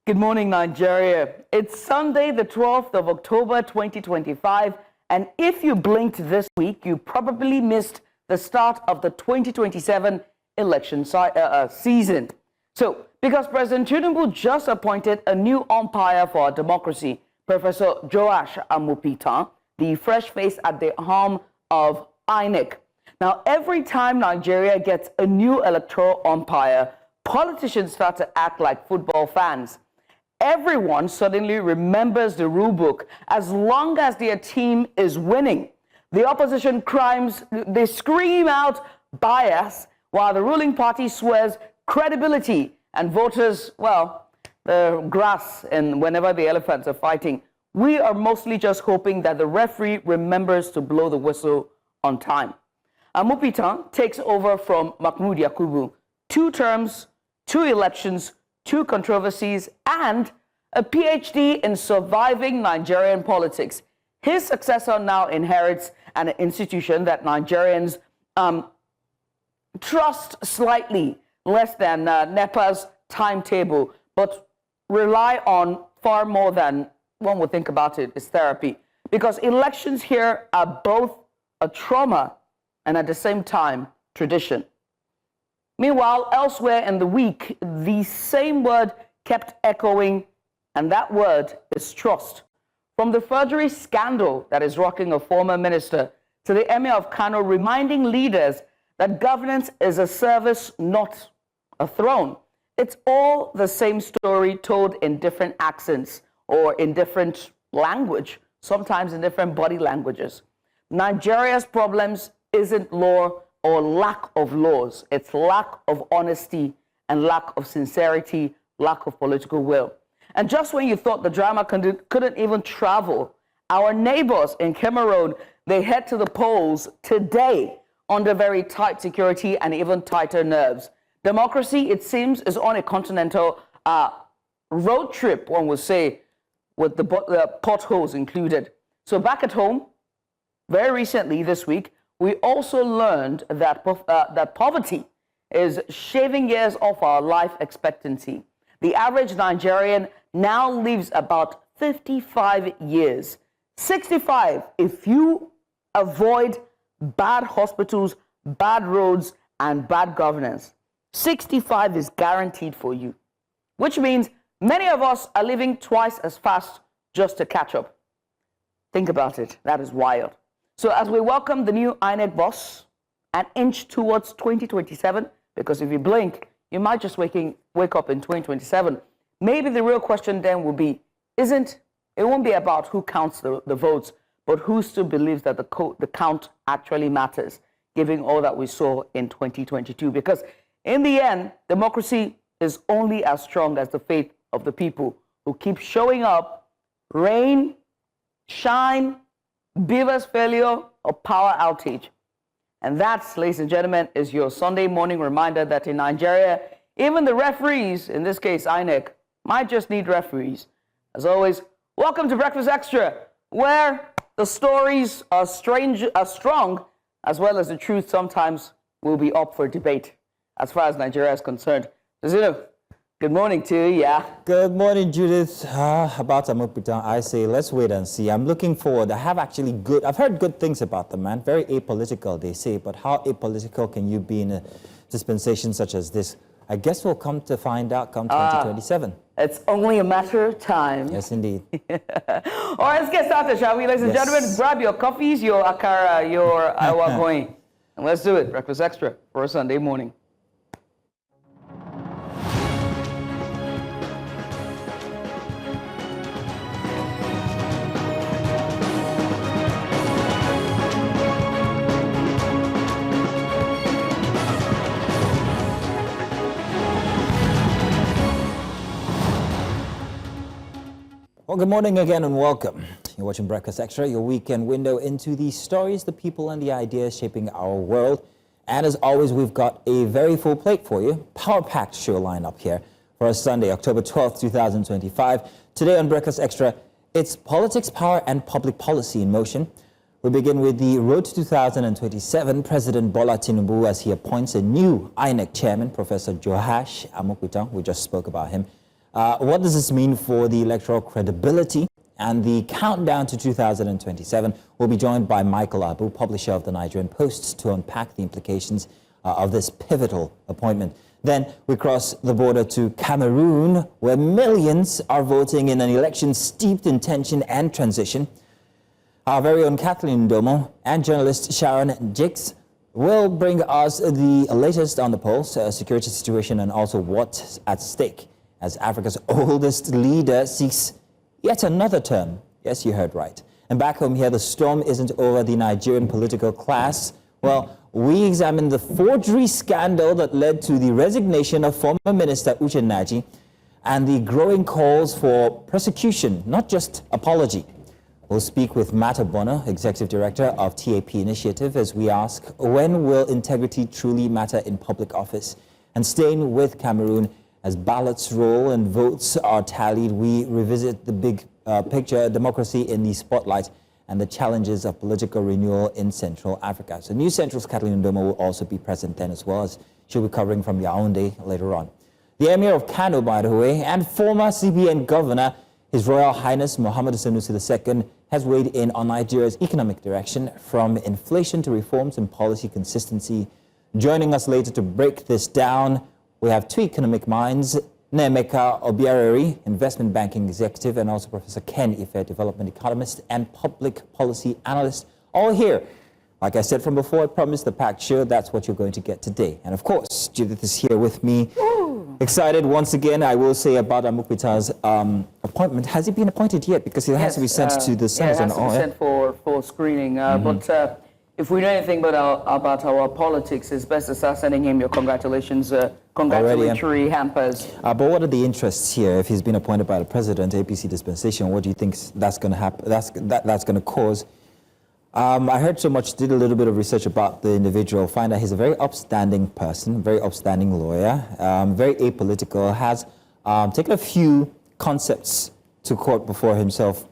Good morning, Nigeria. It's Sunday, the 12th of October, 2025. And if you blinked this week, you probably missed the start of the 2027 election season. So, because President Tinubu just appointed a new umpire for our democracy, Professor Joash Amupitan, the fresh face at the helm of INEC. Now, every time Nigeria gets a new electoral umpire, politicians start to act like football fans. Everyone suddenly remembers the rule book as long as their team is winning. The opposition crimes, they scream out bias, while the ruling party swears credibility, and voters, well, the grass and whenever the elephants are fighting. We are mostly just hoping that the referee remembers to blow the whistle on time. Amupitan takes over from Mahmoud Yakubu. 2 terms, 2 elections, 2 controversies, and a PhD in surviving Nigerian politics. His successor now inherits an institution that Nigerians trust slightly less than NEPA's timetable, but rely on far more than one would think about it is therapy. Because elections here are both a trauma and at the same time tradition. Meanwhile, elsewhere in the week, the same word kept echoing, and that word is trust. From the forgery scandal that is rocking a former minister to the Emir of Kano reminding leaders that governance is a service, not a throne. It's all the same story told in different accents or in different language, sometimes in different body languages. Nigeria's problems isn't law or lack of laws. It's lack of honesty and lack of sincerity, lack of political will. And just when you thought the drama couldn't even travel, our neighbors in Cameroon, they head to the polls today under very tight security and even tighter nerves. Democracy, it seems, is on a continental road trip, one would say, with the potholes included. So back at home, very recently this week, we also learned that, that poverty is shaving years off our life expectancy. The average Nigerian now lives about 55 years. 65 if you avoid bad hospitals, bad roads, and bad governance. 65 is guaranteed for you, which means many of us are living twice as fast just to catch up. Think about it. That is wild. So as we welcome the new INEC boss and inch towards 2027, because if you blink, you might just wake up in 2027. Maybe the real question then will be, it won't be about who counts the votes, but who still believes that the count actually matters, given all that we saw in 2022. Because in the end, democracy is only as strong as the faith of the people who keep showing up, rain, shine, Beaver's failure, or power outage. And that, ladies and gentlemen, is your Sunday morning reminder that in Nigeria, even the referees, in this case INEC, might just need referees. As always, welcome to Breakfast Extra, where the stories are strong, as well as the truth sometimes will be up for debate, as far as Nigeria is concerned. Good morning to you, yeah. Good morning, Judith. About Amupitan, I say let's wait and see. I'm looking forward. I've heard good things about the man. Very apolitical, they say. But how apolitical can you be in a dispensation such as this? I guess we'll come to find out come 2027. It's only a matter of time. Yes, indeed. All right, let's get started, shall we? Ladies and gentlemen, grab your coffees, your akara, your awagoin. And let's do it. Breakfast Extra for a Sunday morning. Well, good morning again and welcome. You're watching Breakfast Extra, your weekend window into the stories, the people, and the ideas shaping our world. And as always, we've got a very full plate for you. Power-packed show lineup here for a Sunday, October 12th, 2025. Today on Breakfast Extra, it's politics, power, and public policy in motion. We begin with the road to 2027. President Bola Tinubu, as he appoints a new INEC Chairman, Professor Joash Amupitan. We just spoke about him. What does this mean for the electoral credibility and the countdown to 2027? We'll be joined by Michael Abu, publisher of the Nigerian Post, to unpack the implications of this pivotal appointment. Then we cross the border to Cameroon, where millions are voting in an election steeped in tension and transition. Our very own Kathleen Ndongmo and journalist Sharon Jakes will bring us the latest on the polls, security situation, and also what's at stake as Africa's oldest leader seeks yet another term. Yes, you heard right. And back home here, the storm isn't over the Nigerian political class. Well, we examine the forgery scandal that led to the resignation of former Minister Uche Nnaji and the growing calls for prosecution, not just apology. We'll speak with Mart Obono, Executive Director of TAP Initiative, as we ask, when will integrity truly matter in public office? And staying with Cameroon, as ballots roll and votes are tallied, we revisit the big picture, democracy in the spotlight, and the challenges of political renewal in Central Africa. So News Central's Kathleen Ndongmo will also be present then, as well as she'll be covering from Yaoundé later on. The Emir of Kano, by the way, and former CBN Governor, His Royal Highness Muhammadu Sanusi II, has weighed in on Nigeria's economic direction, from inflation to reforms and policy consistency. Joining us later to break this down, we have two economic minds, Nnaemeka Obiaraeri, investment banking executive, and also Professor Ken Ife, development economist and public policy analyst, all here. Like I said from before, I promised the packed show. That's what you're going to get today. And of course, Judith is here with me. Ooh. Excited once again, I will say, about Amupitan's appointment. Has he been appointed yet? Because it has to be sent to the Senate. Yeah, it has to be sent for screening. But if we know anything about our politics, it's best to start sending him your congratulations, congratulatory hampers. But what are the interests here? If he's been appointed by the president, APC dispensation, what do you think that's going to happen? That's going to cause? I heard so much, did a little bit of research about the individual, find out he's a very upstanding person, very upstanding lawyer, very apolitical, has taken a few concepts to court before himself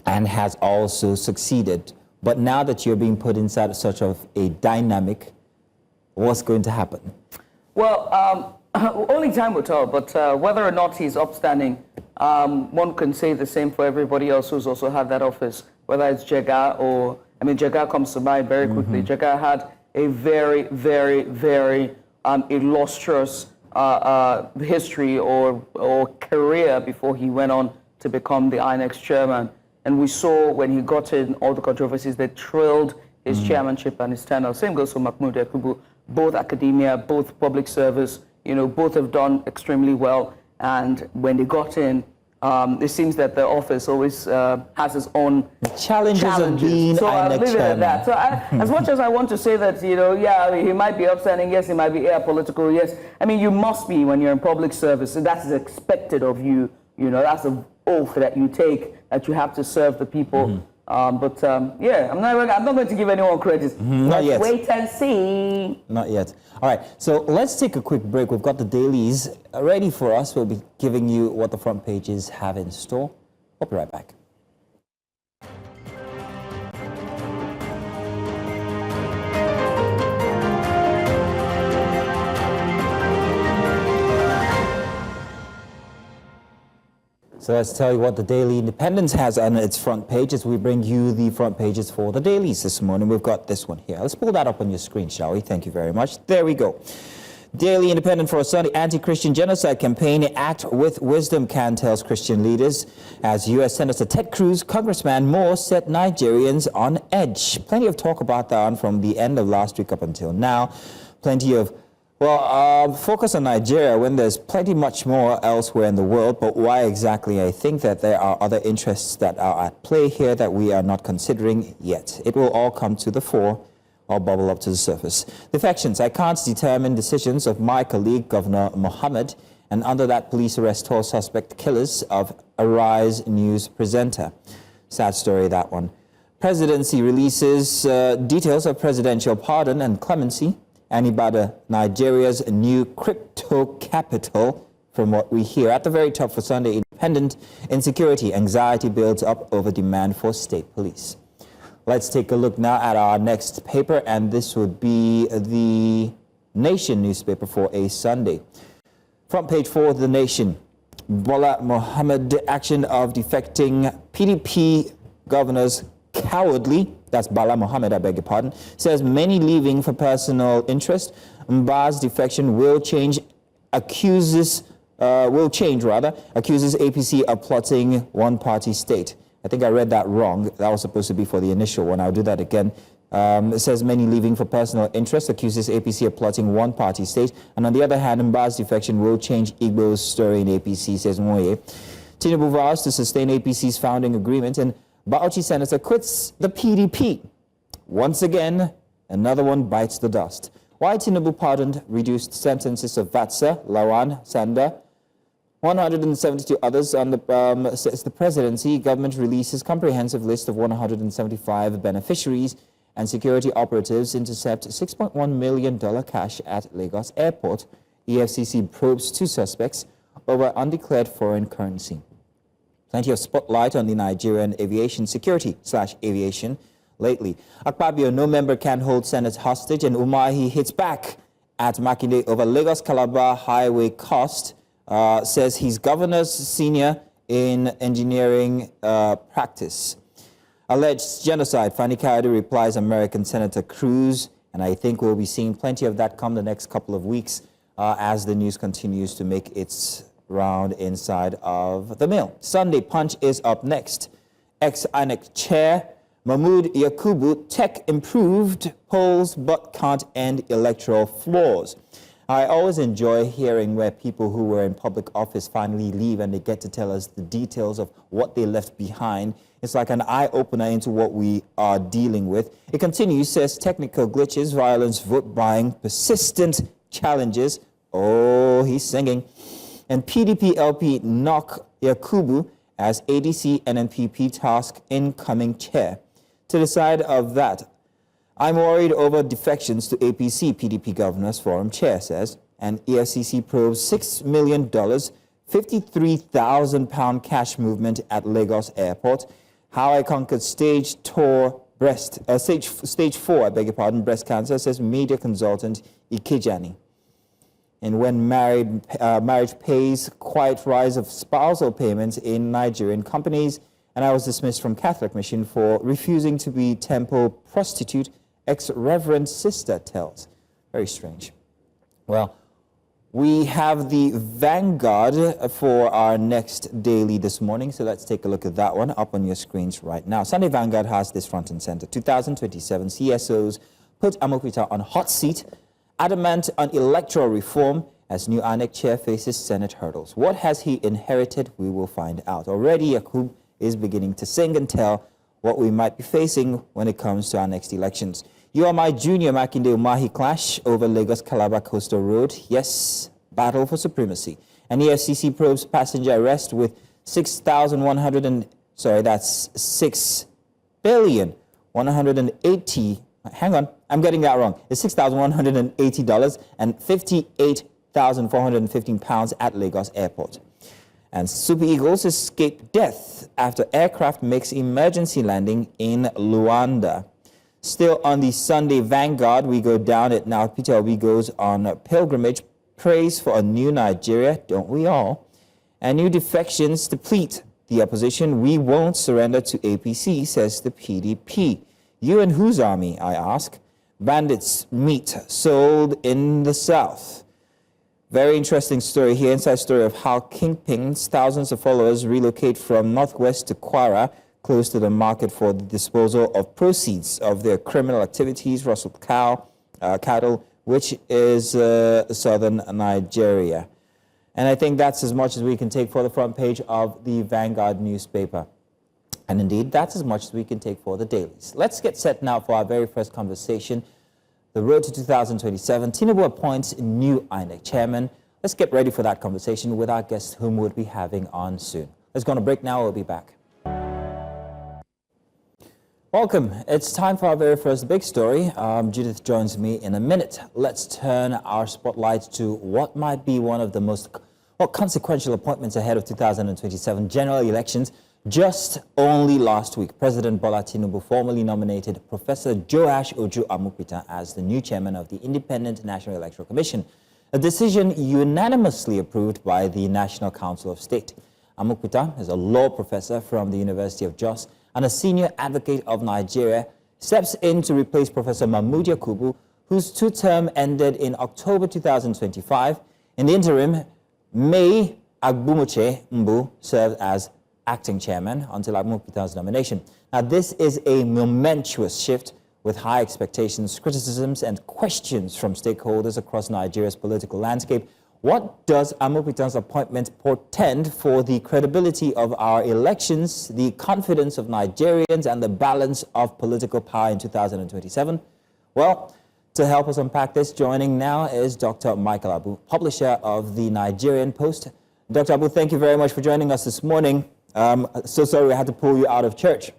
and has also succeeded. But now that you're being put inside such of a dynamic, what's going to happen? Well, only time will tell, but whether or not he's upstanding, one can say the same for everybody else who's also had that office, whether it's Jega or, Jega comes to mind very quickly. Jega had a very, very, very illustrious history or career before he went on to become the INEC Chairman. And we saw when he got in all the controversies that trailed his chairmanship and his tenure. Same goes for Mahmoud Yakubu. Both academia, both public service, both have done extremely well. And when they got in, it seems that the office always has its own challenges. Of being so I'll leave it at that. So as much as I want to say that, he might be upstanding, yes, he might be apolitical, yes. You must be when you're in public service, and that's expected of you. That's an oath that you take, that you have to serve the people. I'm not going to give anyone credit. Not yet. Wait and see. Not yet. All right, so let's take a quick break. We've got the dailies ready for us. We'll be giving you what the front pages have in store. We'll be right back. So let's tell you what the Daily Independence has on its front page as we bring you the front pages for the dailies this morning. We've got this one here. Let's pull that up on your screen, shall we? Thank you very much. There we go. Daily Independent for a Sunday anti-Christian genocide campaign. Act with wisdom, CAN tells Christian leaders. As U.S. Senator Ted Cruz, Congressman Moore set Nigerians on edge. Plenty of talk about that one from the end of last week up until now. Plenty of focus on Nigeria when there's plenty much more elsewhere in the world. But why exactly? I think that there are other interests that are at play here that we are not considering yet. It will all come to the fore or bubble up to the surface. Defections. I can't determine decisions of my colleague, Governor Mohammed, and under that police arrest all suspect killers of Arise News presenter. Sad story, that one. Presidency releases details of presidential pardon and clemency. Anibada, Nigeria's new crypto capital, from what we hear. At the very top for Sunday Independent, insecurity, anxiety builds up over demand for state police. Let's take a look now at our next paper, and this would be the Nation newspaper for a Sunday. Front page for The Nation. Bola Mohammed, action of defecting PDP governors cowardly. That's Bala Mohammed, I beg your pardon. Says many leaving for personal interest. Mba's defection accuses APC of plotting one-party state. I think I read that wrong. That was supposed to be for the initial one. I'll do that again. It says many leaving for personal interest, accuses APC of plotting one-party state. And on the other hand, Mba's defection will change Igbo's story in APC, says Moye. Tinubu vows to sustain APC's founding agreement, and Bauchi senator quits the PDP. Once again, another one bites the dust. Why Tinubu pardoned reduced sentences of Vatsa, Lawan, Sanda, 172 others on the says the presidency. Government releases comprehensive list of 175 beneficiaries, and security operatives intercept $6.1 million cash at Lagos airport. EFCC probes 2 suspects over undeclared foreign currency. Plenty of spotlight on the Nigerian aviation security / aviation lately. Akpabio, no member can hold Senate hostage, and Umahi hits back at Makinde over Lagos-Calabar highway cost. Says he's governor's senior in engineering practice. Alleged genocide. Fani Kayode replies American Senator Cruz, and I think we'll be seeing plenty of that come the next couple of weeks as the news continues to make its round inside of the mill. Sunday Punch is up next. Ex-INEC Chair Mahmood Yakubu, tech improved, polls but can't end electoral flaws. I always enjoy hearing where people who were in public office finally leave and they get to tell us the details of what they left behind. It's like an eye-opener into what we are dealing with. It continues, says technical glitches, violence, vote buying, persistent challenges. Oh, he's singing. And PDP LP knock Yakubu as ADC and NPP task incoming chair. To the side of that, I'm worried over defections to APC, PDP Governors Forum Chair says, and EFCC probes $6 million, 53,000 pound cash movement at Lagos Airport. How I conquered stage 4, breast cancer, says media consultant Ikejani. And when marriage pays, quiet rise of spousal payments in Nigerian companies. And I was dismissed from Catholic mission for refusing to be temple prostitute, ex-reverend sister tells. Very strange. Well, we have the Vanguard for our next daily this morning, so let's take a look at that one up on your screens right now. Sunday Vanguard has this front and center. 2027 CSOs put Amupitan on hot seat, adamant on electoral reform as new INEC chair faces Senate hurdles. What has he inherited? We will find out. Already, Yakub is beginning to sing and tell what we might be facing when it comes to our next elections. You are my junior Makinde Umahi clash over Lagos-Calabar Coastal Road. Yes, battle for supremacy. And EFCC probes passenger arrest with 6,180. Hang on, I'm getting that wrong. It's $6,180 and 58,415 pounds at Lagos Airport. And Super Eagles escape death after aircraft makes emergency landing in Luanda. Still on the Sunday Vanguard, we go down it now. Peter Obi goes on a pilgrimage, prays for a new Nigeria, don't we all? And new defections deplete the opposition. We won't surrender to APC, says the PDP. You and whose army, I ask? Bandits meat sold in the south. Very interesting story here, inside story of how kingpins, thousands of followers, relocate from northwest to Kwara, close to the market for the disposal of proceeds of their criminal activities, rustled cattle, which is southern Nigeria. And I think that's as much as we can take for the front page of the Vanguard newspaper. And indeed, that's as much as we can take for the dailies. Let's get set now for our very first conversation. The road to 2027. Tinubu appoints new INEC Chairman. Let's get ready for that conversation with our guest whom we'll be having on soon. Let's go on a break now. We'll be back. Welcome. It's time for our very first big story. Judith joins me in a minute. Let's turn our spotlight to what might be one of the most consequential appointments ahead of 2027 general elections. Just only last week, President Bola Tinubu formally nominated Professor Joash Amupitan as the new chairman of the Independent National Electoral Commission. a decision unanimously approved by the National Council of State. Amupitan is a law professor from the University of Jos and a senior advocate of Nigeria, steps in to replace Professor Mahmoud Yakubu, whose two-term ended in October 2025. In the interim, May Agbomoche Mbu served as acting chairman until Amupitan's nomination. Now, this is a momentous shift with high expectations, criticisms, and questions from stakeholders across Nigeria's political landscape. What does Amupitan's appointment portend for the credibility of our elections, the confidence of Nigerians, and the balance of political power in 2027? Well, to help us unpack this, joining now is Dr. Michael Abu, publisher of the Nigerian Post. Dr. Abu, thank you very much for joining us this morning. So sorry we had to pull you out of church.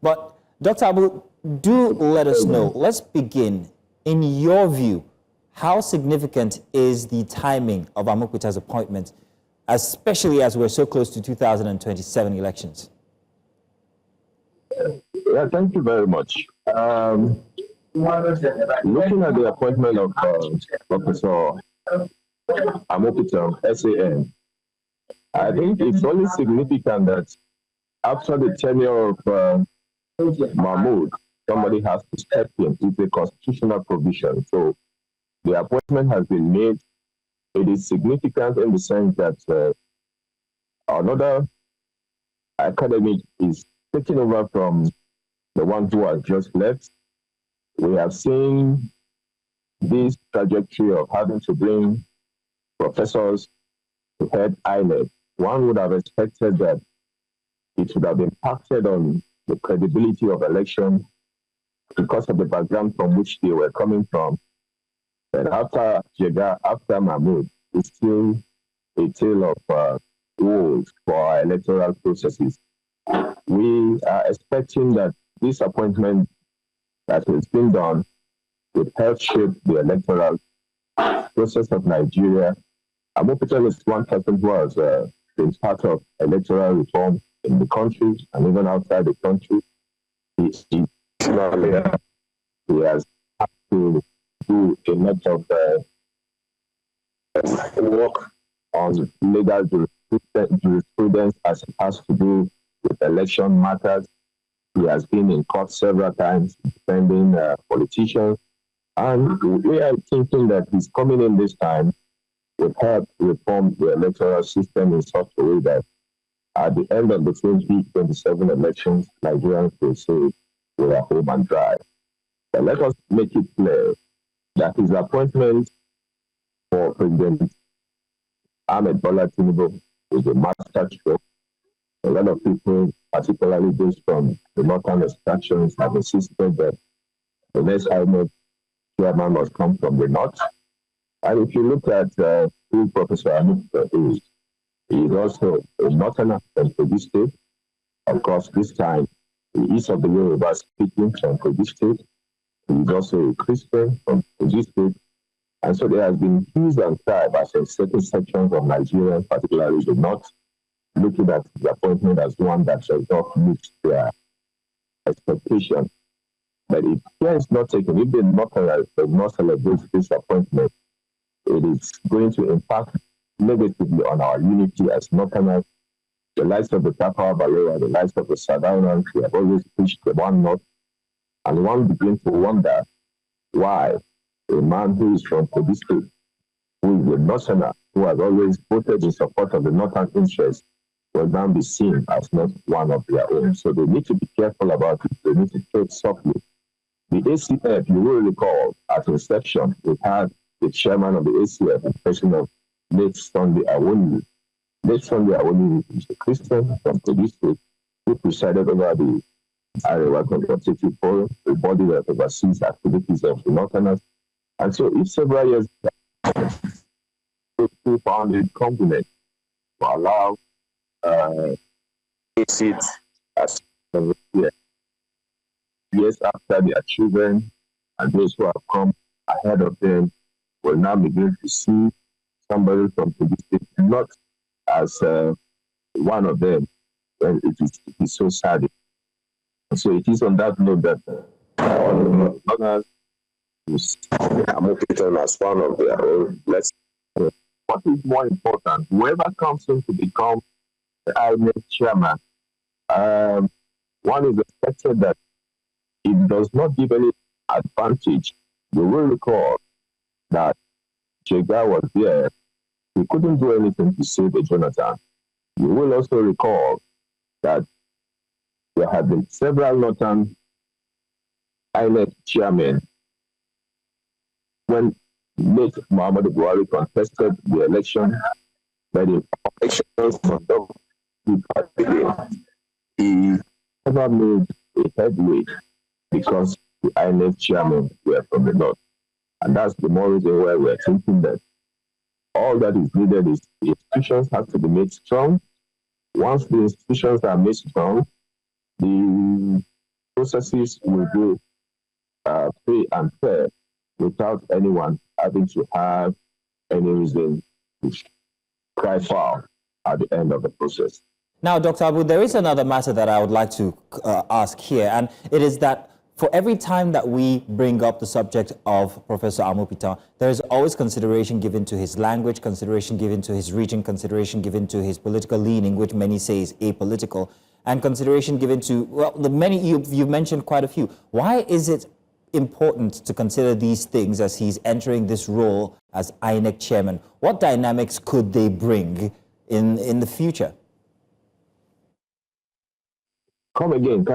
But Dr. Abu, do let us know. Let's begin. In your view, how significant is the timing of Amupitan's appointment, especially as we're so close to 2027 elections? Yeah, thank you very much. Looking at the appointment of Professor Amupitan, SAN, I think it's only significant that after the tenure of Mahmoud, somebody has to step in. It's a constitutional provision. So the appointment has been made. It is significant in the sense that another academic is taking over from the one who has just left. We have seen this trajectory of having to bring professors to head INEC. One would have expected that it would have impacted on the credibility of election because of the background from which they were coming from. And after Jega, after Mahmoud, it's still a tale of woes for our electoral processes. We are expecting that this appointment that has been done would help shape the electoral process of Nigeria. Amupitan is one person who has been part of electoral reform in the country and even outside the country. He has had to do a lot of work on legal jurisprudence as it has to do with election matters. He has been in court several times defending politicians. And we are thinking that he's coming in this time will help reform the electoral system in such a way that at the end of the 2027 elections, Nigerians will say we are home and dry. But let us make it clear that his appointment for President Bola Tinubu is a master stroke. A lot of people, particularly those from the northern extractions, have insisted that the next INEC Chairman must come from the north. And if you look at who Professor Amupitan is, he is also a northerner from Kogi State. Of course, this time, he is of the Yoruba speaking from Kogi State. He is also a Christian from Kogi State. And so there has been hues and cry by certain sections of Nigeria, particularly the north, looking at the appointment as one that does not meet their expectations. But if care is not taken, if the Northerners does not celebrate this appointment, it is going to impact negatively on our unity as Northerners. The likes of the Tafawa Balewa, the likes of the Southerners, we have always pushed the one north, and one begins to wonder why a man who is from Kogi State, who is a Northerner, who has always voted in support of the Northern interest, will now be seen as not one of their own. So they need to be careful about it. They need to tread softly. The ACF, you will recall, at inception, we had the chairman of the ACF, the person of late Sunday Awoniyi. Late Sunday Awoniyi is a Christian from Kogi State who presided over the Arewa Consultative Forum, a body that oversees activities of the Northerners. And so if several years ago, we found it convenient to allow seats as years after their children and those who have come ahead of them will now begin to see somebody from the state not as one of them, when it is so sad. So it is on that note that others who Amupitan as one of their own. Let's what is more important, whoever comes in to become the INEC Chairman, one is expected that it does not give any advantage. You will recall that Jega was there. He couldn't do anything to save a Jonathan. You will also recall that there have been several northern INEC chairmen when late Muhammadu Buhari contested the election, but the elections conducted, he never made a headway because the INEC chairmen were from the north. And that's the more reason why we're thinking that all that is needed is the institutions have to be made strong. Once the institutions are made strong, the processes will go free and fair without anyone having to have any reason to cry foul at the end of the process. Now, Dr. Abu, there is another matter that I would like to ask here, and it is that for every time that we bring up the subject of Professor Amupitan, there is always consideration given to his language, consideration given to his region, consideration given to his political leaning, which many say is apolitical, and consideration given to, well, the many, you've mentioned quite a few. Why is it important to consider these things as he's entering this role as INEC chairman? What dynamics could they bring in the future? Come again.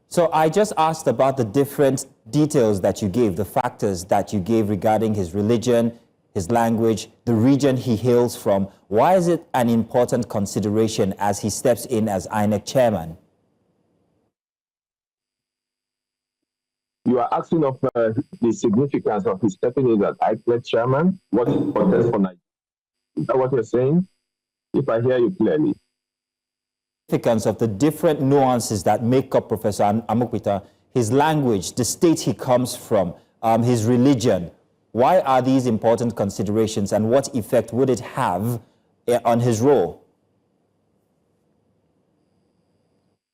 So I just asked about the different details that you gave, the factors that you gave regarding his religion, his language, the region he hails from. Why is it an important consideration as he steps in as INEC chairman? You are asking of the significance of his stepping in as INEC chairman? What is important for Nigeria? Is that what you're saying? If I hear you clearly. Significance of the different nuances that make up Professor Amupitan, his language, the state he comes from, his religion. Why are these important considerations, and what effect would it have on his role?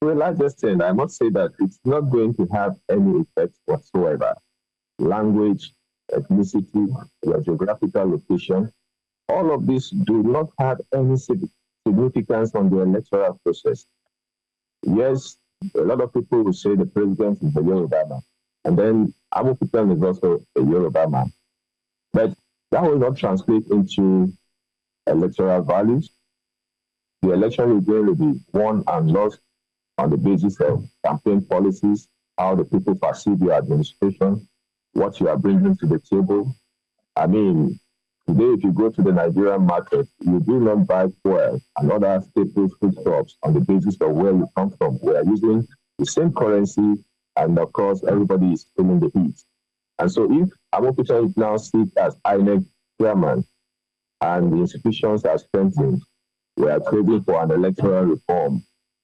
Well, I just said, I must say that it's not going to have any effect whatsoever. Language, ethnicity, your geographical location, all of these do not have any significance on the electoral process. Yes, a lot of people will say the president is a Yoruba man, and then Amupitan is also a Yoruba man. But that will not translate into electoral values. The election is going to be won and lost on the basis of campaign policies, how the people perceive your administration, what you are bringing to the table. I mean, today, if you go to the Nigerian market, you do not buy fuel and other staple foodstuffs on the basis of where you come from. We are using the same currency, and of course, everybody is feeling the heat. And so if Amupitan is now seen as INEC chairman and the institutions are strengthened, we are trading for an electoral reform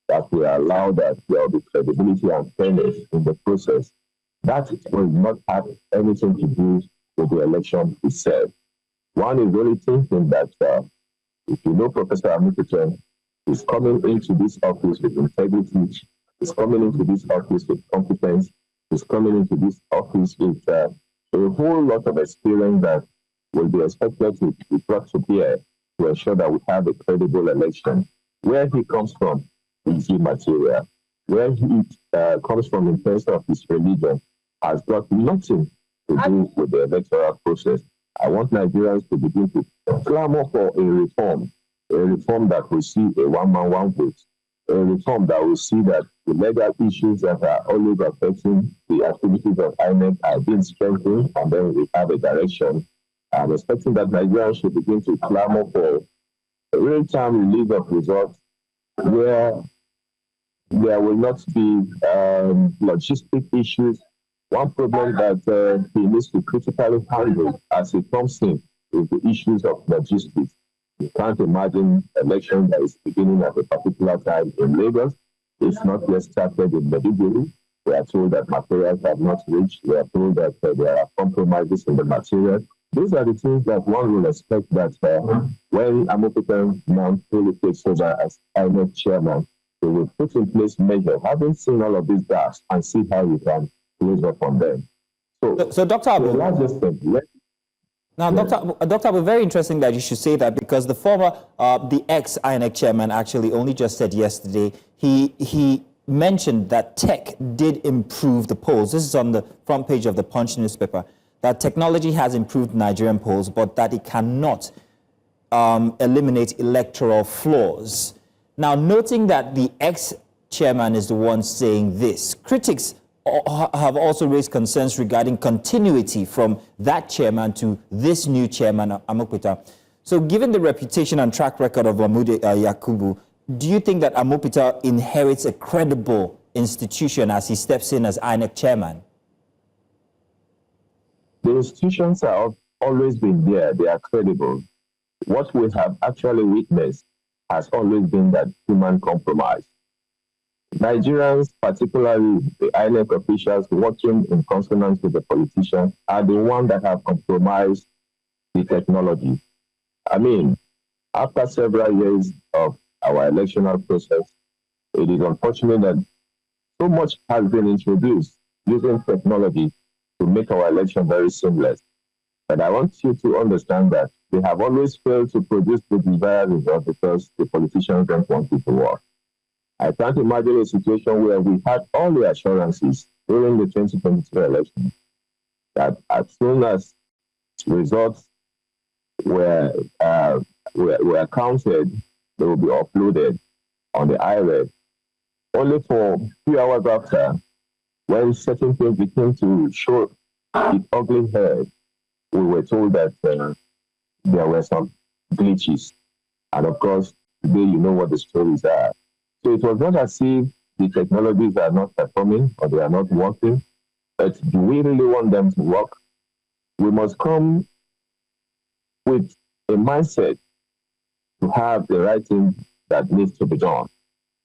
that will allow that there will be credibility and fairness in the process. That will not have anything to do with the election itself. One is really thinking that if you know Professor Amupitan is coming into this office with integrity, is coming into this office with competence, is coming into this office with a whole lot of experience that will be expected to be brought to bear to ensure that we have a credible election. Where he comes from is immaterial. Where he comes from in terms of his religion has got nothing to do with the electoral process. I want Nigerians to begin to clamor for a reform that will see a one-man, one-vote, a reform that will see that the legal issues that are always affecting the activities of INEC are being strengthened, and then we have a direction. I'm expecting that Nigerians should begin to clamor for a real-time release of results where there will not be logistic issues. One problem that he needs to critically handle as he comes in is the issues of logistics. You can't imagine election that is beginning at a particular time in Lagos. It's not yet started in Maiduguri. We are told that materials have not reached. We are told that there are compromises in the material. These are the things that one will expect that when Amupitan now fully takes over as INEC chairman, they will put in place measures, having seen all of these gaps, and see how we can close up on them. So Dr. Abu, Now, Dr. Abu, very interesting that you should say that, because the former, the ex-INEC chairman actually only just said yesterday, he mentioned that tech did improve the polls. This is on the front page of the Punch newspaper, that technology has improved Nigerian polls, but that it cannot eliminate electoral flaws. Now, noting that the ex-chairman is the one saying this, critics have also raised concerns regarding continuity from that chairman to this new chairman, Amupitan. So given the reputation and track record of Mahmoud Yakubu, do you think that Amupitan inherits a credible institution as he steps in as INEC chairman? The institutions have always been there. They are credible. What we have actually witnessed has always been that human compromise. Nigerians, particularly the INEC officials working in consonance with the politicians, are the ones that have compromised the technology. I mean, after several years of our electoral process, it is unfortunate that so much has been introduced using technology to make our election very seamless. But I want you to understand that they have always failed to produce the desired result because the politicians don't want it to work. I can't imagine a situation where we had all the assurances during the 2022 election that as soon as results were counted, they will be uploaded on the IRED. Only for a few hours after, when certain things began to show its ugly head, we were told that there were some glitches. And of course, today you know what the stories are. So it was not as if the technologies are not performing or they are not working, but do we really want them to work? We must come with a mindset to have the right thing that needs to be done.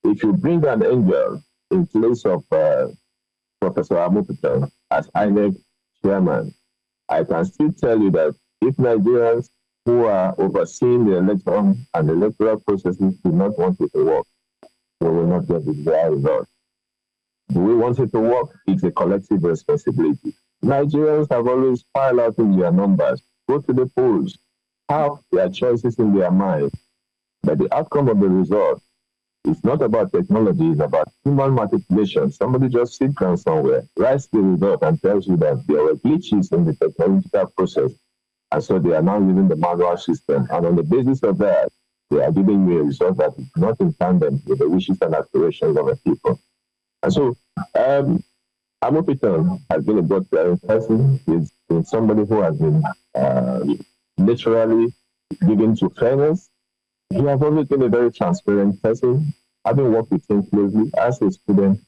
If you bring an angel in place of Professor Amupitan as INEC chairman, I can still tell you that if Nigerians who are overseeing the election and the electoral processes do not want it to work, we will not get the desired result. Do we want it to work? It's a collective responsibility. Nigerians have always piled out in their numbers, go to the polls, have their choices in their mind. But the outcome of the result is not about technology, it's about human manipulation. Somebody just sits down somewhere, writes the result, and tells you that there were glitches in the technological process. And so they are now using the manual system. And on the basis of that, they are giving you a result that is not in tandem with the wishes and aspirations of the people. And so, Amupitan has been a God-fearing person. He's been somebody who has been naturally given to fairness. He has always been a very transparent person. Having worked with him closely as a student,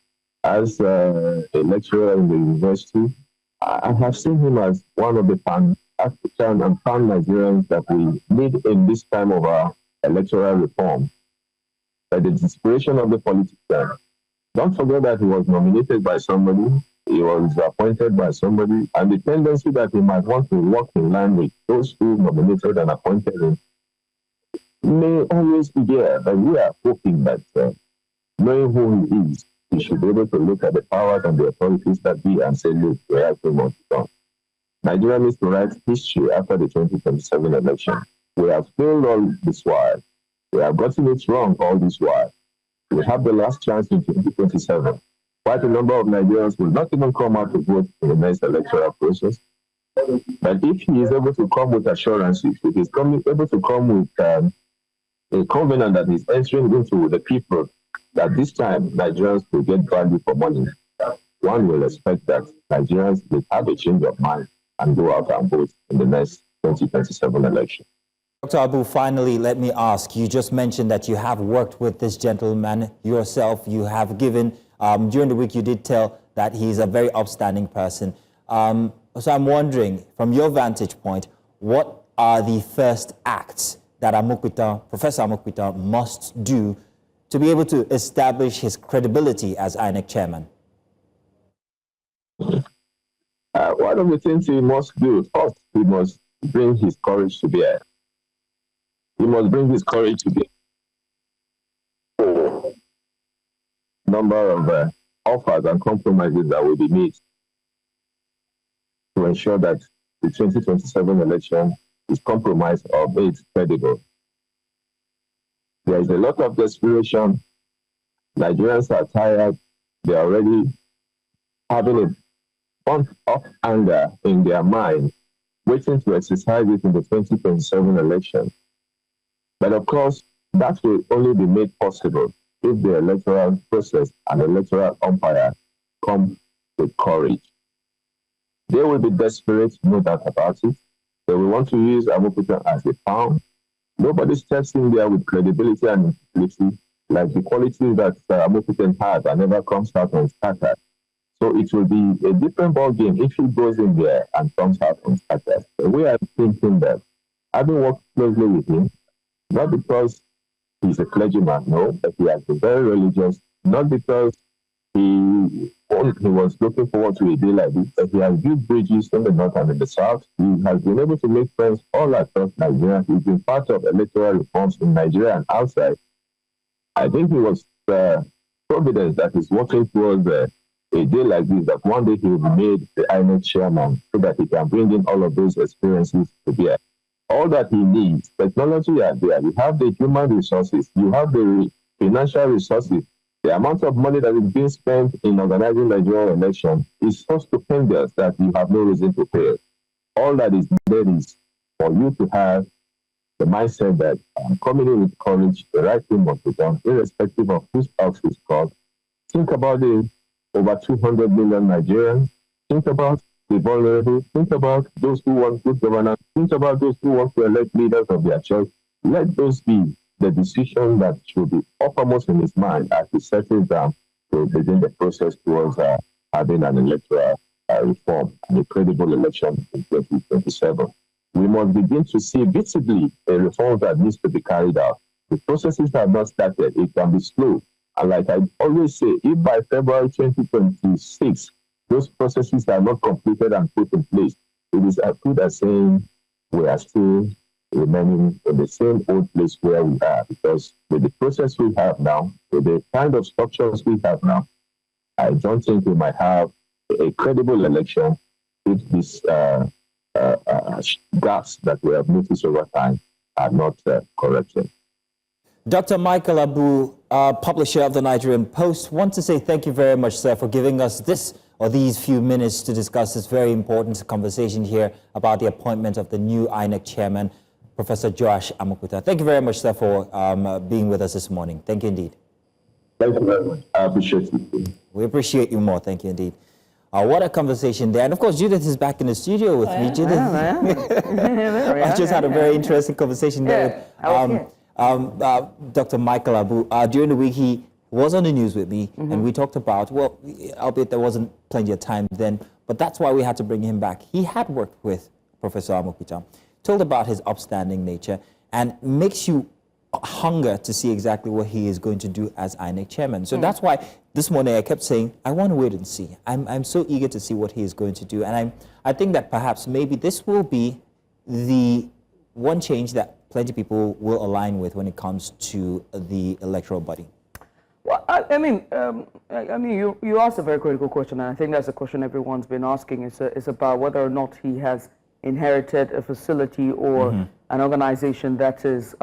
as a lecturer in the university, I have seen him as one of the Pan-African and Pan-Nigerians that we need in this time of our electoral reform. By the inspiration of the politician. Don't forget that he was nominated by somebody, he was appointed by somebody, and the tendency that he might want to work in line with those who nominated and appointed him may always be there. But we are hoping that knowing who he is, he should be able to look at the powers and the authorities that be and say, look, the right thing must be done. Nigeria needs to write history after the 2027 election. We have failed all this while. We have gotten it wrong all this while. We have the last chance in 2027. Quite a number of Nigerians will not even come out to vote in the next electoral process. But if he is able to come with assurances, if he is able to come with a covenant that is entering into the people, that this time Nigerians will get value for money, one will expect that Nigerians will have a change of mind and go out and vote in the next 2027 election. Dr. Abu, finally, let me ask, you just mentioned that you have worked with this gentleman yourself. You have given, during the week you did tell that he's a very upstanding person. So I'm wondering, from your vantage point, what are the first acts that Professor Amupitan must do to be able to establish his credibility as INEC chairman? One of the things he must do, first, he must bring his courage to bear. He must bring his courage to bear. Number of offers and compromises that will be made to ensure that the 2027 election is compromised or made credible. There is a lot of desperation. Nigerians are tired. They are already having a bunch of anger in their mind, waiting to exercise it in the 2027 election. But of course, that will only be made possible if the electoral process and electoral umpire come with courage. They will be desperate, no doubt about it. They will want to use Amupitan as a pawn. Nobody steps in there with credibility and integrity, like the qualities that Amupitan had and never comes out unscattered. So it will be a different ballgame if he goes in there and comes out unscattered. The way I'm thinking that, having worked closely with him, not because he's a clergyman, no, but he has been very religious, not because he was looking forward to a day like this, but he has built bridges in the north and in the south. He has been able to make friends all across Nigeria. He's been part of electoral reforms in Nigeria and outside. I think it was providence that is working towards a day like this, that one day he will be made the INEC Chairman so that he can bring in all of those experiences to bear. All that he needs, technology are there. You have the human resources, you have the financial resources. The amount of money that is being spent in organizing the Nigerian election is so stupendous that you have no reason to pay it. All that is needed is for you to have the mindset that I'm coming in with courage, the right thing must be done, irrespective of whose house is called. Think about the over 200 million Nigerians. Think about the vulnerable. Think about those who want good governance. Think about those who want to elect leaders of their choice. Let those be the decision that should be uppermost in his mind as he settles down to begin the process towards having an electoral reform and a credible election in 2027. We must begin to see visibly a reform that needs to be carried out. The processes have not started. It can be slow. And like I always say, if by February 2026, those processes are not completed and put in place, it is as good as saying we are still remaining in the same old place where we are, because with the process we have now, with the kind of structures we have now, I don't think we might have a credible election if these gaps that we have noticed over time are not corrected. Dr. Michael Abu, publisher of the Nigerian Post, want to say thank you very much, sir, for giving us these few minutes to discuss this very important conversation here about the appointment of the new INEC Chairman, Professor Joash Amupitan. Thank you very much, sir, for being with us this morning. Thank you indeed. Thank you very much. I appreciate you. We appreciate you more. Thank you indeed. What a conversation there. And of course, Judith is back in the studio with me. Judith, I just had a very interesting conversation there with Dr. Michael Abu. During the week, he was on the news with me, and we talked about, well, albeit there wasn't plenty of time then, but that's why we had to bring him back. He had worked with Professor Amupitan, told about his upstanding nature, and makes you hunger to see exactly what he is going to do as INEC Chairman. So that's why this morning I kept saying, I want to wait and see. I'm so eager to see what he is going to do. And I think that perhaps maybe this will be the one change that plenty of people will align with when it comes to the electoral body. Well, you asked a very critical question, and I think that's a question everyone's been asking. It's about whether or not he has inherited a facility or an organization that is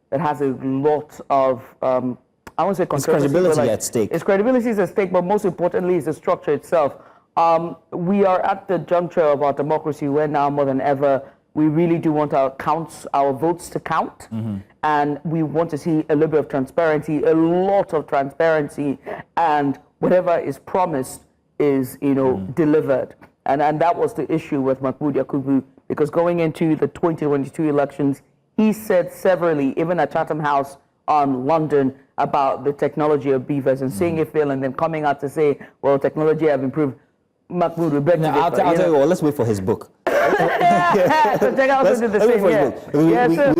that has a lot of I won't say controversy, credibility at stake. Its credibility is at stake, but most importantly, is the structure itself. We are at the juncture of our democracy where now more than ever we really do want our votes to count, and we want to see a little bit of transparency, a lot of transparency, and whatever is promised is delivered. And that was the issue with Muhammadu Yakubu, because going into the 2022 elections, he said severally, even at Chatham House London, about the technology of beavers and seeing it fail, and then coming out to say, well, technology have improved. Mahmoud, I'll tell you what, let's wait for his book. So we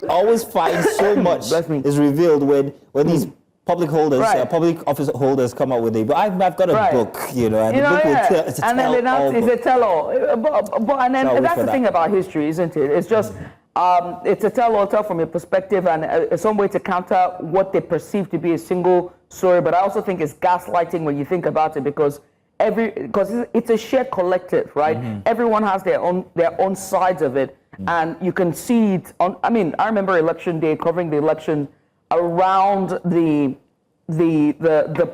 always find so much is revealed when these public holders, public office holders come up with it. But I've got a book, and the book will tell. And then they announce it's a tell-all. And then that's the thing about history, isn't it? It's just it's a tell-all from your perspective, and some way to counter what they perceive to be a single story. But I also think it's gaslighting when you think about it, because because it's a shared collective, right? Everyone has their own sides of it, and you can see it on. I mean, I remember election day, covering the election, around the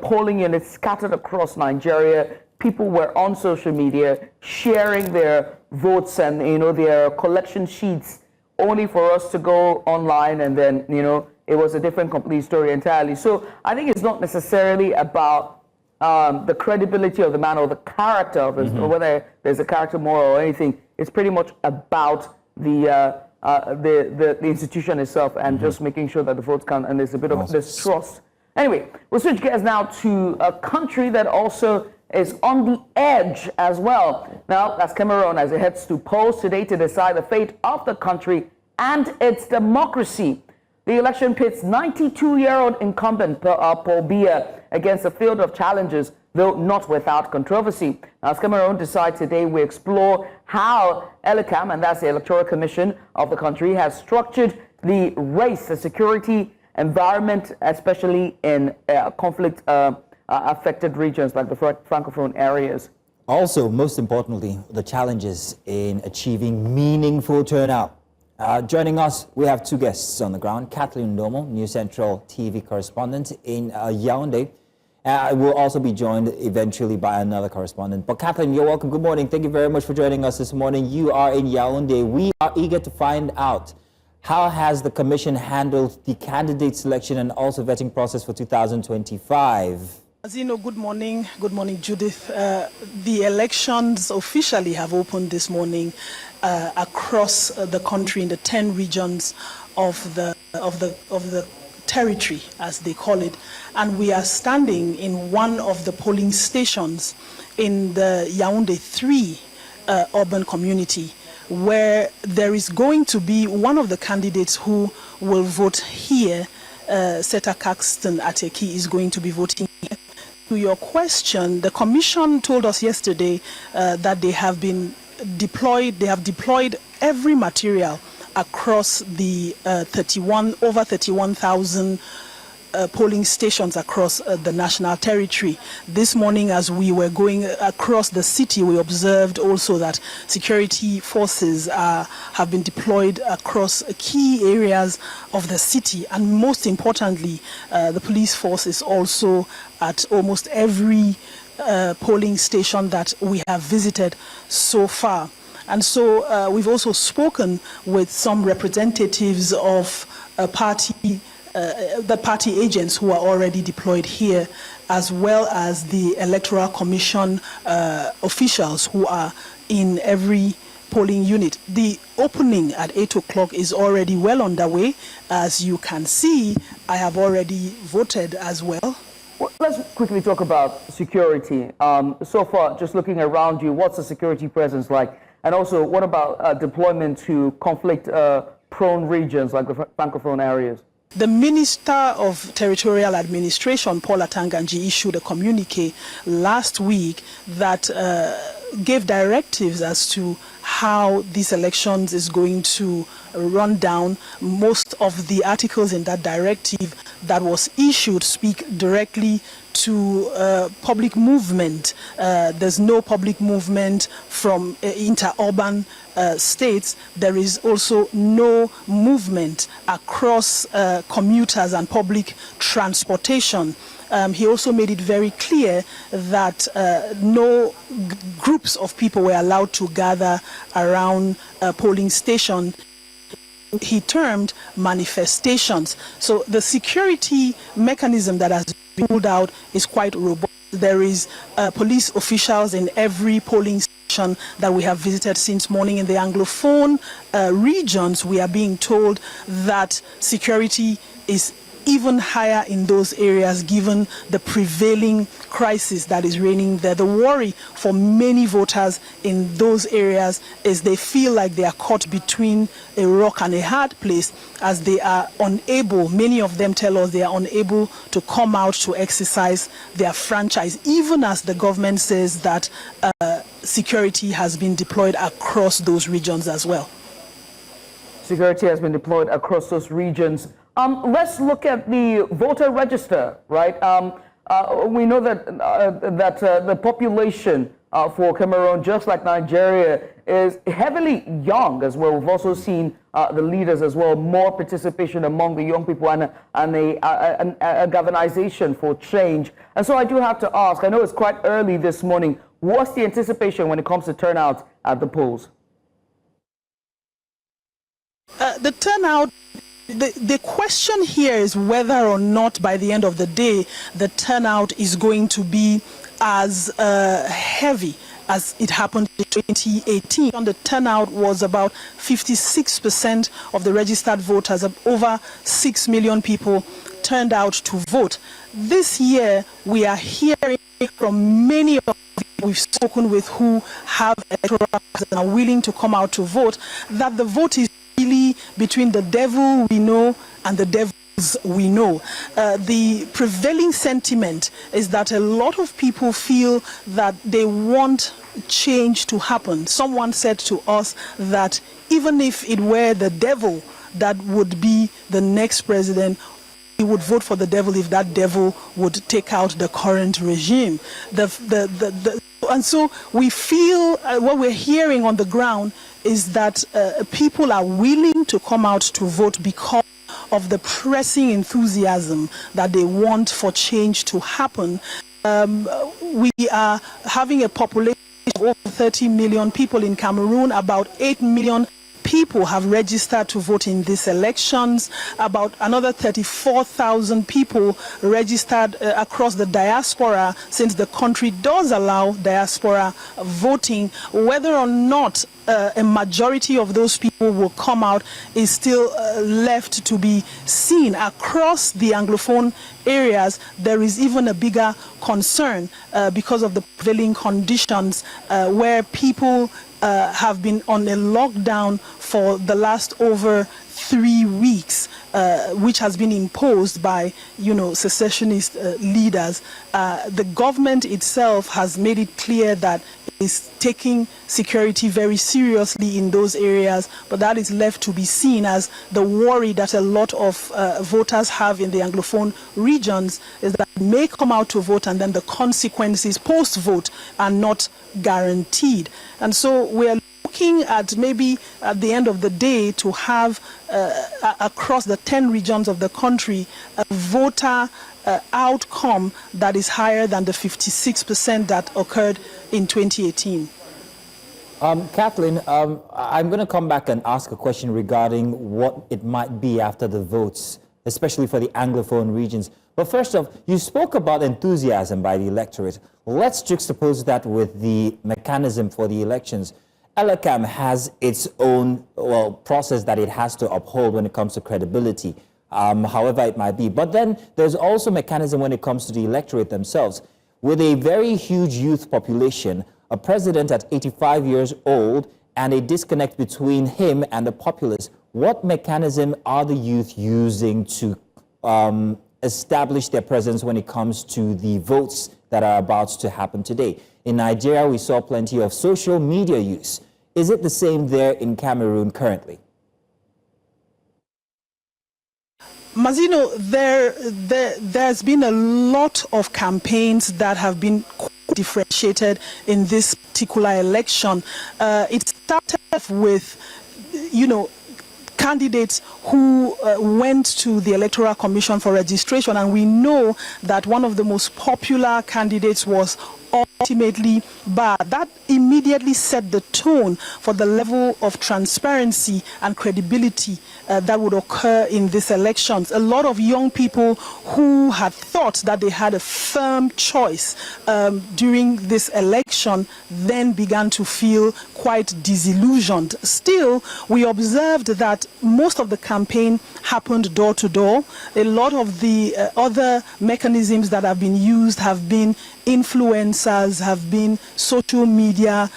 polling units scattered across Nigeria. People were on social media sharing their votes and their collection sheets, only for us to go online, and then it was a different complete story entirely. So I think it's not necessarily about the credibility of the man or the character of it, or whether there's a character moral or anything. It's pretty much about the institution itself, and just making sure that the votes count, and there's a bit of this trust. Anyway, we'll switch gears now to a country that also is on the edge as well. Now, that's Cameroon, as it heads to polls today to decide the fate of the country and its democracy. The election pits 92-year-old incumbent Paul Biya against a field of challenges, though not without controversy. Now, as Cameroon decides today, we explore how ELECAM, and that's the Electoral Commission of the country, has structured the race, the security environment, especially in conflict-affected regions like the Francophone areas. Also, most importantly, the challenges in achieving meaningful turnout. Joining us, we have two guests on the ground. Kathleen Ndongmo, News Central TV correspondent in Yaoundé. We'll also be joined eventually by another correspondent. But Kathleen, you're welcome. Good morning. Thank you very much for joining us this morning. You are in Yaoundé. We are eager to find out, how has the commission handled the candidate selection and also vetting process for 2025? As you know, good morning. Good morning, Judith. The elections officially have opened this morning across the country in the 10 regions of the territory, as they call it, and we are standing in one of the polling stations in the Yaoundé 3 urban community, where there is going to be one of the candidates who will vote here. Seta Caxton Ateki is going to be voting here. To your question, the commission told us yesterday that they have deployed every material across the over 31,000 polling stations across the national territory. This morning, as we were going across the city, we observed also that security forces have been deployed across key areas of the city, and most importantly, the police force is also at almost every polling station that we have visited so far. And so we've also spoken with some representatives of the party agents who are already deployed here, as well as the Electoral Commission officials who are in every polling unit. The opening at 8 o'clock is already well underway. As you can see, I have already voted as well. Well, let's quickly talk about security. So far, just looking around you, what's the security presence like? And also, what about deployment to conflict-prone regions like the Francophone areas? The Minister of Territorial Administration, Paul Atanganji, issued a communique last week that gave directives as to how these elections is going to run down. Most of the articles in that directive that was issued speak directly to public movement. There's no public movement from interurban states. There is also no movement across commuters and public transportation. He also made it very clear that no groups of people were allowed to gather around a polling station. He termed manifestations. So the security mechanism that has been rolled out is quite robust. There is police officials in every polling station that we have visited since morning. In the Anglophone regions, we are being told that security is even higher in those areas, given the prevailing crisis that is reigning there. The worry for many voters in those areas is they feel like they are caught between a rock and a hard place, as they are unable, many of them tell us they are unable to come out to exercise their franchise, even as the government says that security has been deployed across those regions as well. Security has been deployed across those regions. Let's look at the voter register, right? we know that the population for Cameroon, just like Nigeria, is heavily young as well. We've also seen the leaders as well, more participation among the young people and a galvanization for change. And so I do have to ask, I know it's quite early this morning, what's the anticipation when it comes to turnout at the polls? The turnout, the question here is whether or not by the end of the day, the turnout is going to be as heavy as it happened in 2018. The turnout was about 56% of the registered voters. Over 6 million people turned out to vote. This year, we are hearing from many of we've spoken with who have electoral passes and are willing to come out to vote, that the vote is really between the devil we know and the devils we know. The prevailing sentiment is that a lot of people feel that they want change to happen. Someone said to us that even if it were the devil that would be the next president, he would vote for the devil if that devil would take out the current regime. And so we feel what we're hearing on the ground is that people are willing to come out to vote because of the pressing enthusiasm that they want for change to happen. We are having a population of over 30 million people in Cameroon. About 8 million people have registered to vote in these elections. About another 34,000 people registered across the diaspora, since the country does allow diaspora voting. Whether or not a majority of those people will come out is still left to be seen. Across the Anglophone areas, there is even a bigger concern because of the prevailing conditions where people have been on a lockdown for the last over 3 weeks, which has been imposed by, secessionist leaders. The government itself has made it clear that it is taking security very seriously in those areas, but that is left to be seen, as the worry that a lot of voters have in the Anglophone regions is that they may come out to vote and then the consequences post-vote are not guaranteed. And so we are looking at maybe at the end of the day to have across the 10 regions of the country a voter outcome that is higher than the 56% that occurred in 2018. Kathleen, I'm going to come back and ask a question regarding what it might be after the votes, especially for the Anglophone regions. But first off, you spoke about enthusiasm by the electorate. Let's juxtapose that with the mechanism for the elections. ELECAM has its own process that it has to uphold when it comes to credibility, however it might be. But then there's also mechanism when it comes to the electorate themselves. With a very huge youth population, a president at 85 years old, and a disconnect between him and the populace, what mechanism are the youth using to establish their presence when it comes to the votes that are about to happen today? In Nigeria, we saw plenty of social media use. Is it the same there in Cameroon currently? Mazino, there's been a lot of campaigns that have been differentiated in this particular election. It started with, candidates who went to the Electoral Commission for registration, and we know that one of the most popular candidates was ultimately Biya. That immediately set the tone for the level of transparency and credibility that would occur in these elections. A lot of young people who had thought that they had a firm choice during this election then began to feel quite disillusioned. Still, we observed that most of the campaign happened door to door. A lot of the other mechanisms that have been used have been influencers, have been social media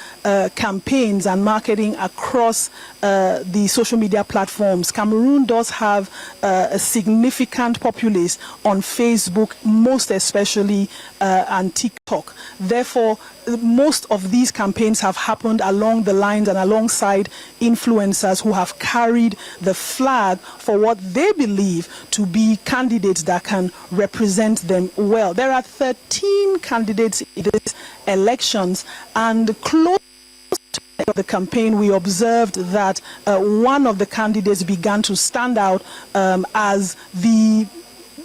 campaigns and marketing across the social media platforms. Cameroon does have a significant populace on Facebook, most especially, and TikTok. talk. Therefore, most of these campaigns have happened along the lines and alongside influencers who have carried the flag for what they believe to be candidates that can represent them well. There are 13 candidates in these elections, and close to the campaign, we observed that one of the candidates began to stand out as the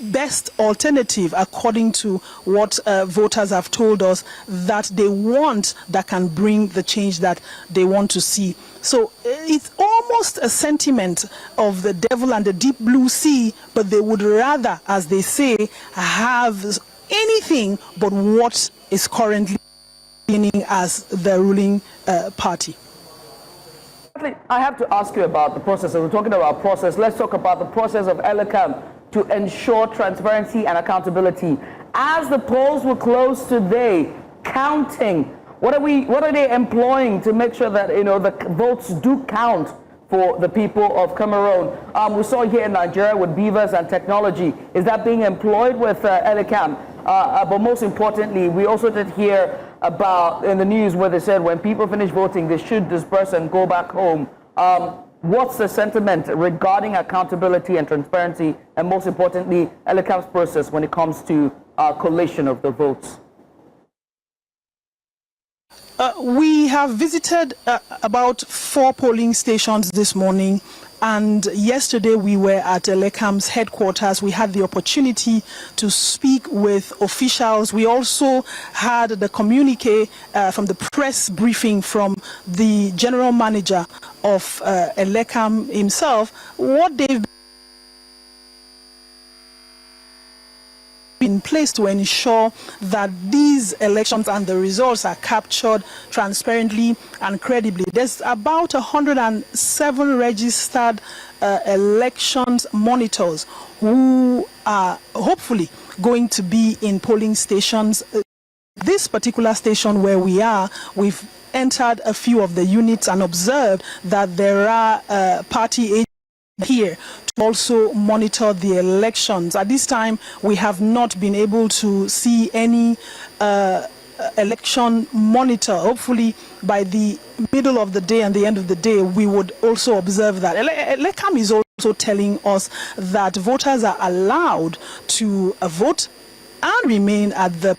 best alternative, according to what voters have told us that they want, that can bring the change that they want to see. So it's almost a sentiment of the devil and the deep blue sea, but they would rather, as they say, have anything but what is currently being as the ruling party. I have to ask you about the process. We're talking about process. Let's talk about the process of ELECAM to ensure transparency and accountability. As the polls were closed today, counting, what are they employing to make sure that the votes do count for the people of Cameroon? We saw here in Nigeria with beavers and technology. Is that being employed with ELECAM? But most importantly, we also did hear about in the news where they said when people finish voting, they should disperse and go back home. What's the sentiment regarding accountability and transparency, and most importantly, ELECAM's process when it comes to collation of the votes? We have visited about 4 polling stations this morning, and yesterday we were at ELECAM's headquarters. We had the opportunity to speak with officials. We also had the communique from the press briefing from the general manager of ELECAM himself, what they've in place to ensure that these elections and the results are captured transparently and credibly. There's about 107 registered elections monitors who are hopefully going to be in polling stations. This particular station where we are, we've entered a few of the units and observed that there are party agents here to also monitor the elections. At this time, we have not been able to see any election monitor. Hopefully, by the middle of the day and the end of the day, we would also observe that. ELECAM is also telling us that voters are allowed to vote and remain at the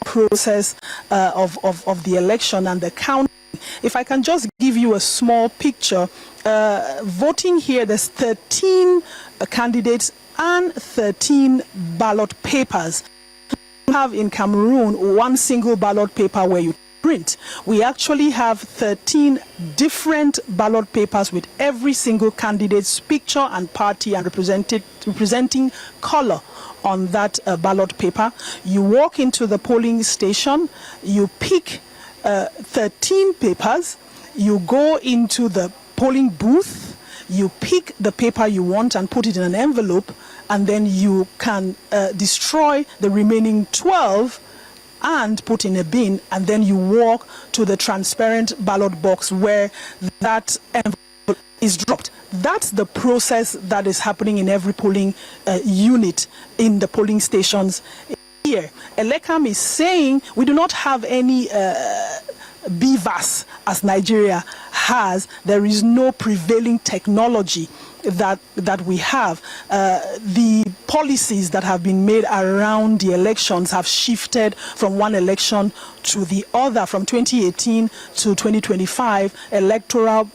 process of the election and the counting. If I can just give you a small picture, voting here, there's 13 candidates and 13 ballot papers. We have in Cameroon one single ballot paper where you print. We actually have 13 different ballot papers with every single candidate's picture and party and representing color on that ballot paper. You walk into the polling station, you pick 13 papers, you go into the polling booth, you pick the paper you want and put it in an envelope, and then you can destroy the remaining 12 and put in a bin, and then you walk to the transparent ballot box where that envelope is dropped. That's the process that is happening in every polling unit in the polling stations here. ELECAM is saying we do not have any BVAS as Nigeria has. There is no prevailing technology that we have. The policies that have been made around the elections have shifted from one election to the other. From 2018 to 2025, electoral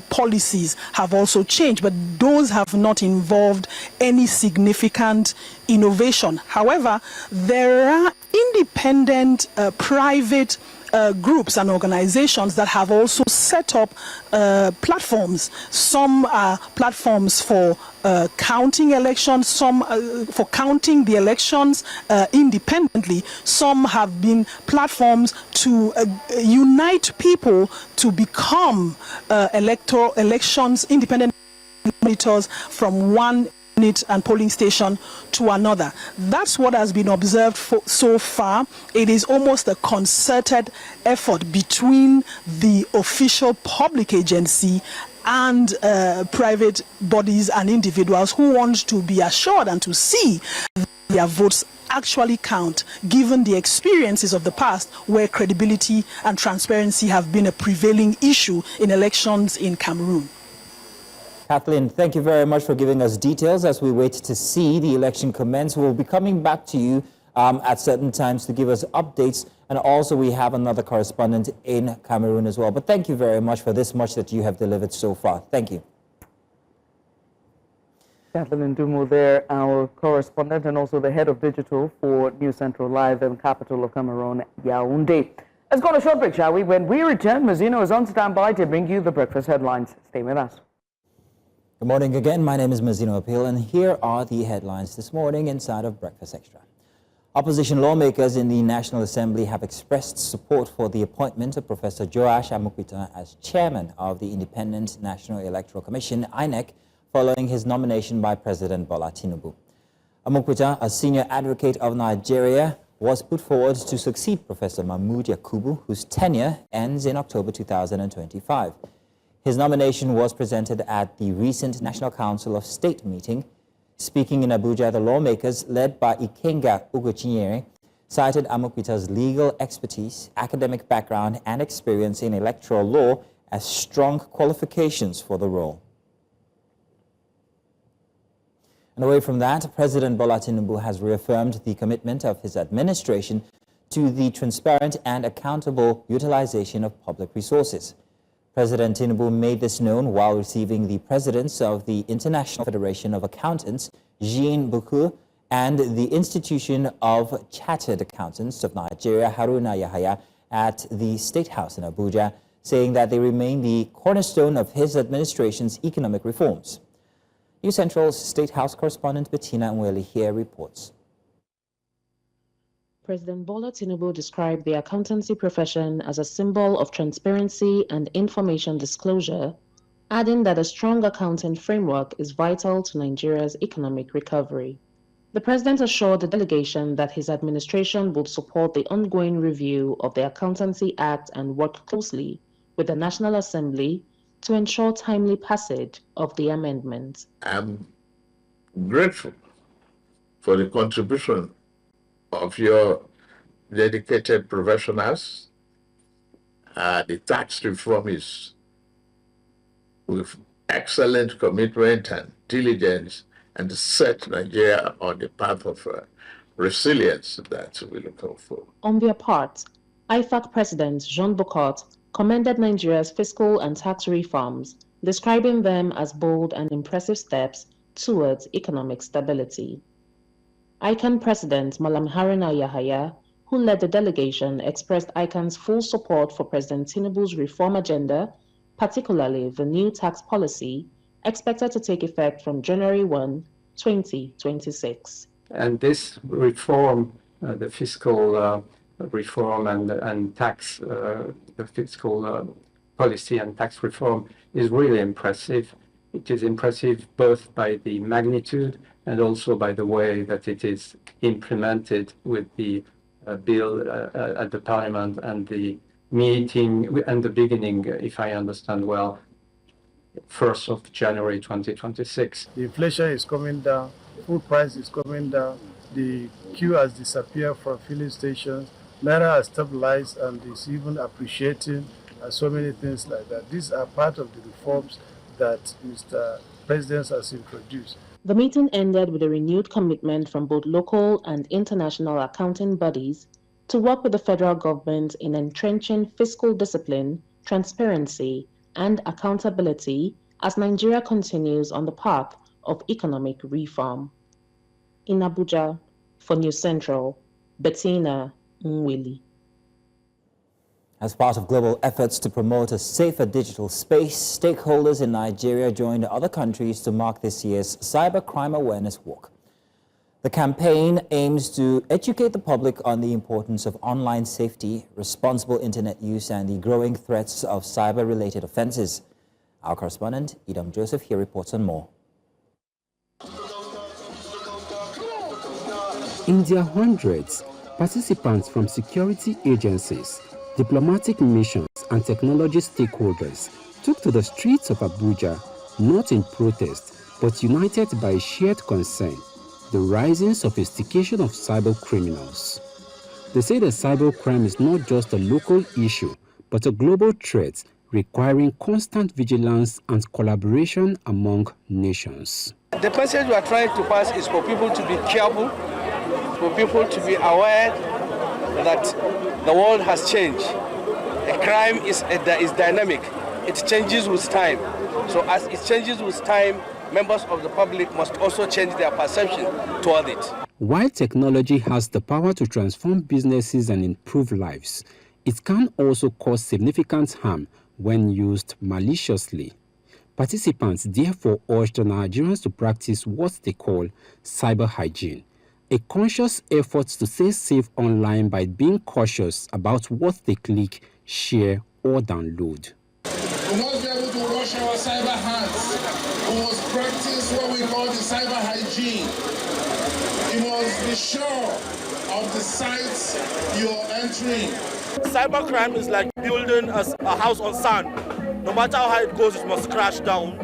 policies have also changed, but those have not involved any significant innovation. However, there are independent private groups and organizations that have also set up platforms. Some are platforms for counting elections, some for counting the elections independently. Some have been platforms to unite people to become elections independent monitors from one unit and polling station to another. That's what has been observed so far. It is almost a concerted effort between the official public agency and private bodies and individuals who want to be assured and to see their votes actually count, given the experiences of the past where credibility and transparency have been a prevailing issue in elections in Cameroon. Kathleen, thank you very much for giving us details as we wait to see the election commence. We'll be coming back to you at certain times to give us updates, and also we have another correspondent in Cameroon as well. But thank you very much for this much that you have delivered so far. Thank you. Kathleen Ndongmo there, our correspondent and also the head of digital for News Central Live in the capital of Cameroon, Yaoundé. Let's go on a short break, shall we? When we return, Mazzino is on standby to bring you the breakfast headlines. Stay with us. Good morning again. My name is Mazzino Appeal, and here are the headlines this morning inside of Breakfast Extra. Opposition lawmakers in the National Assembly have expressed support for the appointment of Professor Joash Amupitan as chairman of the Independent National Electoral Commission, INEC, following his nomination by President Bola Tinubu. Amupitan, a senior advocate of Nigeria, was put forward to succeed Professor Mahmoud Yakubu, whose tenure ends in October 2025. His nomination was presented at the recent National Council of State meeting. Speaking in Abuja, the lawmakers, led by Ikenga Ugochinyere, cited Amupitan's legal expertise, academic background, and experience in electoral law as strong qualifications for the role. And away from that, President Bola Tinubu has reaffirmed the commitment of his administration to the transparent and accountable utilization of public resources. President Tinubu made this known while receiving the presidents of the International Federation of Accountants, Jean Buku, and the Institution of Chartered Accountants of Nigeria, Haruna Yahaya, at the State House in Abuja, saying that they remain the cornerstone of his administration's economic reforms. News Central's State House correspondent Bettina Nweli here reports. President Bola Tinubu described the accountancy profession as a symbol of transparency and information disclosure, adding that a strong accounting framework is vital to Nigeria's economic recovery. The president assured the delegation that his administration would support the ongoing review of the Accountancy Act and work closely with the National Assembly to ensure timely passage of the amendment. I'm grateful for the contribution of your dedicated professionals. The tax reform is with excellent commitment and diligence and set Nigeria on the path of resilience that we look for. On their part, IFAC President Jean Bocot commended Nigeria's fiscal and tax reforms, describing them as bold and impressive steps towards economic stability. ICANN President Malam Haruna Yahaya, who led the delegation, expressed ICANN's full support for President Tinubu's reform agenda, particularly the new tax policy, expected to take effect from January 1, 2026. And this reform, the fiscal reform and tax, the fiscal policy and tax reform is really impressive. It is impressive both by the magnitude and also by the way that it is implemented with the bill at the parliament and the meeting and the beginning, if I understand well, 1st of January 2026. The inflation is coming down, food price is coming down, the queue has disappeared from filling stations, Naira has stabilized and is even appreciating, and so many things like that. These are part of the reforms that Mr. President has introduced. The meeting ended with a renewed commitment from both local and international accounting bodies to work with the federal government in entrenching fiscal discipline, transparency, and accountability as Nigeria continues on the path of economic reform. In Abuja, for News Central, Bettina Nweli. As part of global efforts to promote a safer digital space, stakeholders in Nigeria joined other countries to mark this year's Cybercrime Awareness Walk. The campaign aims to educate the public on the importance of online safety, responsible internet use, and the growing threats of cyber-related offenses. Our correspondent, Idam Joseph, here reports on more. In their hundreds, participants from security agencies, diplomatic missions, and technology stakeholders took to the streets of Abuja, not in protest, but united by a shared concern, the rising sophistication of cyber criminals. They say that cybercrime is not just a local issue, but a global threat requiring constant vigilance and collaboration among nations. The message we are trying to pass is for people to be careful, for people to be aware that the world has changed. A crime is dynamic. It changes with time. So as it changes with time, members of the public must also change their perception toward it. While technology has the power to transform businesses and improve lives, it can also cause significant harm when used maliciously. Participants therefore urged Nigerians to practice what they call cyber hygiene, a conscious effort to stay safe online by being cautious about what they click, share, or download. We must be able to wash our cyber hands. We must practice what we call the cyber hygiene. You must be sure of the sites you are entering. Cybercrime is like building a house on sand. No matter how high it goes, it must crash down.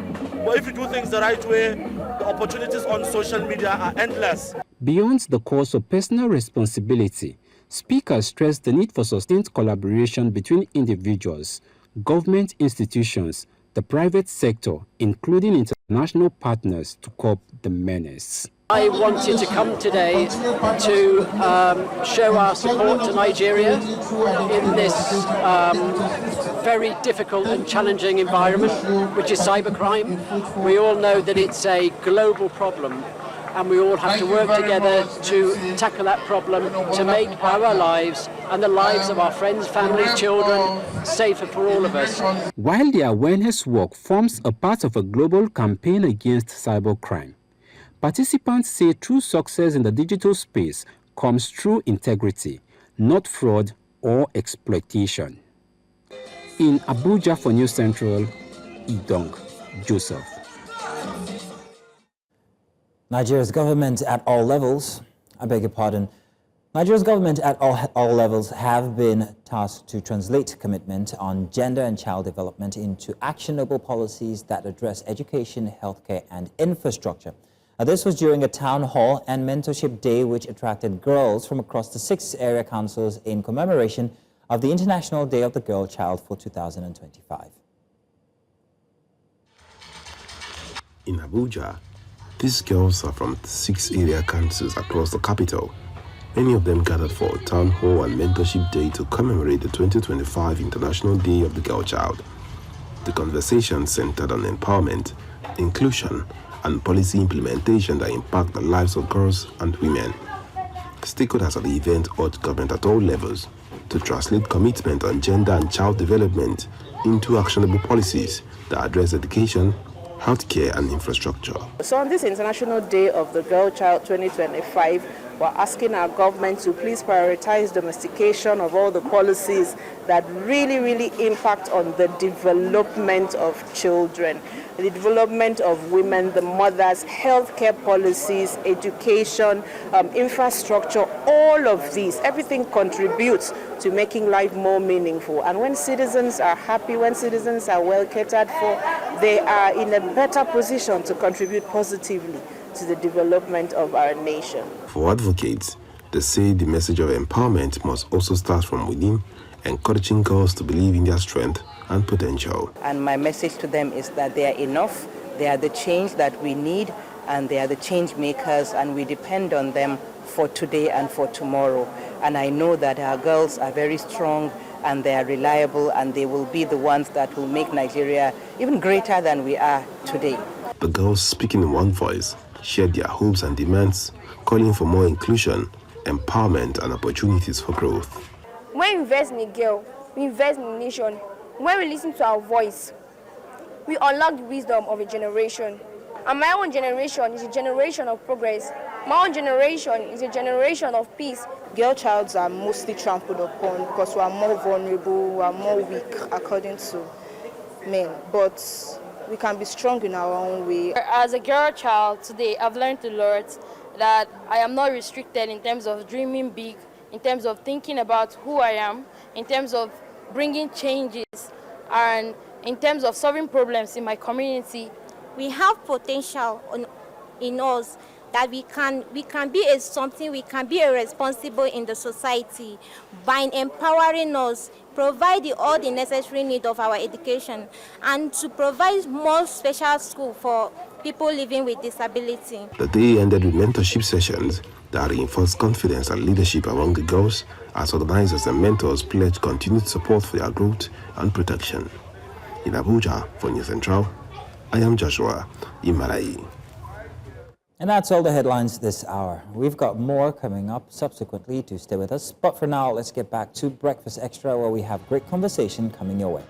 But if you do things the right way, the opportunities on social media are endless. Beyond the cause of personal responsibility, speakers stressed the need for sustained collaboration between individuals, government institutions, the private sector, including international partners, to curb the menace. I wanted to come today to show our support to Nigeria in this very difficult and challenging environment, which is cybercrime. We all know that it's a global problem, and we all have to work together to tackle that problem, to make our lives and the lives of our friends, family, children safer for all of us. While the awareness work forms a part of a global campaign against cybercrime, participants say true success in the digital space comes through integrity, not fraud or exploitation. In Abuja for News Central, Idong Joseph. Nigeria's government at all levels, Nigeria's government at all levels have been tasked to translate commitment on gender and child development into actionable policies that address education, healthcare, and infrastructure. This was during a town hall and mentorship day which attracted girls from across the 6 area councils in commemoration of the International Day of the Girl Child for 2025. In Abuja, these girls are from 6 area councils across the capital. Many of them gathered for a town hall and mentorship day to commemorate the 2025 International Day of the Girl Child. The conversation centered on empowerment, inclusion, and policy implementation that impact the lives of girls and women. Stakeholders at the event urged government at all levels to translate commitment on gender and child development into actionable policies that address education, healthcare, and infrastructure. So on this International Day of the Girl Child 2025, we're asking our government to please prioritize domestication of all the policies that really impact on the development of children, the development of women, the mothers, healthcare policies, education, infrastructure, all of these, everything contributes to making life more meaningful. And when citizens are happy, when citizens are well catered for, they are in a better position to contribute positively to the development of our nation. For advocates, they say the message of empowerment must also start from within, encouraging girls to believe in their strength and potential. And my message to them is that they are enough, they are the change that we need, and they are the change makers, and we depend on them for today and for tomorrow. And I know that our girls are very strong and they are reliable, and they will be the ones that will make Nigeria even greater than we are today. The girls, speaking in one voice, shared their hopes and demands, calling for more inclusion, empowerment, and opportunities for growth. When we invest in a girl, we invest in a nation. When we listen to our voice, we unlock the wisdom of a generation. And my own generation is a generation of progress. My own generation is a generation of peace. Girl childs are mostly trampled upon because we are more vulnerable, we are more weak according to men. But we can be strong in our own way. As a girl child today, I've learned a lot, that I am not restricted in terms of dreaming big, in terms of thinking about who I am, in terms of bringing changes and in terms of solving problems in my community. We have potential in us that we can be something, we can be a responsible in the society by empowering us, provide all the necessary need of our education, and to provide more special school for people living with disability. The day ended with mentorship sessions that reinforced confidence and leadership among the girls as organizers and mentors pledged continued support for their growth and protection. In Abuja, for News Central, I am Joshua Imarai. And that's all the headlines this hour. We've got more coming up subsequently, to stay with us. But for now, let's get back to Breakfast Extra, where we have great conversation coming your way.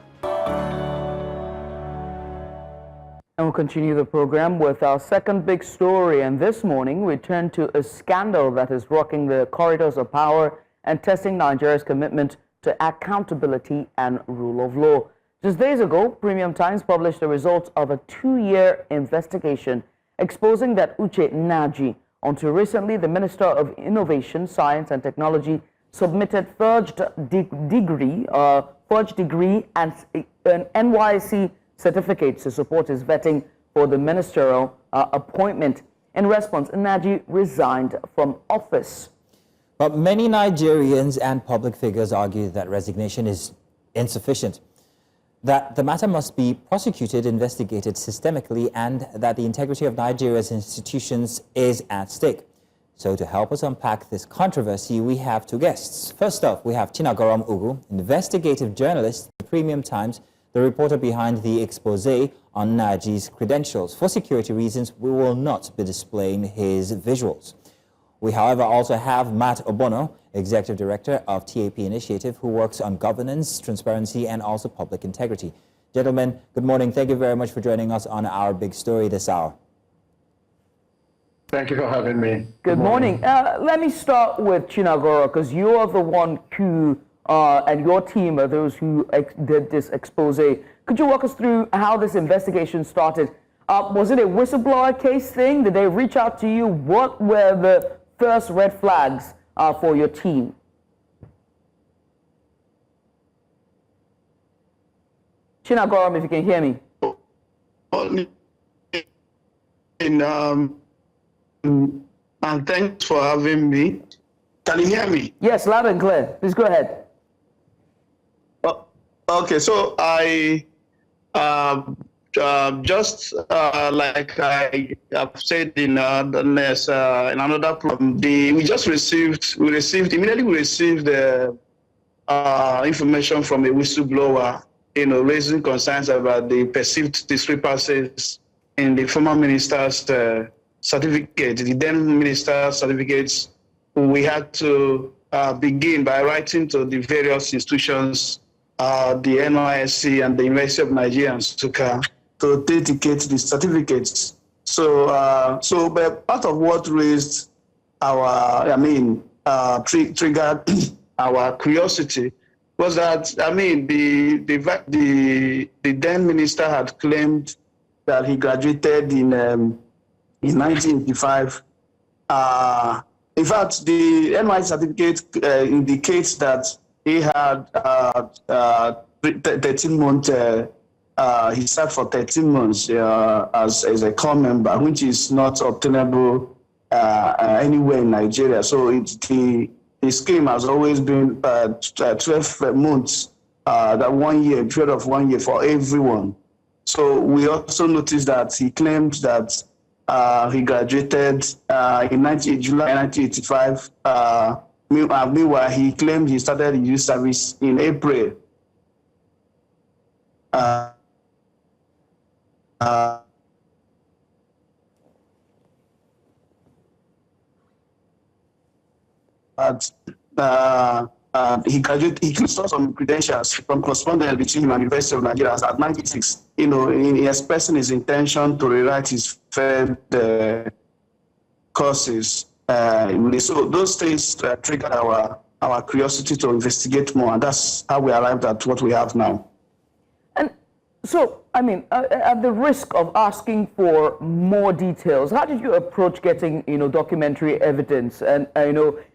And we'll continue the program with our second big story. And this morning, we turn to a scandal that is rocking the corridors of power and testing Nigeria's commitment to accountability and rule of law. Just days ago, Premium Times published the results of a 2-year investigation exposing that Uche Nnaji, until recently the Minister of Innovation, Science and Technology, submitted forged degree and an NYSC certificate to support his vetting for the ministerial appointment. In response, Nnaji resigned from office. But many Nigerians and public figures argue that resignation is insufficient, that the matter must be prosecuted, investigated systemically, and that the integrity of Nigeria's institutions is at stake. So to help us unpack this controversy, we have two guests. First off, we have Chinagorom Ugwu, investigative journalist at the Premium Times, the reporter behind the expose on Nnaji's credentials. For security reasons, we will not be displaying his visuals. We, however, also have Mart Obono, Executive Director of TAP Initiative, who works on governance, transparency, and also public integrity. Gentlemen, good morning. Thank you very much for joining us on our big story this hour. Thank you for having me. Good morning. Let me start with Chinagoro, because you are the one who, and your team are those who did this expose. Could you walk us through how this investigation started? Was it a whistleblower case thing? Did they reach out to you? What were the first red flags for your team? Chinagorom, if you can hear me. And thanks for having me. Can you hear me? Yes, loud and clear. Please go ahead. Okay, so I just like I have said in another program, we received the information from a whistleblower, raising concerns about the perceived discrepancies in the former minister's certificate, the then minister's certificates. We had to begin by writing to the various institutions, the NYSC and the University of Nigeria and Nsukka, to authenticate the certificates. So but part of what raised our, triggered our curiosity was that, the then minister had claimed that he graduated in 1985. In fact, the NYSC certificate indicates that he had 13 months. He served for 13 months as a core member, which is not obtainable anywhere in Nigeria. So the scheme has always been 12 months, that 1 year, period of 1 year for everyone. So we also noticed that he claimed that he graduated in July 1985. Meanwhile, he claimed he started his youth service in April. He graduated. He saw some credentials from correspondence between him and the University of Nigeria at 96. In expressing his intention to rewrite his failed courses. So those things triggered our curiosity to investigate more, and that's how we arrived at what we have now. And so, at the risk of asking for more details, how did you approach getting, documentary evidence and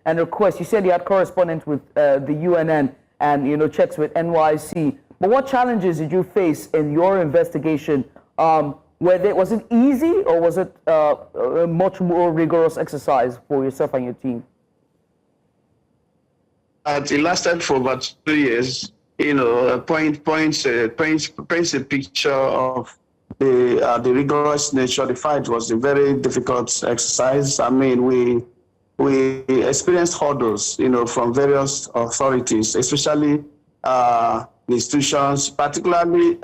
requests? You said you had correspondence with the UNN and, checks with NYC. But what challenges did you face in your investigation? Was it easy, or was it a much more rigorous exercise for yourself and your team? It lasted for about 2 years. Paints a picture of the rigorous nature. The fight was a very difficult exercise. I mean, we experienced hurdles, from various authorities, especially institutions, particularly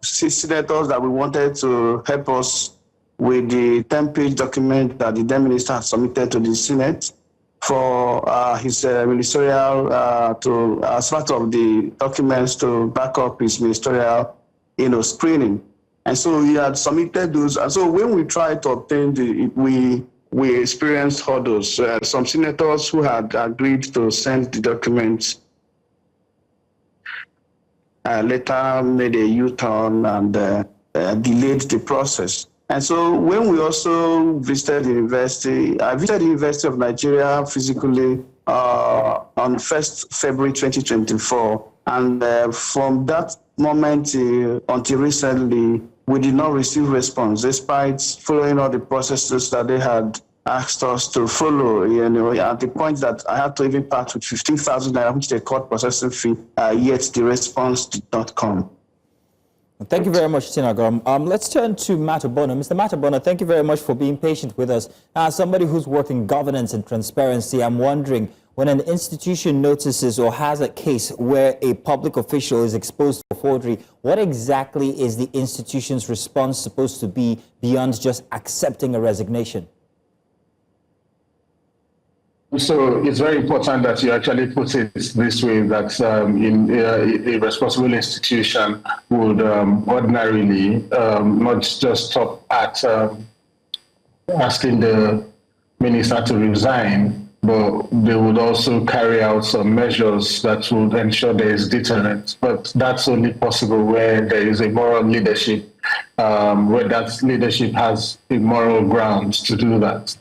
senators that we wanted to help us with the 10-page document that the then minister had submitted to the Senate for his ministerial, as part of the documents to back up his ministerial, screening. And so he had submitted those. And so when we tried to obtain we experienced hurdles. Some senators who had agreed to send the documents later made a U-turn and delayed the process. And so when we also visited the university, I visited the University of Nigeria physically on 1st February 2024. And from that moment until recently, we did not receive response, despite following all the processes that they had asked us to follow, at the point that I had to even part with 15,000 naira, which is a court processing fee, yet the response did not come. Thank you very much, Chinagorom. Let's turn to Mart Obono. Mr. Mart Obono, thank you very much for being patient with us. As somebody who's worked in governance and transparency, I'm wondering, when an institution notices or has a case where a public official is exposed for forgery, what exactly is the institution's response supposed to be beyond just accepting a resignation? So it's very important that you actually put it this way, that a responsible institution would ordinarily not just stop at asking the minister to resign, but they would also carry out some measures that would ensure there is deterrence. But that's only possible where there is a moral leadership, where that leadership has a moral grounds to do that.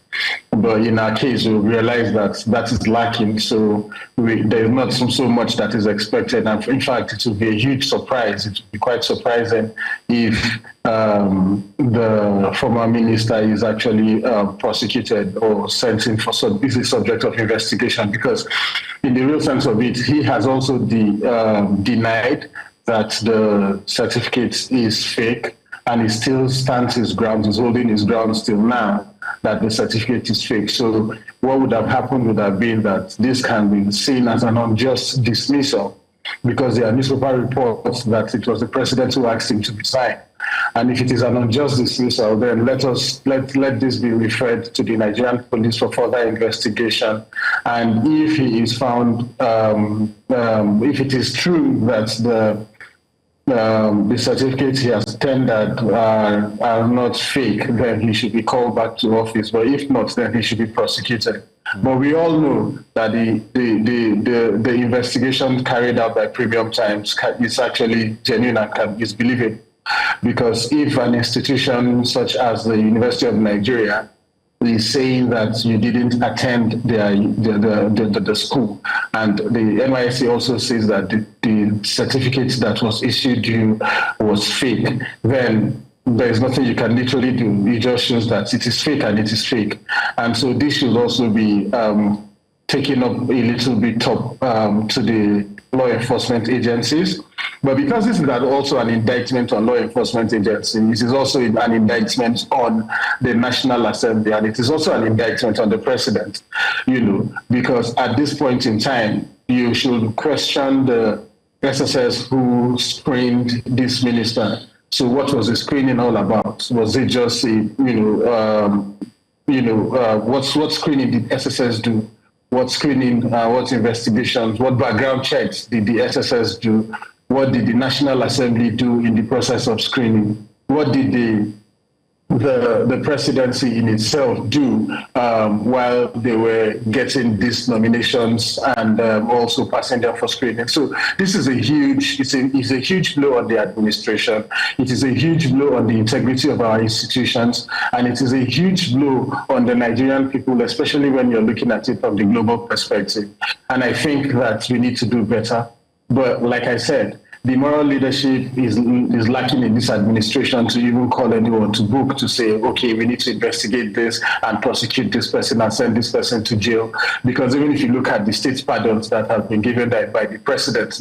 But in our case, we realize that that is lacking. So there is not so much that is expected. And in fact, it would be a huge surprise. It would be quite surprising if the former minister is actually prosecuted or sent in for is a subject of investigation. Because in the real sense of it, he has also denied that the certificate is fake, and he still stands his ground. He's holding his ground still now, that the certificate is fake. So what would have happened would have been that this can be seen as an unjust dismissal, because there are newspaper reports that it was the president who asked him to resign. And if it is an unjust dismissal, then let this be referred to the Nigerian police for further investigation. And if he is found, if it is true that the certificates he has tendered are not fake, then he should be called back to office. But if not, then he should be prosecuted. But we all know that the investigation carried out by Premium Times is actually genuine and is believable. Because if an institution such as the University of Nigeria is saying that you didn't attend the school, and the NYSC also says that the certificate that was issued you was fake, then there is nothing you can literally do. It just shows that it is fake, and it is fake. And so this should also be taken up a little bit up to the law enforcement agencies. But because this is also an indictment on law enforcement agencies, it is also an indictment on the National Assembly, and it is also an indictment on the president, because at this point in time, you should question the SSS who screened this minister. So what was the screening all about? Was it just what screening did SSS do? What screening, what investigations, what background checks did the SSS do? What did the National Assembly do in the process of screening? What did the presidency in itself do while they were getting these nominations and also passing them for screening? So this is a huge blow on the administration. It is a huge blow on the integrity of our institutions, and it is a huge blow on the Nigerian people, especially when you're looking at it from the global perspective. And I think that we need to do better. But like I said, the moral leadership is lacking in this administration to even call anyone to book to say, okay, we need to investigate this and prosecute this person and send this person to jail. Because even if you look at the state pardons that have been given by the president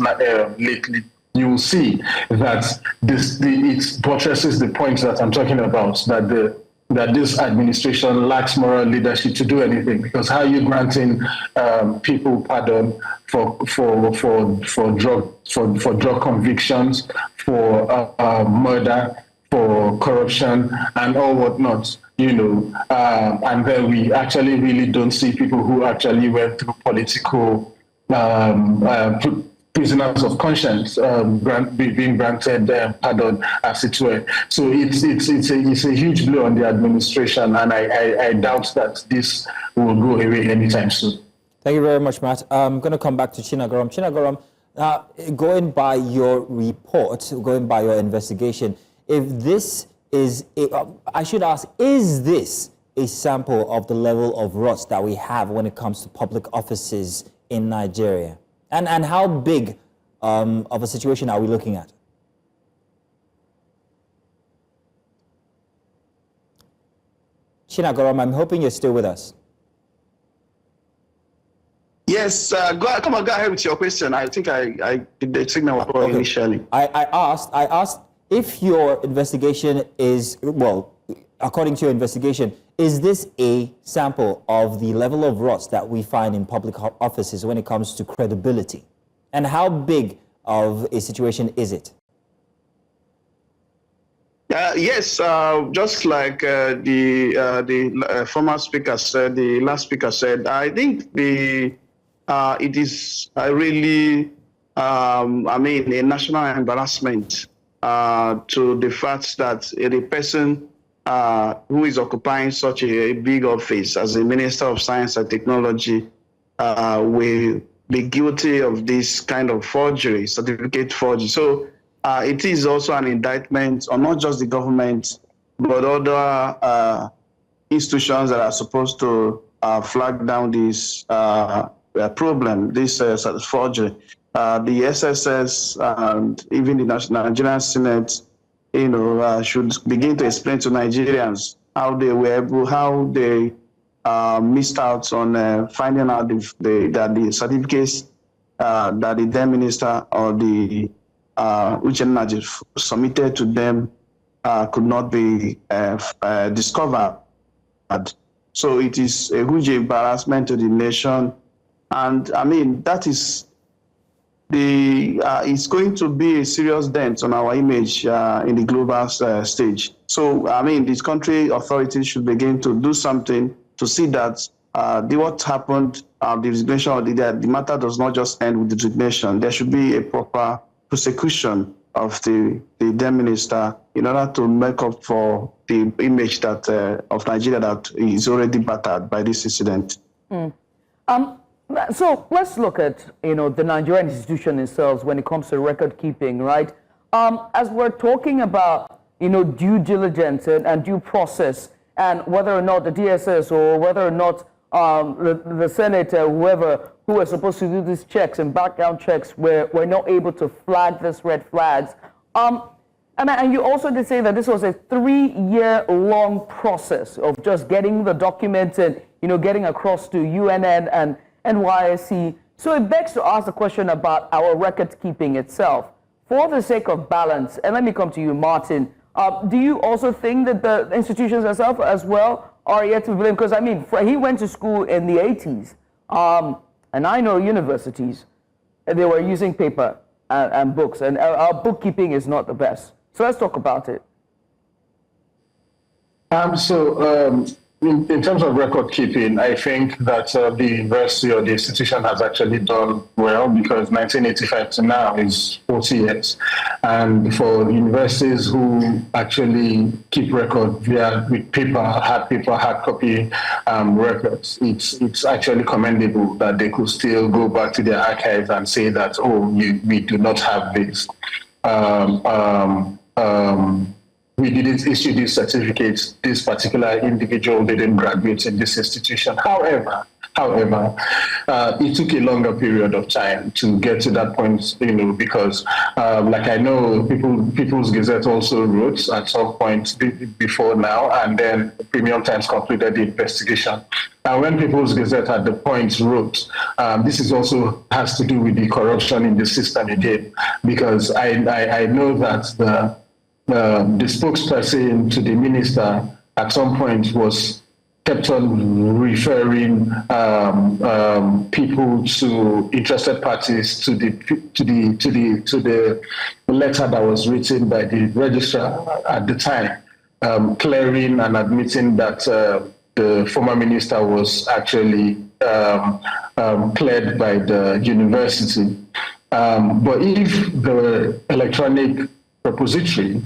lately, you will see that it buttresses the point that I'm talking about, that this administration lacks moral leadership to do anything. Because how are you granting people pardon for drug convictions, for murder, for corruption, and all whatnot? And then we actually really don't see people who actually went through political prisoners of conscience being granted pardon, as it were. So it's a huge blow on the administration, and I doubt that this will go away anytime soon. Thank you very much, Matt. I'm going to come back to Chinagorom. Chinagorom, going by your report, going by your investigation, if this is, I should ask, is this a sample of the level of rot that we have when it comes to public offices in Nigeria? And how big of a situation are we looking at? Chinagorom, I'm hoping you're still with us. Yes, go ahead with your question. I think I did the signal initially. I asked if your investigation is, well, according to your investigation, is this a sample of the level of rot that we find in public offices when it comes to credibility? And how big of a situation is it? Yes, just like the former speaker said, the last speaker said, I think it is really, a national embarrassment to the fact that the person who is occupying such a big office as the Minister of Science and Technology will be guilty of this kind of forgery, certificate forgery. So it is also an indictment on not just the government, but other institutions that are supposed to flag down this problem, this forgery. The SSS and even the Nigerian Senate, should begin to explain to Nigerians how they missed out on finding out that the certificates that the then minister or the Uche Nnaji submitted to them could not be discovered. So it is a huge embarrassment to the nation, and that is it's going to be a serious dent on our image in the global stage. So, this country authorities should begin to do something to see that what happened, the resignation, or the matter does not just end with the resignation. There should be a proper prosecution of the then minister in order to make up for the image that of Nigeria that is already battered by this incident. So let's look at, the Nigerian institution itself when it comes to record keeping, right? As we're talking about, due diligence and due process, and whether or not the DSS or whether or not the Senate, whoever who was supposed to do these checks and background checks were not able to flag these red flags. And you also did say that this was a 3-year-long process of just getting the documents and, getting across to UNN and NYSC. So it begs to ask the question about our record keeping itself. For the sake of balance, and let me come to you, Martin, do you also think that the institutions themselves as well are yet to blame? Because, he went to school in the 80s, and I know universities, they were using paper and books, and our bookkeeping is not the best. So let's talk about it. In terms of record keeping, I think that the university or the institution has actually done well, because 1985 to now is 40 years. And for universities who actually keep record with hard copy records, it's actually commendable that they could still go back to their archives and say that, we do not have this we didn't issue these certificates, this particular individual didn't graduate in this institution. However, it took a longer period of time to get to that point, because like I know People's Gazette also wrote at some point before now, and then Premium Times concluded the investigation. And when People's Gazette at the point wrote, this is also has to do with the corruption in the system again, because I know that the spokesperson to the minister at some point kept on referring people to interested parties to the letter that was written by the registrar at the time, clearing and admitting that the former minister was actually cleared by the university. But if the electronic repository,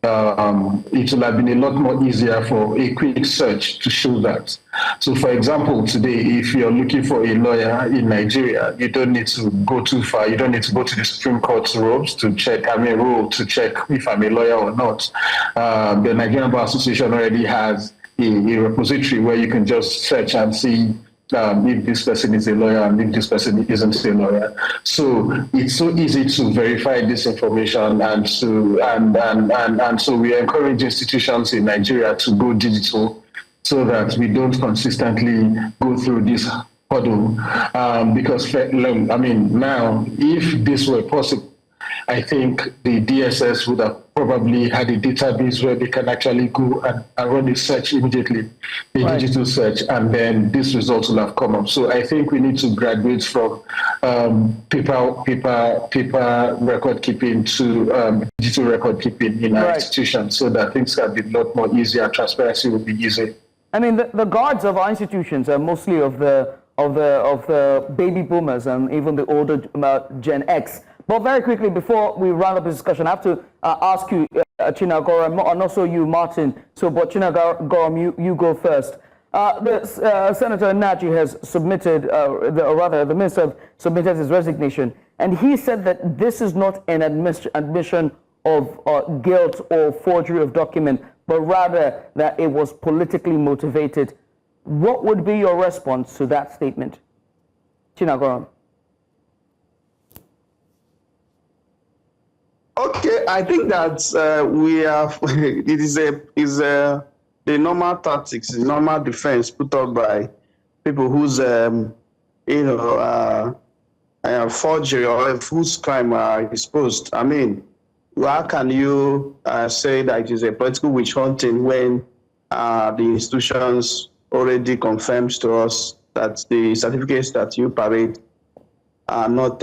it will have been a lot more easier for a quick search to show that. So, for example, today, if you're looking for a lawyer in Nigeria, you don't need to go too far. You don't need to go to the Supreme Court's robes to check, rule to check if I'm a lawyer or not. The Nigerian Bar Association already has a repository where you can just search and see if this person is a lawyer and if this person isn't a lawyer. So it's so easy to verify this information, and so we encourage institutions in Nigeria to go digital so that we don't consistently go through this hurdle. Because now, if this were possible, I think the DSS would have probably had a database where they can actually go and run a search immediately, digital search, and then these results will have come up. So I think we need to graduate from paper record keeping to digital record keeping in our institutions, so that things can be a lot more easier. Transparency will be easy. I mean, the guards of our institutions are mostly of the baby boomers and even the older Gen X. But very quickly, before we round up this discussion, I have to ask you, Chinagorom, and also you, Martin. But Chinagorom, you go first. Senator Nnaji has submitted, the minister submitted his resignation, and he said that this is not an admission of guilt or forgery of document, but rather that it was politically motivated. What would be your response to that statement? Chinagorom. Okay, I think that it is the normal tactics, the normal defense put up by people whose forgery or whose crime are exposed. I mean, how can you say that it is a political witch hunting when the institutions already confirms to us that the certificates that you parade are not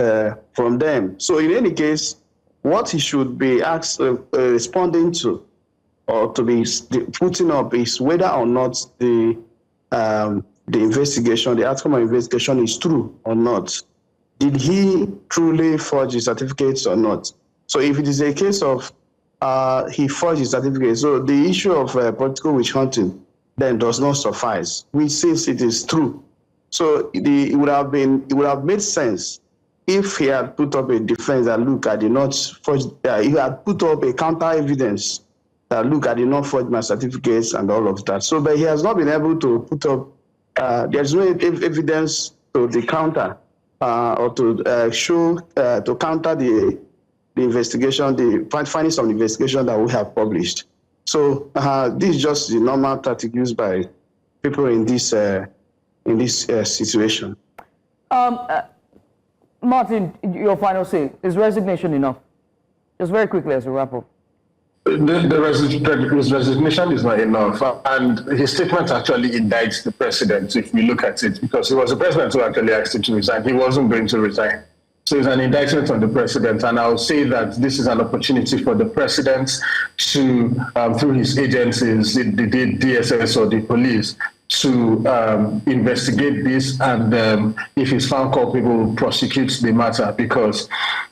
from them? So in any case, what he should be responding to, or to be putting up, is whether or not the investigation, the outcome of investigation is true or not. Did he truly forge his certificates or not? So if it is a case of he forged his certificates, so the issue of political witch hunting then does not suffice, which since it is true. So it would have made sense if he had put up a defense that, look, I did not forge, he had put up a counter evidence that, look, I did not forge my certificates and all of that. So, but he has not been able to put up, there's no evidence to the counter or to show, to counter the investigation, the findings of the investigation that we have published. So this is just the normal tactic used by people in this situation. Martin, your final say. Is resignation enough? Just very quickly as a wrap up. His resignation is not enough, and his statement actually indicts the president, if we look at it, because it was the president who actually asked him to resign. He wasn't going to resign. So it's an indictment on the president, and I'll say that this is an opportunity for the president to, through his agencies, the DSS or the police, to investigate this, and if he's found culpable, prosecute the matter, because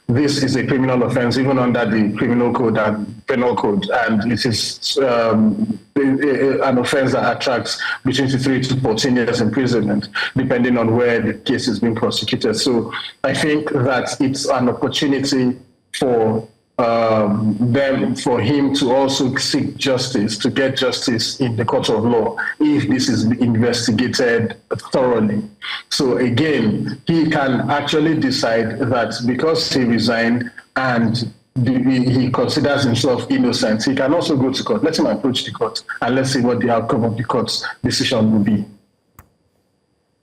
this is a criminal offense, even under the criminal code and penal code, and it is an offense that attracts between 3 to 14 years imprisonment, depending on where the case is being prosecuted. So I think that it's an opportunity for them for him to also seek justice, to get justice in the court of law, if this is investigated thoroughly. So again, he can actually decide that because he resigned and he considers himself innocent, he can also go to court. Let him approach the court and let's see what the outcome of the court's decision will be.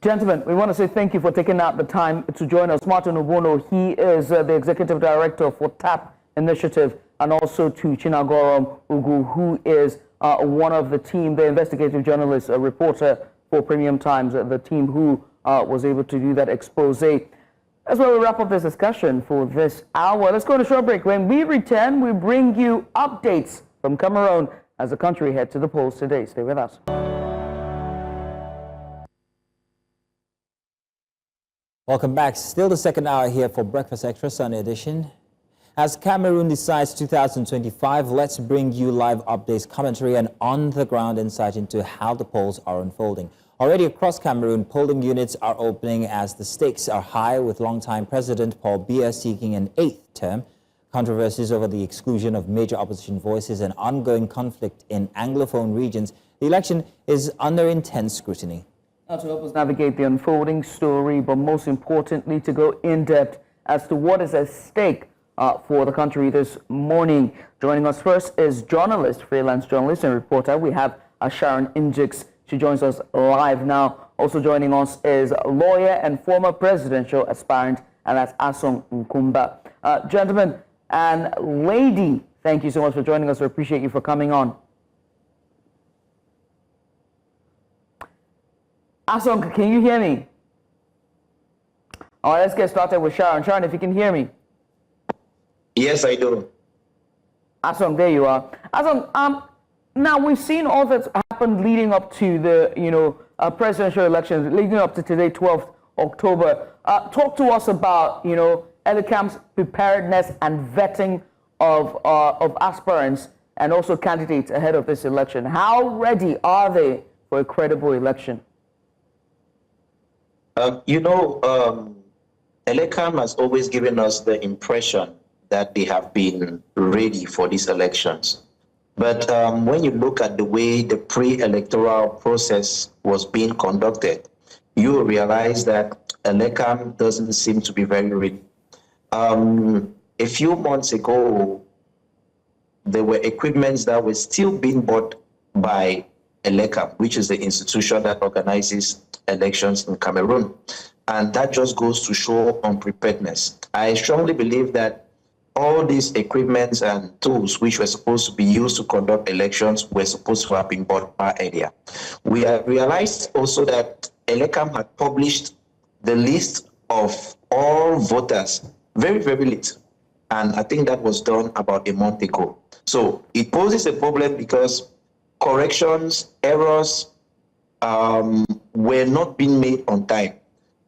Gentlemen, we want to say thank you for taking out the time to join us. Mart Obono, he is the Executive Director for TAP Initiative, and also to Chinagorom Ugwu, who is one of the team, the investigative journalist, a reporter for Premium Times, the team who was able to do that expose. That's where we wrap up this discussion for this hour. Let's go to a short break. When we return, we bring you updates from Cameroon as the country head to the polls today. Stay with us. Welcome back. Still the second hour here for Breakfast Extra Sunday edition. As Cameroon decides 2025, let's bring you live updates, commentary, and on-the-ground insight into how the polls are unfolding. Already across Cameroon, polling units are opening as the stakes are high, with longtime President Paul Biya seeking an 8th term. Controversies over the exclusion of major opposition voices and ongoing conflict in Anglophone regions, the election is under intense scrutiny. Now, to help us navigate the unfolding story, but most importantly, to go in-depth as to what is at stake for the country this morning. Joining us first is journalist, freelance journalist and reporter. We have Sharon Injix. She joins us live now. Also joining us is lawyer and former presidential aspirant, and that's Asong Nkumba. Gentlemen and lady, thank you so much for joining us. We appreciate you for coming on. Asong, can you hear me? All right, let's get started with Sharon. Sharon, if you can hear me. Yes, I do. Asong, there you are. Asong, now we've seen all that's happened leading up to the, presidential elections, leading up to today, 12th October. Talk to us about, ELECAM's preparedness and vetting of aspirants and also candidates ahead of this election. How ready are they for a credible election? ELECAM has always given us the impression that they have been ready for these elections. But when you look at the way the pre-electoral process was being conducted, you realize that ELECAM doesn't seem to be very ready. A few months ago, there were equipments that were still being bought by ELECAM, which is the institution that organizes elections in Cameroon. And that just goes to show unpreparedness. I strongly believe that all these equipments and tools which were supposed to be used to conduct elections were supposed to have been bought earlier. We have realized also that ELECAM had published the list of all voters very, very late. And I think that was done about a month ago. So it poses a problem because corrections, errors were not being made on time.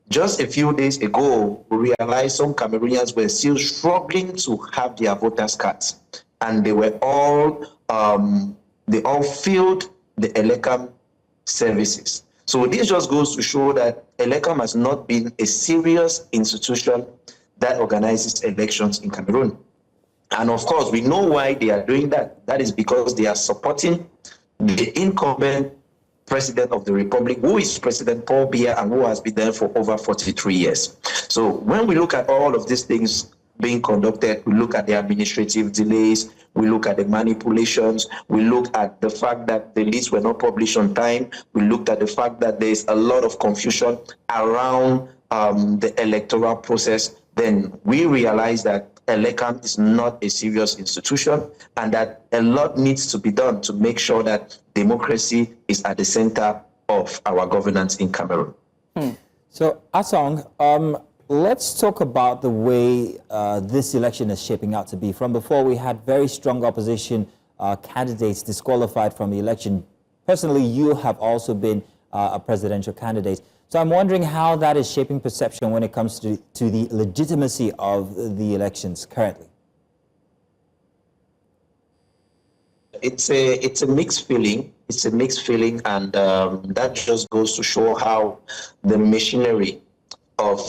Just a few days ago, we realized some Cameroonians were still struggling to have their voters' cards, and they were all filled the ELECAM services. So this just goes to show that ELECAM has not been a serious institution that organizes elections in Cameroon. And of course, we know why they are doing that. That is because they are supporting the incumbent President of the Republic, who is President Paul Biya and who has been there for over 43 years. So when we look at all of these things being conducted, we look at the administrative delays, we look at the manipulations, we look at the fact that the lists were not published on time, we looked at the fact that there's a lot of confusion around the electoral process, then we realize that ELECAM is not a serious institution and that a lot needs to be done to make sure that democracy is at the center of our governance in Cameroon. So, Asong, let's talk about the way this election is shaping out to be. From before, we had very strong opposition candidates disqualified from the election. Personally, you have also been a presidential candidate. So I'm wondering how that is shaping perception when it comes to the legitimacy of the elections currently. It's a mixed feeling. It's a mixed feeling, and that just goes to show how the machinery of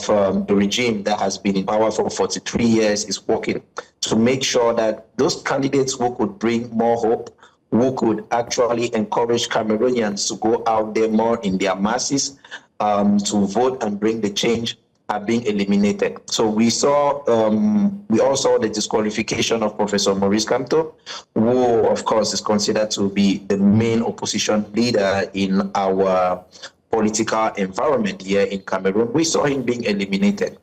the regime that has been in power for 43 years is working to make sure that those candidates who could bring more hope, who could actually encourage Cameroonians to go out there more in their masses to vote and bring the change, are being eliminated. So we all saw the disqualification of Professor Maurice Kamto, who of course is considered to be the main opposition leader in our political environment here in Cameroon. We saw him being eliminated.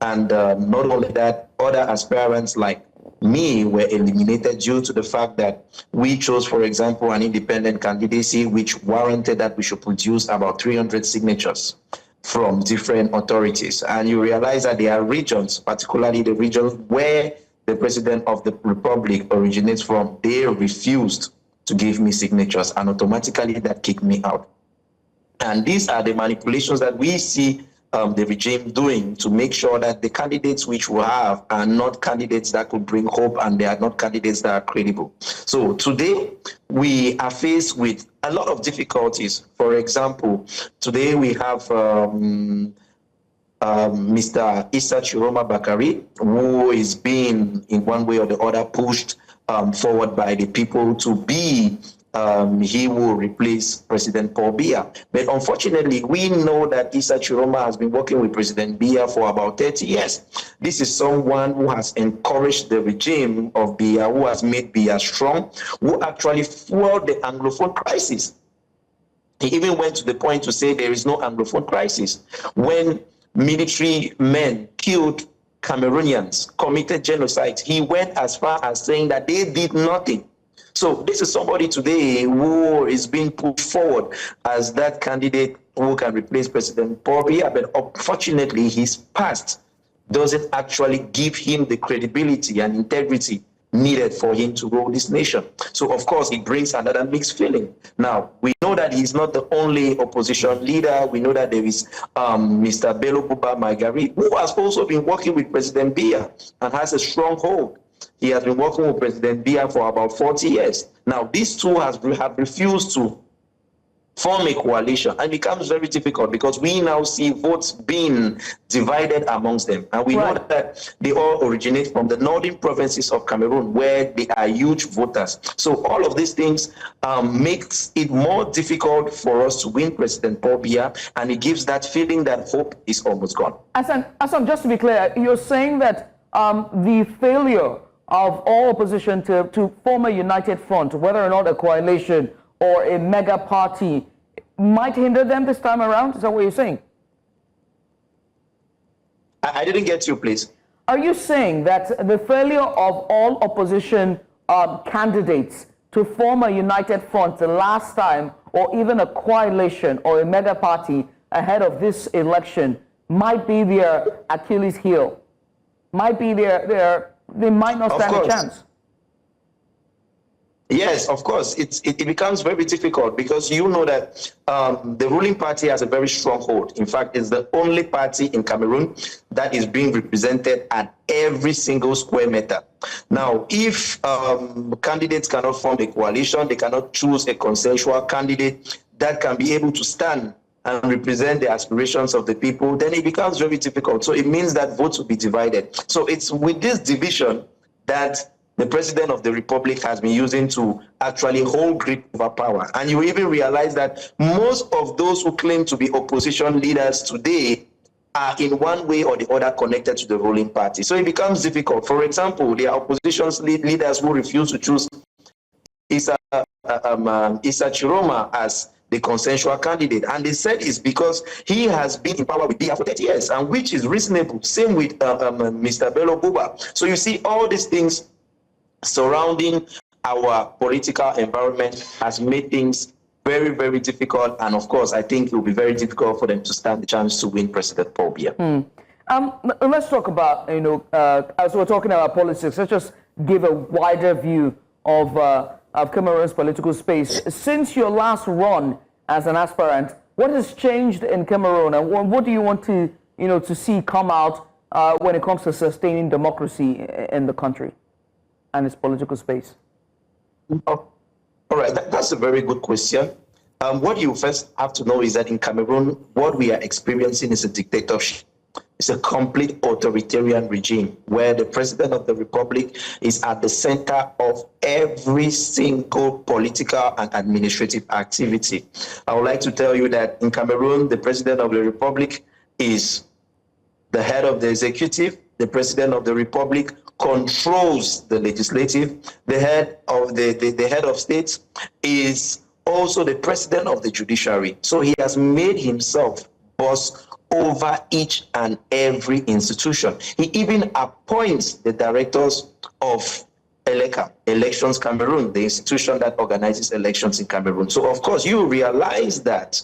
And not only that, other aspirants like me were eliminated due to the fact that we chose, for example, an independent candidacy which warranted that we should produce about 300 signatures from different authorities. And you realize that there are regions, particularly the region where the President of the Republic originates from, they refused to give me signatures, and automatically that kicked me out. And these are the manipulations that we see the regime doing to make sure that the candidates which we have are not candidates that could bring hope, and they are not candidates that are credible. So today we are faced with a lot of difficulties. For example, today we have Mr. Issa Chiroma Bakari, who is being in one way or the other pushed forward by the people to be he will replace President Paul Biya. But unfortunately, we know that Issa Chiroma has been working with President Biya for about 30 years. This is someone who has encouraged the regime of Biya, who has made Biya strong, who actually fueled the Anglophone crisis. He even went to the point to say there is no Anglophone crisis. When military men killed Cameroonians, committed genocide, he went as far as saying that they did nothing. So this is somebody today who is being put forward as that candidate who can replace President Paul Biya, but unfortunately his past doesn't actually give him the credibility and integrity needed for him to rule this nation. So of course it brings another mixed feeling. Now we know that he's not the only opposition leader. We know that there is Mr. Bello Buba Maigari, who has also been working with President Biya and has a strong hold. He has been working with President Biya for about 40 years. Now, these two have refused to form a coalition, and it becomes very difficult because we now see votes being divided amongst them. And we know that they all originate from the northern provinces of Cameroon, where they are huge voters. So all of these things makes it more difficult for us to win President Paul Biya, and it gives that feeling that hope is almost gone. Asan, just to be clear, you're saying that the failure of all opposition to form a united front, whether or not a coalition or a mega party, might hinder them this time around? Is that what you're saying? I didn't get you, please. Are you saying that the failure of all opposition candidates to form a united front the last time, or even a coalition or a mega party ahead of this election, might be their Achilles heel? Might be they might not stand a chance? Yes, of course. It becomes very difficult because you know that the ruling party has a very strong hold. In fact, it's the only party in Cameroon that is being represented at every single square meter. Now, if candidates cannot form a coalition, they cannot choose a consensual candidate that can be able to stand and represent the aspirations of the people, then it becomes very difficult. So it means that votes will be divided. So it's with this division that the President of the Republic has been using to actually hold grip over power. And you even realize that most of those who claim to be opposition leaders today are in one way or the other connected to the ruling party. So it becomes difficult. For example, there are opposition leaders who refuse to choose Issa Chiroma as the consensual candidate, and they said it's because he has been in power with Biya for 30 years, and which is reasonable. Same with Mr. Bello Buba. So you see, all these things surrounding our political environment has made things very, very difficult, and of course, I think it will be very difficult for them to stand the chance to win President Paul Biya. Let's talk about, as we're talking about politics, let's just give a wider view of Cameroon's political space. Since your last run as an aspirant, what has changed in Cameroon, and what do you want to, to see come out when it comes to sustaining democracy in the country and its political space? All right, that's a very good question. What you first have to know is that in Cameroon, what we are experiencing is a dictatorship. It's a complete authoritarian regime where the President of the Republic is at the center of every single political and administrative activity. I would like to tell you that in Cameroon, the President of the Republic is the head of the executive. The President of the Republic controls the legislative. The head of the head of state is also the President of the judiciary. So he has made himself boss over each and every institution. He even appoints the directors of ELECA, Elections Cameroon, the institution that organizes elections in Cameroon. So of course you realize that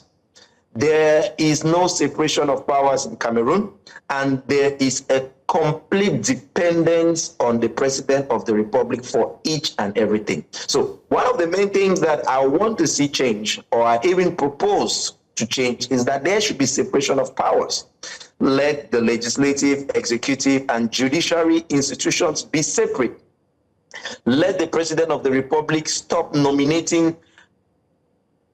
there is no separation of powers in Cameroon, and there is a complete dependence on the President of the Republic for each and everything. So one of the main things that I want to see change, or I even propose to change, is that there should be separation of powers. Let the legislative, executive, and judiciary institutions be separate. Let the President of the Republic stop nominating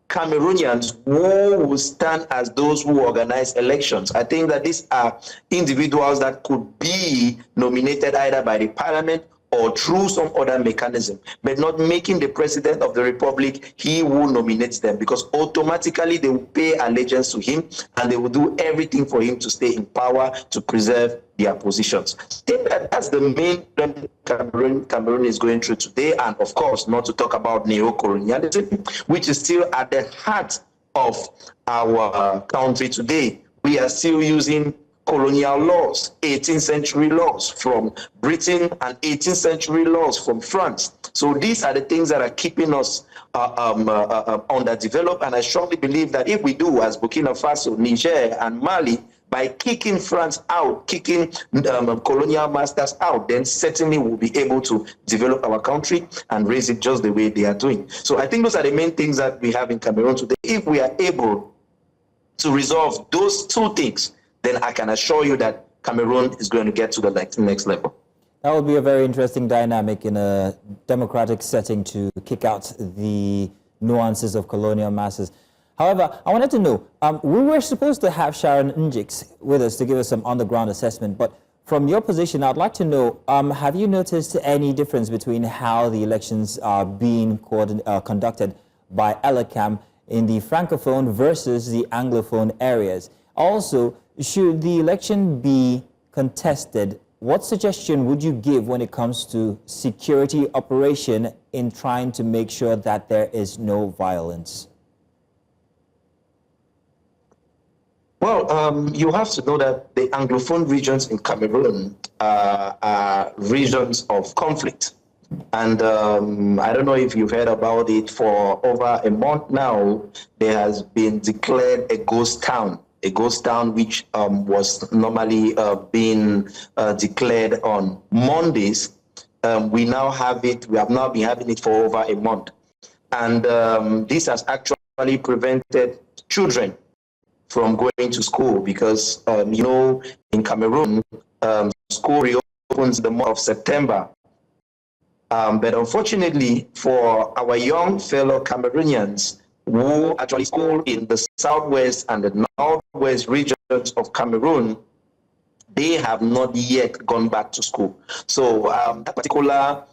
Cameroonians who will stand as those who organize elections. I think that these are individuals that could be nominated either by the parliament or through some other mechanism, but not making the President of the Republic he who nominates them, because automatically they will pay allegiance to him and they will do everything for him to stay in power to preserve their positions. I think that that's the main problem Cameroon is going through today, and of course not to talk about neo-colonialism, which is still at the heart of our country today. We are still using colonial laws, 18th century laws from Britain and 18th century laws from France. So these are the things that are keeping us underdeveloped, and I strongly believe that if we do, as Burkina Faso, Niger, and Mali, by kicking France out, kicking colonial masters out, then certainly we'll be able to develop our country and raise it just the way they are doing. So I think those are the main things that we have in Cameroon today. If we are able to resolve those two things, then I can assure you that Cameroon is going to get to the next level. That would be a very interesting dynamic in a democratic setting to kick out the nuances of colonial masters. However, I wanted to know, we were supposed to have Sharon Njix with us to give us some on-the-ground assessment, but from your position, I'd like to know, have you noticed any difference between how the elections are being conducted by ELECAM in the Francophone versus the Anglophone areas? Also, should the election be contested, what suggestion would you give when it comes to security operation in trying to make sure that there is no violence? Well, you have to know that the Anglophone regions in Cameroon are regions of conflict. And I don't know if you've heard about it. For over a month now, there has been declared a ghost town which was normally being declared on Mondays. We now have it. We have now been having it for over a month. And this has actually prevented children from going to school because, you know, in Cameroon, school reopens the month of September. But unfortunately for our young fellow Cameroonians who actually school in the southwest and the northwest regions of Cameroon, they have not yet gone back to school. So that particular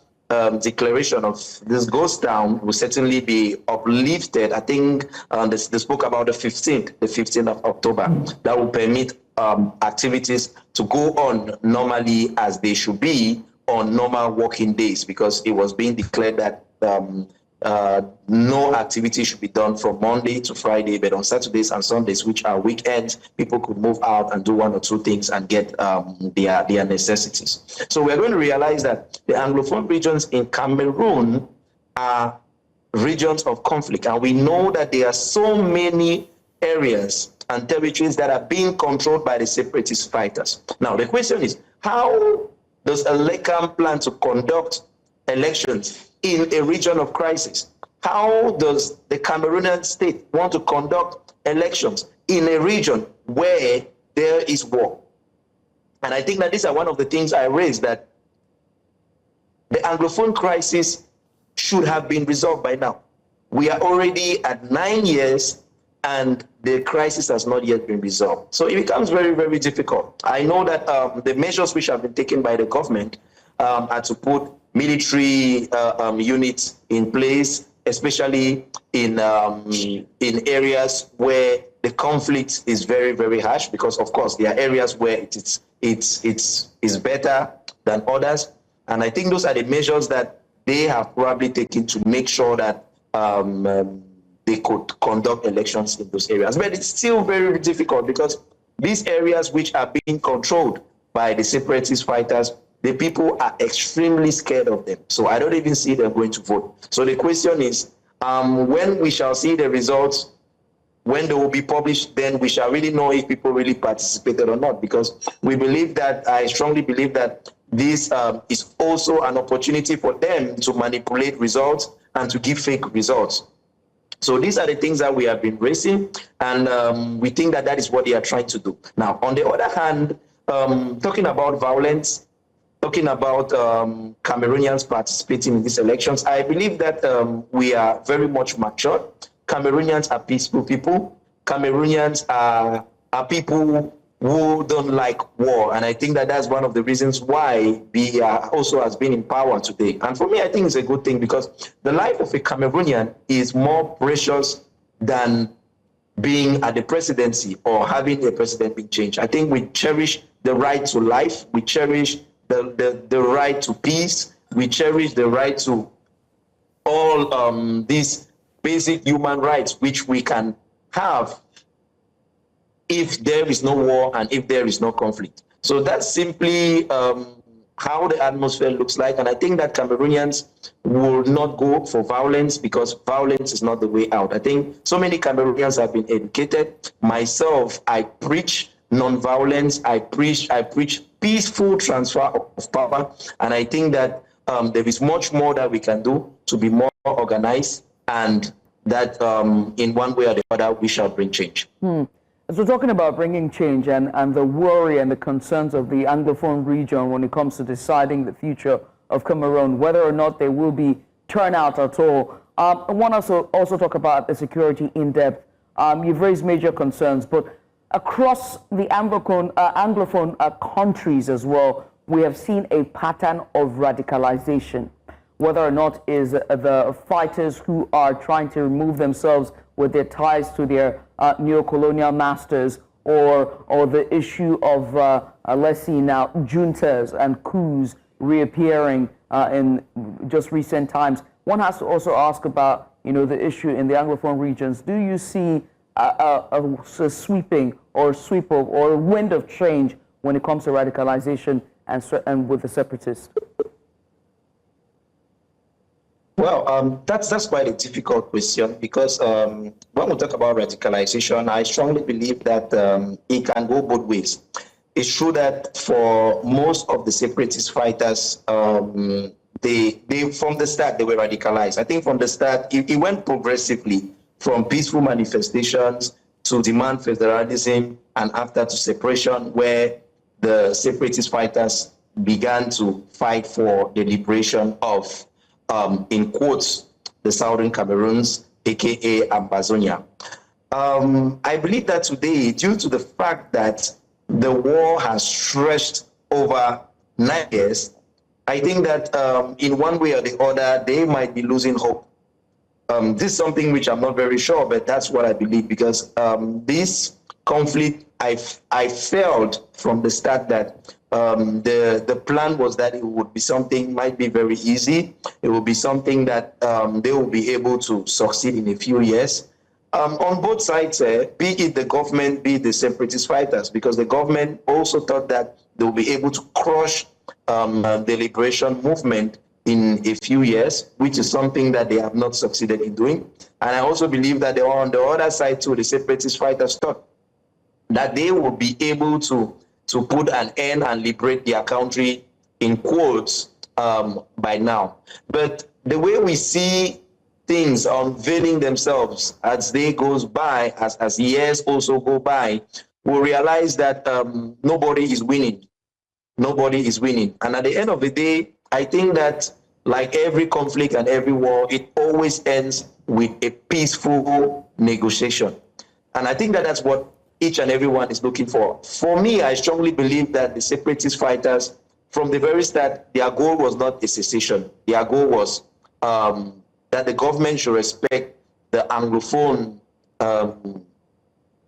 declaration of this ghost town will certainly be uplifted. I think they spoke about the 15th of October. That will permit activities to go on normally as they should be on normal working days, because it was being declared that no activity should be done from Monday to Friday, but on Saturdays and Sundays, which are weekends, people could move out and do one or two things and get their necessities. So we're going to realize that the Anglophone regions in Cameroon are regions of conflict, and we know that there are so many areas and territories that are being controlled by the separatist fighters. Now the question is, how does ELECAM plan to conduct elections in a region of crisis? How does the Cameroonian state want to conduct elections in a region where there is war? And I think that these are one of the things I raised, that the Anglophone crisis should have been resolved by now. We are already at 9 years, and the crisis has not yet been resolved. So it becomes very, very difficult. I know that the measures which have been taken by the government are to put military units in place, especially in areas where the conflict is very, very harsh, because of course there are areas where it's better than others. And I think those are the measures that they have probably taken to make sure that they could conduct elections in those areas. But it's still very difficult because these areas which are being controlled by the separatist fighters, the people are extremely scared of them. So I don't even see them going to vote. So the question is, when we shall see the results, when they will be published, then we shall really know if people really participated or not, because we believe that, I strongly believe that this is also an opportunity for them to manipulate results and to give fake results. So these are the things that we have been raising, and we think that that is what they are trying to do. Now, on the other hand, talking about violence, talking about Cameroonians participating in these elections, I believe that we are very much matured. Cameroonians are peaceful people. Cameroonians are people who don't like war. And I think that that's one of the reasons why Biya also has been in power today. And for me, I think it's a good thing, because the life of a Cameroonian is more precious than being at the presidency or having a president being changed. I think we cherish the right to life. We cherish the right to peace. We cherish the right to all these basic human rights which we can have if there is no war and if there is no conflict. So that's simply how the atmosphere looks like. And I think that Cameroonians will not go for violence, because violence is not the way out. I think so many Cameroonians have been educated. Myself, I preach non-violence. I preach peaceful transfer of power. And I think that there is much more that we can do to be more organized, and that in one way or the other, we shall bring change. So talking about bringing change and the worry and the concerns of the Anglophone region when it comes to deciding the future of Cameroon, whether or not there will be turnout at all. I want us to also talk about the security in depth. You've raised major concerns, but across the Anglophone countries as well, we have seen a pattern of radicalization, whether or not is the fighters who are trying to remove themselves with their ties to their neo-colonial masters, or the issue of, let's see now, juntas and coups reappearing in just recent times. One has to also ask about, the issue in the Anglophone regions. Do you see a sweeping or sweep of or wind of change when it comes to radicalization and with the separatists? Well, that's quite a difficult question, because when we talk about radicalization, I strongly believe that it can go both ways. It's true that for most of the separatist fighters, they from the start, they were radicalized. I think from the start, it went progressively from peaceful manifestations to demand federalism, and after to separation, where the separatist fighters began to fight for the liberation of, in quotes, the southern Cameroons, aka Ambazonia. I believe that today, due to the fact that the war has stretched over 9 years, I think that in one way or the other, they might be losing hope. This is something which I'm not very sure, but that's what I believe, because this conflict, I felt from the start that the plan was that it would be something, might be very easy. It will be something that they will be able to succeed in a few years. On both sides, be it the government, be it the separatist fighters, because the government also thought that they will be able to crush the liberation movement in a few years, which is something that they have not succeeded in doing. And I also believe that they are on the other side too, the separatist fighters thought that they will be able to put an end and liberate their country, in quotes, by now. But the way we see things unveiling themselves as day goes by, as years also go by, we'll realize that nobody is winning. Nobody is winning. And at the end of the day, I think that like every conflict and every war, it always ends with a peaceful negotiation. And I think that that's what each and everyone is looking for. For me, I strongly believe that the separatist fighters, from the very start, their goal was not a secession. Their goal was that the government should respect the Anglophone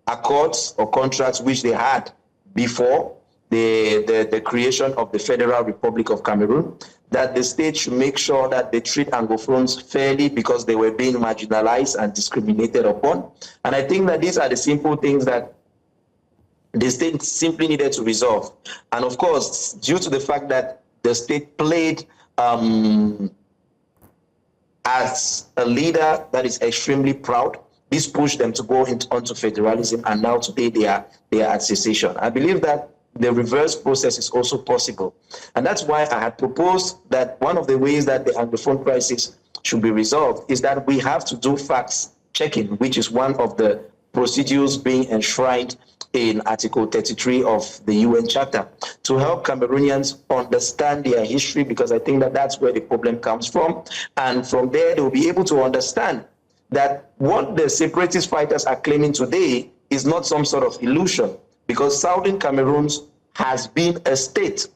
accords or contracts which they had before the creation of the Federal Republic of Cameroon, that the state should make sure that they treat Anglophones fairly because they were being marginalized and discriminated upon. And I think that these are the simple things that the state simply needed to resolve. And of course, due to the fact that the state played as a leader that is extremely proud, this pushed them to go onto federalism, and now today they are at secession. I believe that the reverse process is also possible. And that's why I had proposed that one of the ways that the Anglophone crisis should be resolved is that we have to do facts checking, which is one of the procedures being enshrined in Article 33 of the UN Charter, to help Cameroonians understand their history, because I think that that's where the problem comes from. And from there, they'll be able to understand that what the separatist fighters are claiming today is not some sort of illusion, because Southern Cameroon has been a state,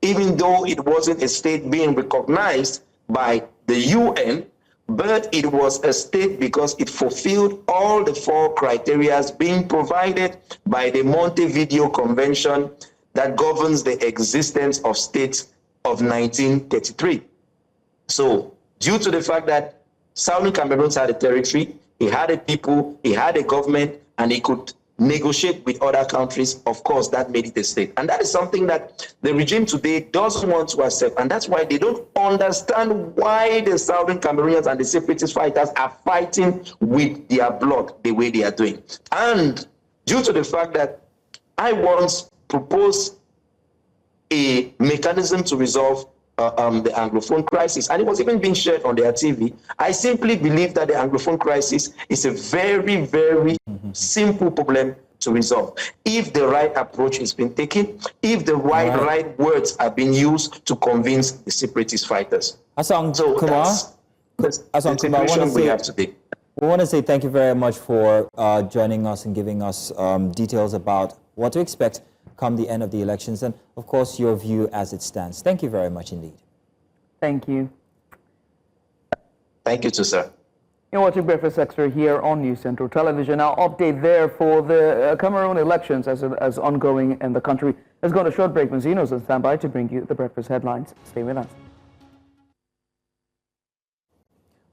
even though it wasn't a state being recognized by the UN, but it was a state because it fulfilled all the 4 criteria being provided by the Montevideo Convention that governs the existence of states of 1933. So, due to the fact that Southern Cameroon had a territory, it had a people, it had a government, and it could negotiate with other countries, of course, that made it a state. And that is something that the regime today doesn't want to accept. And that's why they don't understand why the Southern Cameroonians and the separatist fighters are fighting with their blood the way they are doing. And due to the fact that I once proposed a mechanism to resolve the Anglophone crisis, and it was even being shared on their TV, I simply believe that the Anglophone crisis is a very, very simple problem to resolve. If the right approach is being taken, if the right words are being used to convince the separatist fighters. Asang So Kumar, that's the situation we have today. We want to say thank you very much for joining us and giving us details about what to expect come the end of the elections, and of course your view as it stands. Thank you very much indeed. Thank you. Thank you too, sir. You're watching Breakfast Extra here on News Central Television. Our update there for the Cameroon elections as ongoing in the country. Let's go to a short break. Mazino's on standby to bring you the breakfast headlines. Stay with us.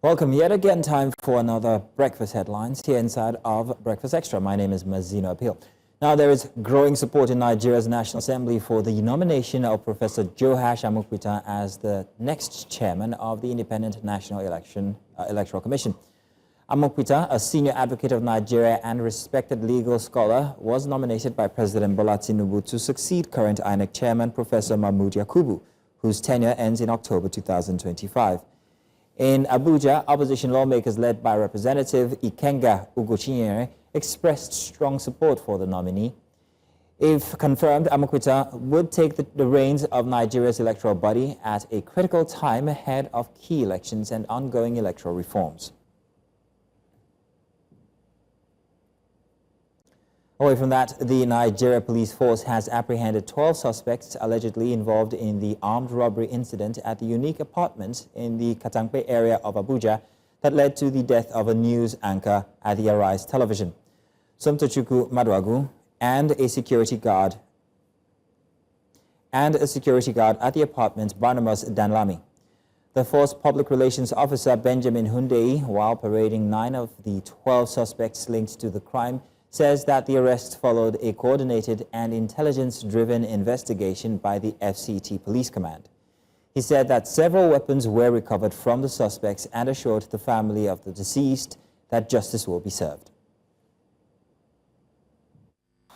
Welcome yet again. Time for another breakfast headlines here inside of Breakfast Extra. My name is Mazino Appeal. Now, there is growing support in Nigeria's National Assembly for the nomination of Professor Joash Amupitan as the next chairman of the Independent National Electoral Commission. Amupitan, a senior advocate of Nigeria and respected legal scholar, was nominated by President Bola Tinubu to succeed current INEC Chairman Professor Mahmoud Yakubu, whose tenure ends in October 2025. In Abuja, opposition lawmakers led by Representative Ikenga Ugochinyere expressed strong support for the nominee. If confirmed, Amupitan would take the reins of Nigeria's electoral body at a critical time ahead of key elections and ongoing electoral reforms. Away from that, the Nigeria police force has apprehended 12 suspects allegedly involved in the armed robbery incident at the unique apartment in the Katangpe area of Abuja that led to the death of a news anchor at the Arise television. Somtochukwu Maduagu and a security guard at the apartment, Barnabas Danlami. The force public relations officer Benjamin Hundei, while parading 9 of the 12 suspects linked to the crime, says that the arrest followed a coordinated and intelligence-driven investigation by the FCT Police Command. He said that several weapons were recovered from the suspects and assured the family of the deceased that justice will be served.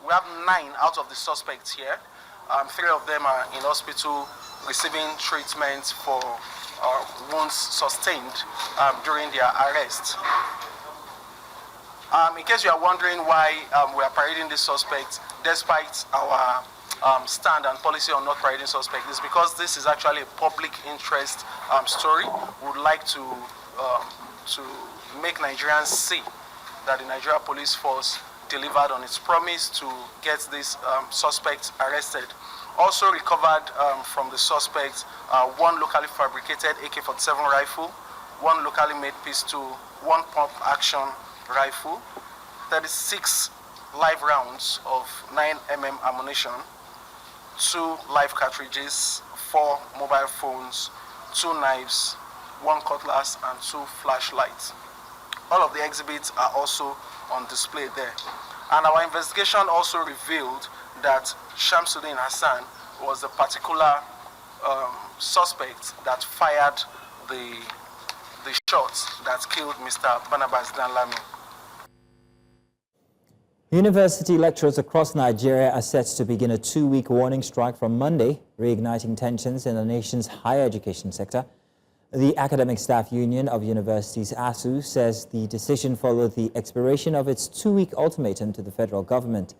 We have 9 out of the suspects here. 3 of them are in hospital receiving treatment for wounds sustained during their arrest. In case you are wondering why we are parading these suspects, despite our stand and policy on not parading suspects, is because this is actually a public interest story. We would like to make Nigerians see that the Nigeria police force delivered on its promise to get this suspect arrested. Also recovered from the suspect one locally fabricated AK-47 rifle, one locally made pistol, one pump action rifle, 36 live rounds of 9mm ammunition, 2 live cartridges, 4 mobile phones, 2 knives, 1 cutlass, and 2 flashlights. All of the exhibits are also on display there. And our investigation also revealed that Shamsuddin Hassan was the particular suspect that fired the shots that killed Mr. Barnabas Danlami. University lecturers across Nigeria are set to begin a 2-week warning strike from Monday, reigniting tensions in the nation's higher education sector. The Academic Staff Union of Universities, ASU, says the decision followed the expiration of its 2-week ultimatum to the federal government.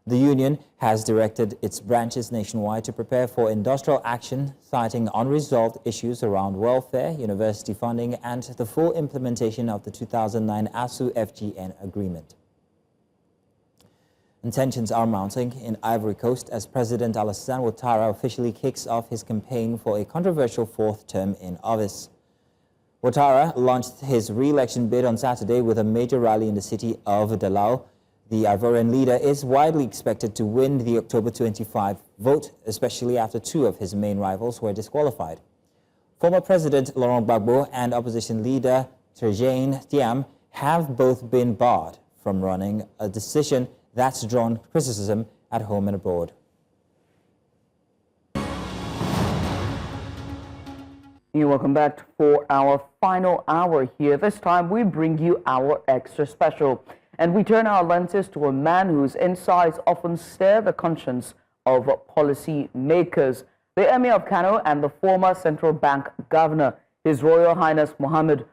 The union has directed its branches nationwide to prepare for industrial action, citing unresolved issues around welfare, university funding, and the full implementation of the 2009 ASU-FGN agreement. And tensions are mounting in Ivory Coast as President Alassane Ouattara officially kicks off his campaign for a controversial 4th term in office. Ouattara launched his re-election bid on Saturday with a major rally in the city of Dalao. The Ivorian leader is widely expected to win the October 25 vote, especially after 2 of his main rivals were disqualified. Former President Laurent Gbagbo and opposition leader Théjane Thiam have both been barred from running, a decision that's drawn criticism at home and abroad. You're welcome back for our final hour here. This time we bring you our extra special. And we turn our lenses to a man whose insights often stir the conscience of policy makers. The Emir of Kano and the former central bank governor, His Royal Highness Muhammadu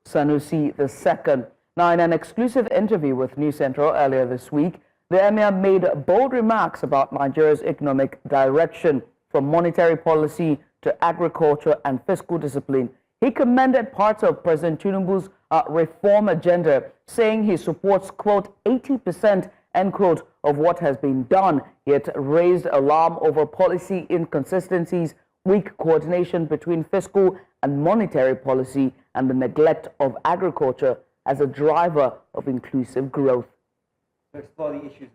Sanusi II. Now, in an exclusive interview with News Central earlier this week, the Emir made bold remarks about Nigeria's economic direction, from monetary policy to agriculture and fiscal discipline. He commended parts of President Tinubu's reform agenda, saying he supports, quote, 80%, end quote, of what has been done, yet raised alarm over policy inconsistencies, weak coordination between fiscal and monetary policy, and the neglect of agriculture as a driver of inclusive growth. To explore the issues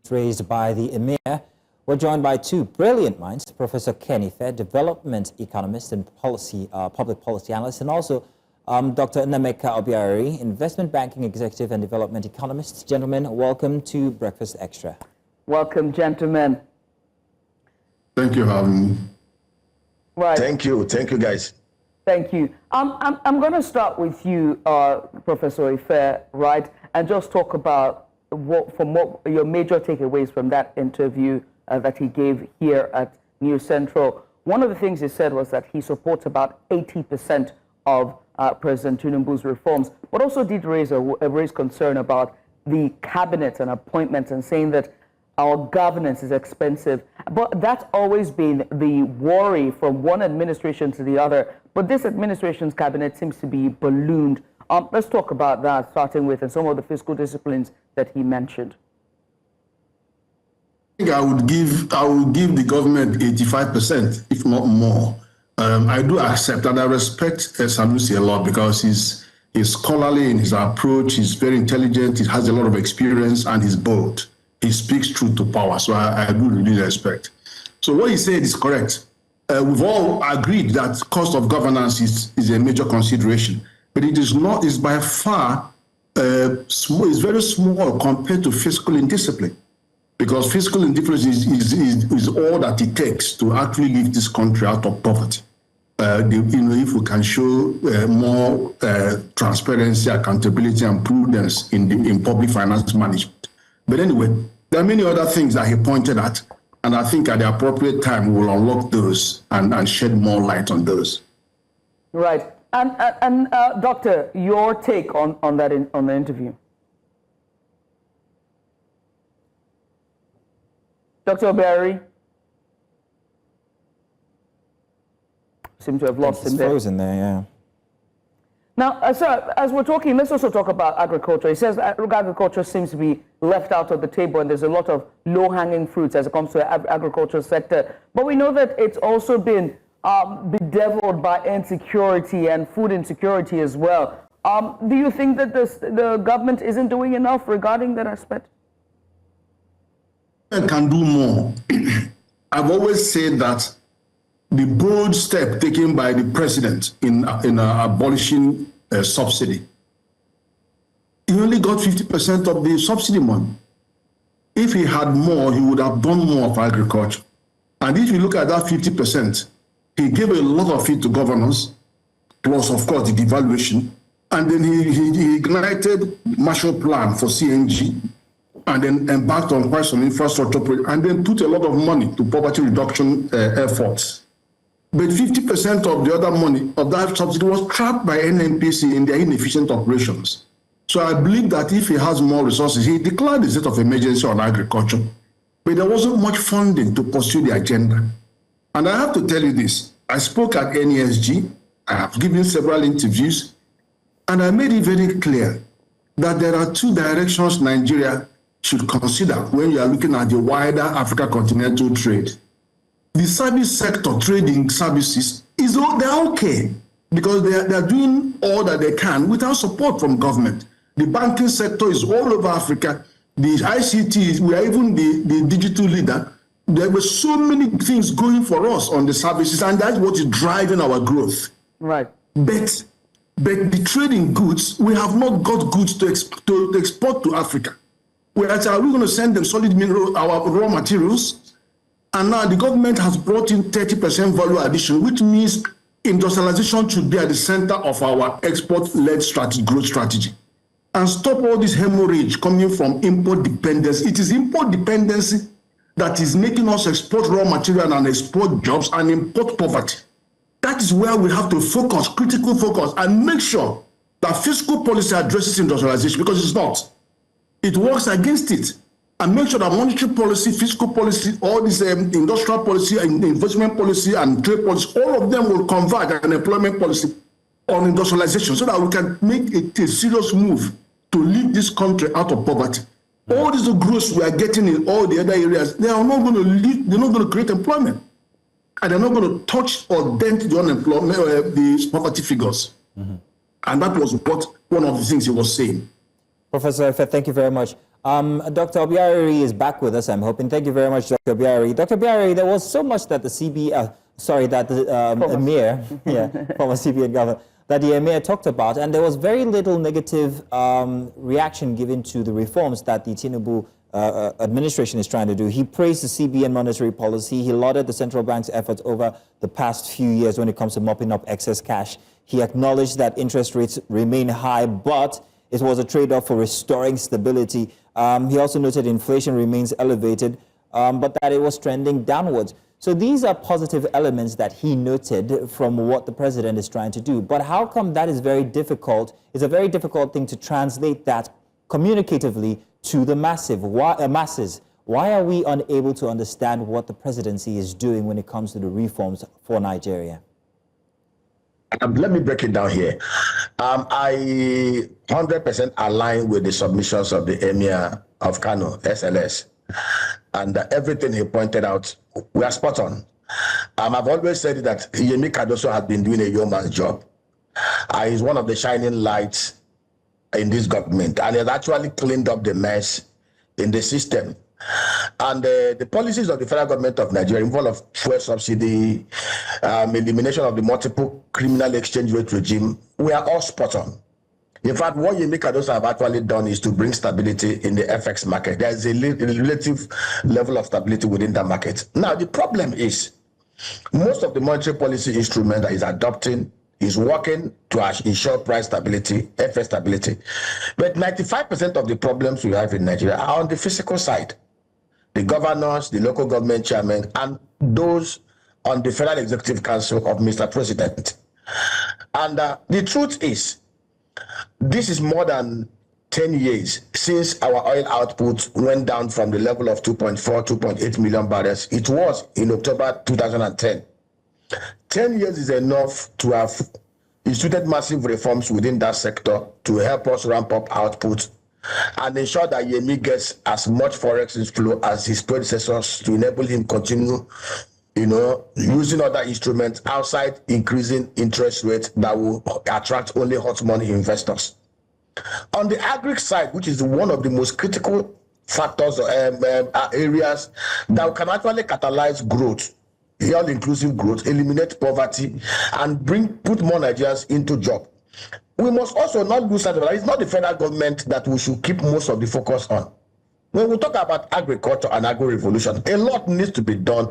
raised by the Emir, we're joined by 2 brilliant minds, Professor Ife, development economist and public policy analyst, and also Dr. Nnaemeka Obiaraeri, investment banking executive and development economist. Gentlemen, welcome to Breakfast Extra. Welcome, gentlemen. Thank you for having me. Right. Thank you, guys. Thank you. I'm going to start with you, Professor Ife, right, and just talk about what your major takeaways from that interview that he gave here at News Central. One of the things he said was that he supports about 80% of President Tinubu's reforms, but also did raise concern about the cabinet and appointments, and saying that our governance is expensive. But that's always been the worry from one administration to the other. But this administration's cabinet seems to be ballooned. Let's talk about that, starting with and some of the fiscal disciplines that he mentioned. I think I would give the government 85%, if not more. I do accept and I respect Sanusi a lot because he's scholarly in his approach, he's very intelligent, he has a lot of experience, and he's bold. He speaks truth to power, so I do really respect. So what he said is correct. We've all agreed that cost of governance is a major consideration, but it is not, is by far small, it's very small compared to fiscal indiscipline. Because fiscal indifference is all that it takes to actually lift this country out of poverty. If we can show more transparency, accountability, and prudence in public finance management. But anyway, there are many other things that he pointed at, and I think at the appropriate time we will unlock those and shed more light on those. Right, and Doctor, your take on that on the interview. Dr. Obiaraeri? Seem to have lost him there. Frozen there, yeah. Now, sir, as we're talking, let's also talk about agriculture. He says that agriculture seems to be left out of the table, and there's a lot of low-hanging fruits as it comes to the agriculture sector. But we know that it's also been bedeviled by insecurity and food insecurity as well. Do you think that the government isn't doing enough regarding that aspect? Can do more. I've always said that the bold step taken by the president in abolishing subsidy, he only got 50% of the subsidy money. If he had more, he would have done more for agriculture. And if you look at that 50%, he gave a lot of it to governors, plus, of course, the devaluation. And then he ignited Marshall Plan for CNG, and then embarked on quite some infrastructure, and then put a lot of money to poverty reduction efforts. But 50% of the other money of that subsidy was trapped by NNPC in their inefficient operations. So I believe that if he has more resources, he declared a state of emergency on agriculture, but there wasn't much funding to pursue the agenda. And I have to tell you this, I spoke at NESG, I have given several interviews, and I made it very clear that there are two directions Nigeria should consider when you are looking at the wider Africa continental trade. The service sector, trading services, they're okay because they're doing all that they can without support from government. The banking sector is all over Africa. The ICT, we are even the digital leader. There were so many things going for us on the services, and that's what is driving our growth. Right. But the trading goods, we have not got goods to export to Africa. Whereas are we going to send them solid mineral, our raw materials? And now the government has brought in 30% value addition, which means industrialization should be at the center of our export-led strategy, growth strategy. And stop all this hemorrhage coming from import dependence. It is import dependency that is making us export raw material and export jobs and import poverty. That is where we have to focus, critical focus, and make sure that fiscal policy addresses industrialization, because it's not. It works against it. And make sure that monetary policy, fiscal policy, all this industrial policy, and investment policy, and trade policy, all of them will converge an employment policy on industrialization so that we can make a serious move to lead this country out of poverty. All this growth we are getting in all the other areas, they are not going to lead, they're not going to create employment. And they're not going to touch or dent the unemployment, the poverty figures. Mm-hmm. And that was one of the things he was saying. Professor Ife, thank you very much. Dr. Obiaraeri is back with us, I'm hoping. Thank you very much, Dr. Obiaraeri. Dr. Obiaraeri, there was so much that the Emir, former CBN governor, that the Emir talked about, and there was very little negative reaction given to the reforms that the Tinubu administration is trying to do. He praised the CBN monetary policy. He lauded the central bank's efforts over the past few years when it comes to mopping up excess cash. He acknowledged that interest rates remain high, but it was a trade-off for restoring stability. He also noted inflation remains elevated, but that it was trending downwards. So these are positive elements that he noted from what the president is trying to do. But how come that is very difficult? It's a very difficult thing to translate that communicatively to the masses. Why are we unable to understand what the presidency is doing when it comes to the reforms for Nigeria? Let me break it down here. I 100% align with the submissions of the Emir of Kano, SLS. And everything he pointed out, we are spot on. I've always said that Yemi Cardoso has been doing a yeoman's job. He's one of the shining lights in this government, and has actually cleaned up the mess in the system. And the policies of the federal government of Nigeria involve fuel subsidy, elimination of the multiple criminal exchange rate regime. We are all spot on. In fact, what Yemi Cardoso have actually done is to bring stability in the FX market. There is a relative level of stability within that market. Now, the problem is most of the monetary policy instrument that is adopting is working to ensure price stability, FX stability. But 95% of the problems we have in Nigeria are on the fiscal side. The governors, the local government chairman, and those on the Federal Executive Council of Mr. President. And the truth is, this is more than 10 years since our oil output went down from the level of 2.8 million barrels. It was in October 2010. 10 years is enough to have, instituted massive reforms within that sector to help us ramp up output and ensure that Yemi gets as much forex inflow as his predecessors to enable him continue, using other instruments outside increasing interest rates that will attract only hot money investors. On the agri side, which is one of the most critical factors or areas that can actually catalyze growth, all-inclusive growth, eliminate poverty, and put more Nigerians into job. We must also not lose sight of that. It's not the federal government that we should keep most of the focus on. When we talk about agriculture and agro-revolution, a lot needs to be done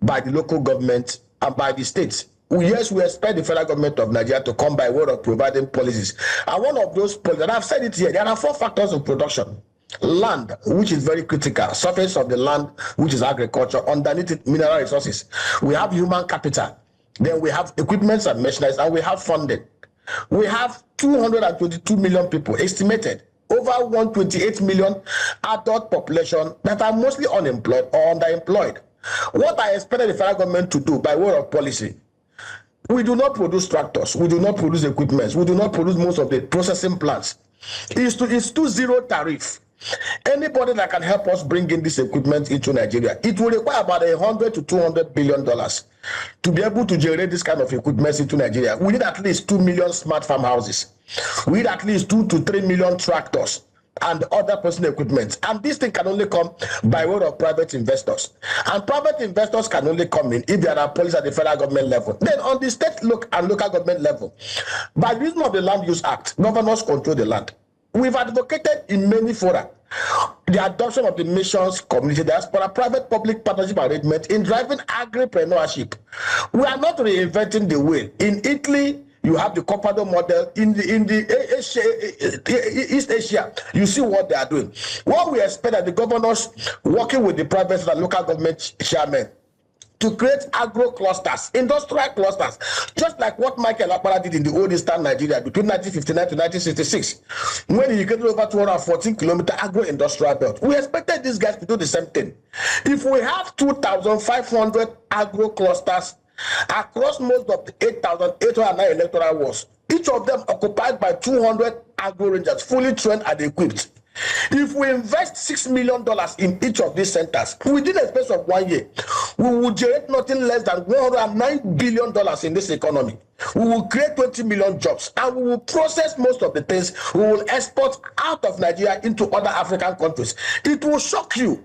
by the local government and by the states. Yes, we expect the federal government of Nigeria to come by way of providing policies. And one of those policies, and I've said it here, there are 4 factors of production. Land, which is very critical, surface of the land, which is agriculture, underneath it, mineral resources. We have human capital, then we have equipment and machinery, and we have funding. We have 222 million people estimated, over 128 million adult population that are mostly unemployed or underemployed. What I expected the federal government to do by way of policy, we do not produce tractors, we do not produce equipment, we do not produce most of the processing plants. It's to zero tariff. Anybody that can help us bring in this equipment into Nigeria, it will require about $100 to $200 billion to be able to generate this kind of equipment into Nigeria. We need at least 2 million smart farmhouses. We need at least 2 to 3 million tractors and other personal equipment. And this thing can only come by way of private investors. And private investors can only come in if there are policies at the federal government level. Then on the state and local government level, by reason of the Land Use Act, governors control the land. We've advocated in many fora the adoption of the nation's community diaspora private-public partnership arrangement in driving agripreneurship. We are not reinventing the wheel. In Italy, you have the Copado model. In East Asia, you see what they are doing. What we expect that the governors working with the private and local government chairmen to create agro clusters, industrial clusters, just like what Michael Akpara did in the old Eastern Nigeria between 1959 to 1966, when he created over 214-kilometer agro-industrial belt. We expected these guys to do the same thing. If we have 2,500 agro clusters across most of the 8,809 electoral wards, each of them occupied by 200 agro rangers, fully trained and equipped. If we invest $6 million in each of these centers, within a space of 1 year, we will generate nothing less than $109 billion in this economy. We will create 20 million jobs, and we will process most of the things we will export out of Nigeria into other African countries. It will shock you.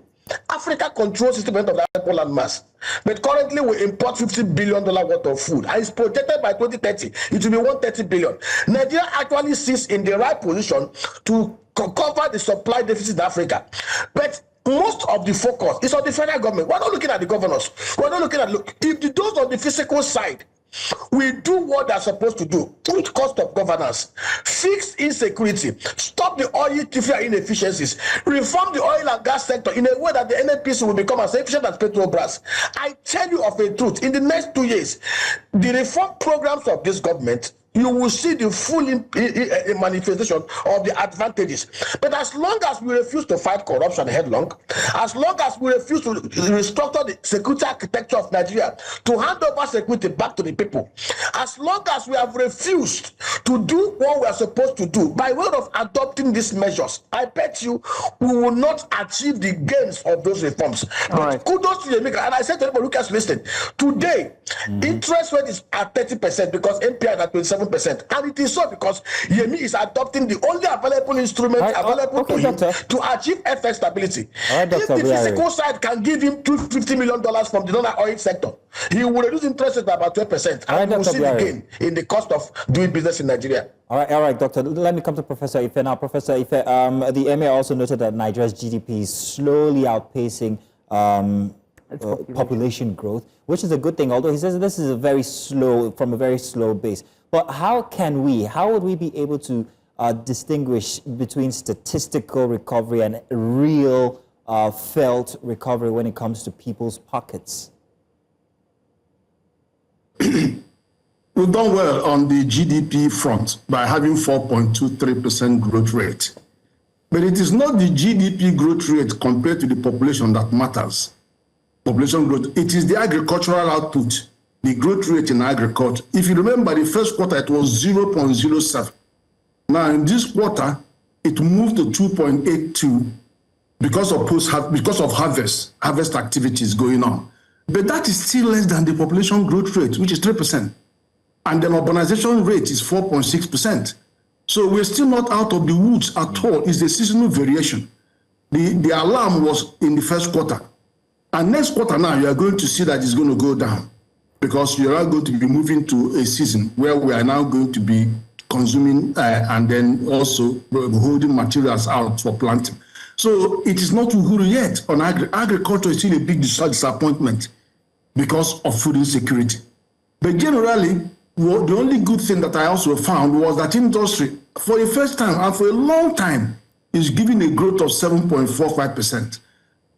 Africa controls 60% of the land mass, but currently we import $50 billion worth of food, and it's projected by 2030 it will be $130 billion. Nigeria actually sits in the right position to cover the supply deficit in Africa, but most of the focus is on the federal government. We're not looking at the governors. We're not looking at if those on the physical side we do what they're supposed to do, put cost of governance, fix insecurity, stop the oil inefficiencies, reform the oil and gas sector in a way that the NNPC will become as efficient as Petrobras. I tell you of a truth, in the next 2 years, the reform programs of this government, you will see the full manifestation of the advantages. But as long as we refuse to fight corruption headlong, as long as we refuse to restructure the security architecture of Nigeria, to hand over security back to the people, as long as we have refused to do what we are supposed to do by way of adopting these measures, I bet you we will not achieve the gains of those reforms. But kudos to Emir. And I said to everybody who can listen, today, interest rate is at 30% because NPI is at 27%. And it is so because Yemi is adopting the only available instrument available to him to achieve FX stability. If the physical side can give him $250 million from the non-oil sector, he will reduce interest rate by about 12%. And we will see the gain in the cost of doing business in Nigeria. All right, Doctor. Let me come to Professor Ife now. Professor Ife, the Emir also noted that Nigeria's GDP is slowly outpacing population growth, which is a good thing, although he says this is from a very slow base. But how would we be able to distinguish between statistical recovery and real felt recovery when it comes to people's pockets? We've done well on the GDP front by having 4.23% growth rate. But it is not the GDP growth rate compared to the population that matters. Population growth, it is the agricultural output, the growth rate in agriculture. If you remember, the first quarter, it was 0.07. Now, in this quarter, it moved to 2.82 because of harvest activities going on. But that is still less than the population growth rate, which is 3%. And the urbanization rate is 4.6%. So we're still not out of the woods at all. It's a seasonal variation. The alarm was in the first quarter. And next quarter now, you are going to see that it's going to go down because you are going to be moving to a season where we are now going to be consuming and then also holding materials out for planting. So it is not uhuru yet. On agriculture is still a big disappointment because of food insecurity. But generally, the only good thing that I also found was that industry, for the first time and for a long time, is giving a growth of 7.45%.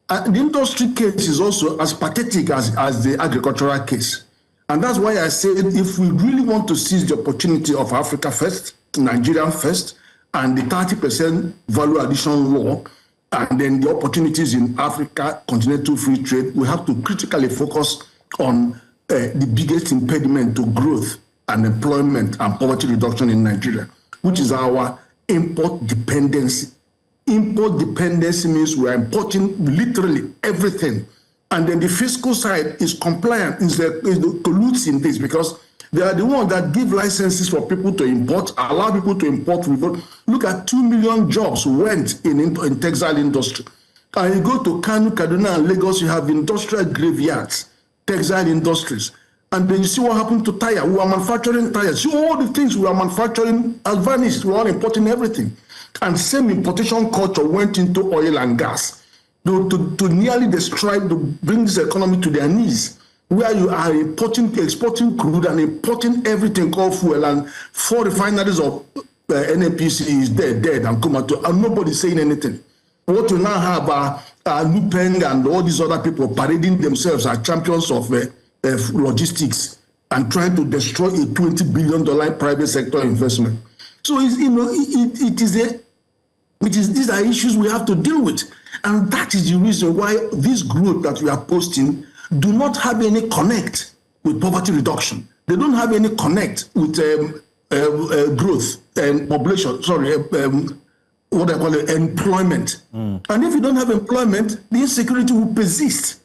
The industry case is also as pathetic as the agricultural case. And that's why I said if we really want to seize the opportunity of Africa first, Nigeria first, and the 30% value addition law, and then the opportunities in Africa, continental free trade, we have to critically focus on the biggest impediment to growth and employment and poverty reduction in Nigeria, which is our import dependency. Import dependency means we are importing literally everything. And then the fiscal side is compliant, is colludes in this because they are the ones that give licenses for people to import, allow people to import. Look at 2 million jobs went in textile industry. And you go to Kano, Kaduna, and Lagos, you have industrial graveyards, textile industries. And then you see what happened to tire. We are manufacturing tires. See all the things we are manufacturing has vanished. We are importing everything. And same importation culture went into oil and gas to nearly destroy, to bring this economy to their knees, where you are exporting crude and importing everything called fuel, and 4 refineries of NNPC is dead and comatose, and nobody's saying anything. What you now have are Lupeng and all these other people parading themselves as champions of logistics and trying to destroy a $20 billion private sector investment. So these are issues we have to deal with. And that is the reason why this growth that we are posting do not have any connect with poverty reduction. They don't have any connect with growth and population, what I call it, employment. And if you don't have employment, the insecurity will persist.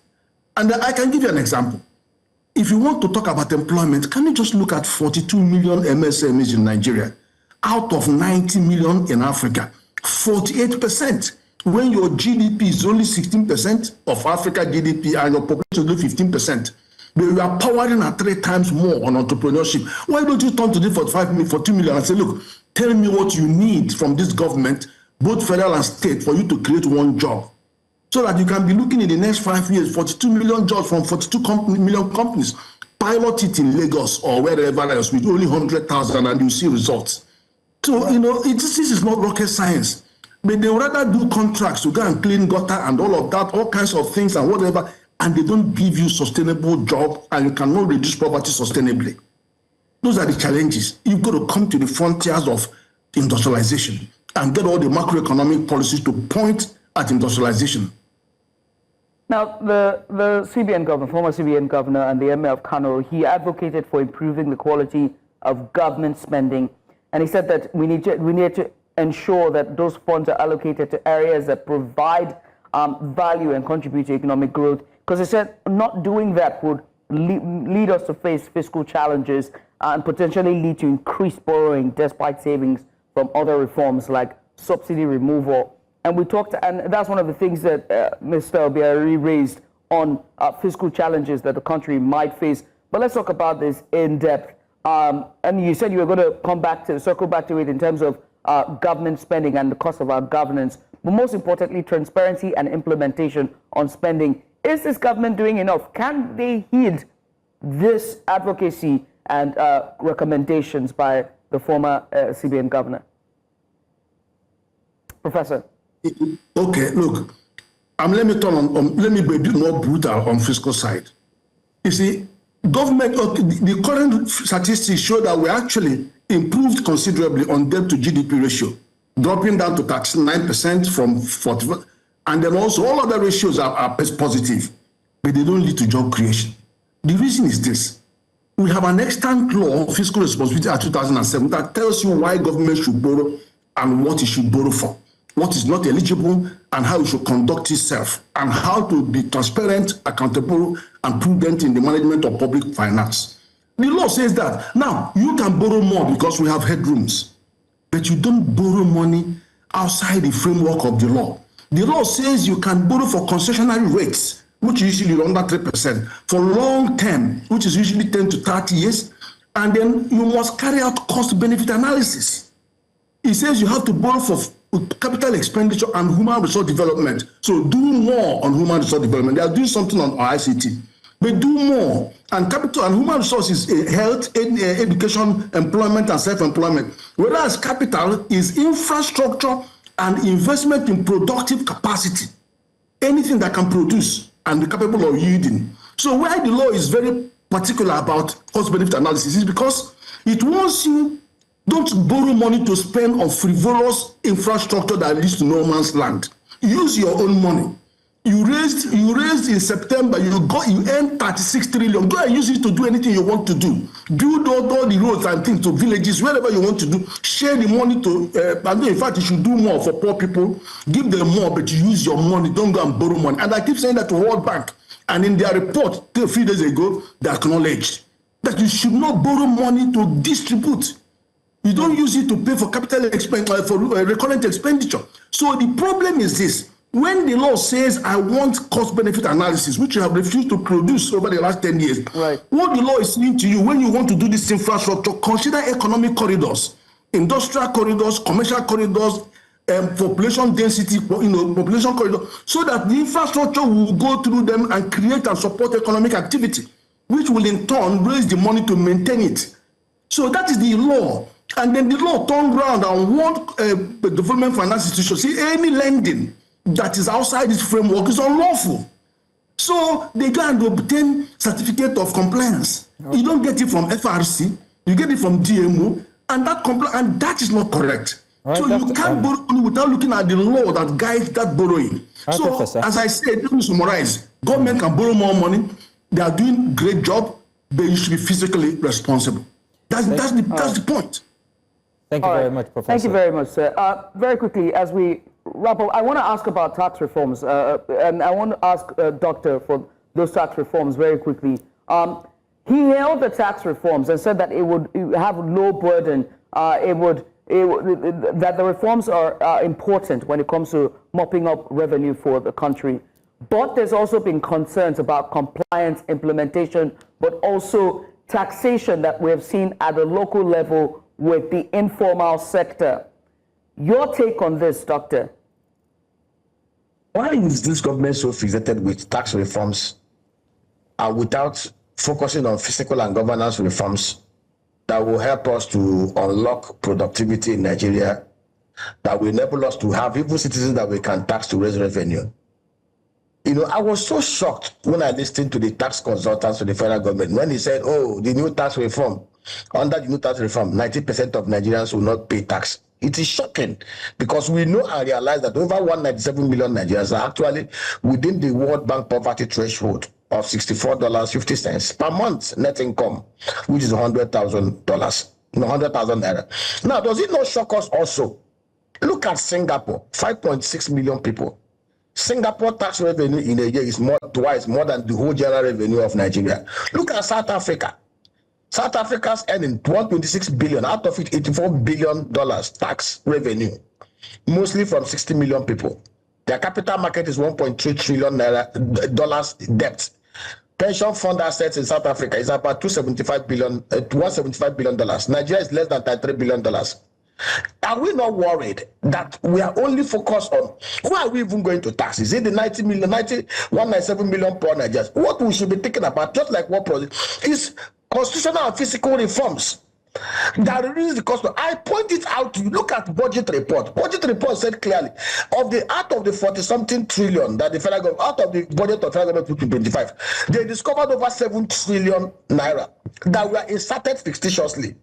And I can give you an example. If you want to talk about employment, can you just look at 42 million MSMEs in Nigeria, out of 90 million in Africa, 48%. When your GDP is only 16% of Africa GDP and your population is only 15%, but you are powering at 3 times more on entrepreneurship. Why don't you turn to the 42 million and say, look, tell me what you need from this government, both federal and state, for you to create one job, so that you can be looking in the next 5 years, 42 million jobs from 42 million companies. Pilot it in Lagos or wherever else with only 100,000 and you see results. So, this is not rocket science. But they rather do contracts to go and clean gutter and all of that, all kinds of things and whatever, and they don't give you sustainable job, and you cannot reduce poverty sustainably. Those are the challenges. You've got to come to the frontiers of industrialization and get all the macroeconomic policies to point at industrialization. Now, the CBN governor, former CBN governor and the Emir of Kano, he advocated for improving the quality of government spending, and he said that we need to ensure that those funds are allocated to areas that provide value and contribute to economic growth, because he said not doing that would lead us to face fiscal challenges and potentially lead to increased borrowing despite savings from other reforms like subsidy removal. And we talked, and that's one of the things that Mr. Obiaraeri raised on fiscal challenges that the country might face. But let's talk about this in depth. And you said you were going to circle back to it in terms of government spending and the cost of our governance, but most importantly, transparency and implementation on spending. Is this government doing enough? Can they heed this advocacy and recommendations by the former CBN governor? Professor. Okay, look, let me be a bit more brutal on fiscal side. You see, government, the current statistics show that we actually improved considerably on debt to GDP ratio, dropping down to 39% from 40%. And then also all other ratios are positive, but they don't lead to job creation. The reason is this. We have an extant law, fiscal responsibility at 2007, that tells you why government should borrow and what it should borrow for, what is not eligible, and how it should conduct itself, and how to be transparent, accountable, and prudent in the management of public finance. The law says that. Now, you can borrow more because we have headrooms, but you don't borrow money outside the framework of the law. The law says you can borrow for concessionary rates, which is usually under 3%, for long term, which is usually 10 to 30 years, and then you must carry out cost-benefit analysis. It says you have to borrow for capital expenditure and human resource development. So do more on human resource development. They are doing something on ICT. But do more. And capital and human resources, health, education, employment, and self-employment. Whereas capital is infrastructure and investment in productive capacity. Anything that can produce and be capable of yielding. So why the law is very particular about cost-benefit analysis is because it wants you don't borrow money to spend on frivolous infrastructure that leads to no man's land. Use your own money. You raised in September, you earned 36 trillion. Go and use it to do anything you want to do. Build all the roads and things to villages, wherever you want to do. Share the money to, and in fact, you should do more for poor people. Give them more, but you use your money. Don't go and borrow money. And I keep saying that to World Bank. And in their report a few days ago, they acknowledged that you should not borrow money to distribute. You don't use it to pay for capital expenditure, for recurrent expenditure. So the problem is this. When the law says, I want cost-benefit analysis, which you have refused to produce over the last 10 years, right. What the law is saying to you, when you want to do this infrastructure, consider economic corridors, industrial corridors, commercial corridors, population density, population corridor, so that the infrastructure will go through them and create and support economic activity, which will in turn raise the money to maintain it. So that is the law. And then the law turned around and want the development finance institution, see, any lending that is outside this framework is unlawful. So they go and obtain certificate of compliance. Okay. You don't get it from FRC, you get it from DMO, and that is not correct. Right, so you can't borrow money without looking at the law that guides that borrowing. Right, so Professor. As I said, let me summarize. Government can borrow more money. They are doing a great job, but you should be fiscally responsible. That's the point. Thank you very much, Professor. Thank you very much, sir. Very quickly, as we wrap up, I want to ask about tax reforms, and I want to ask Doctor for those tax reforms very quickly. He hailed the tax reforms and said that it would have low burden. That the reforms are important when it comes to mopping up revenue for the country. But there's also been concerns about compliance, implementation, but also taxation that we have seen at the local level with the informal sector. Your take on this, Doctor? Why is this government so fixated with tax reforms without focusing on fiscal and governance reforms that will help us to unlock productivity in Nigeria, that will enable us to have even citizens that we can tax to raise revenue? You know, I was so shocked when I listened to the tax consultants to the federal government when he said, oh, the new tax reform, under the new tax reform, 90% of Nigerians will not pay tax. It is shocking because we know and realize that over 197 million Nigerians are actually within the World Bank poverty threshold of $64.50 per month net income, which is $100,000, 100,000 naira. Now, does it not shock us also? Look at Singapore, 5.6 million people. Singapore tax revenue in a year is twice more than the whole general revenue of Nigeria. Look at South Africa. South Africa's earning $126 billion, out of it $84 billion tax revenue, mostly from 60 million people. Their capital market is $1.3 trillion debt. Pension fund assets in South Africa is about $175 billion. Nigeria is less than $33 billion. Are we not worried that we are only focused on who are we even going to tax? Is it the 197 million poor Nigerians? What we should be thinking about, just like what is constitutional and fiscal reforms that reduce the cost. I pointed out to you, look at budget report. Budget report said clearly, out of the 40-something trillion that the federal government, out of the budget of federal government 2025, they discovered over 7 trillion naira that were inserted fictitiously.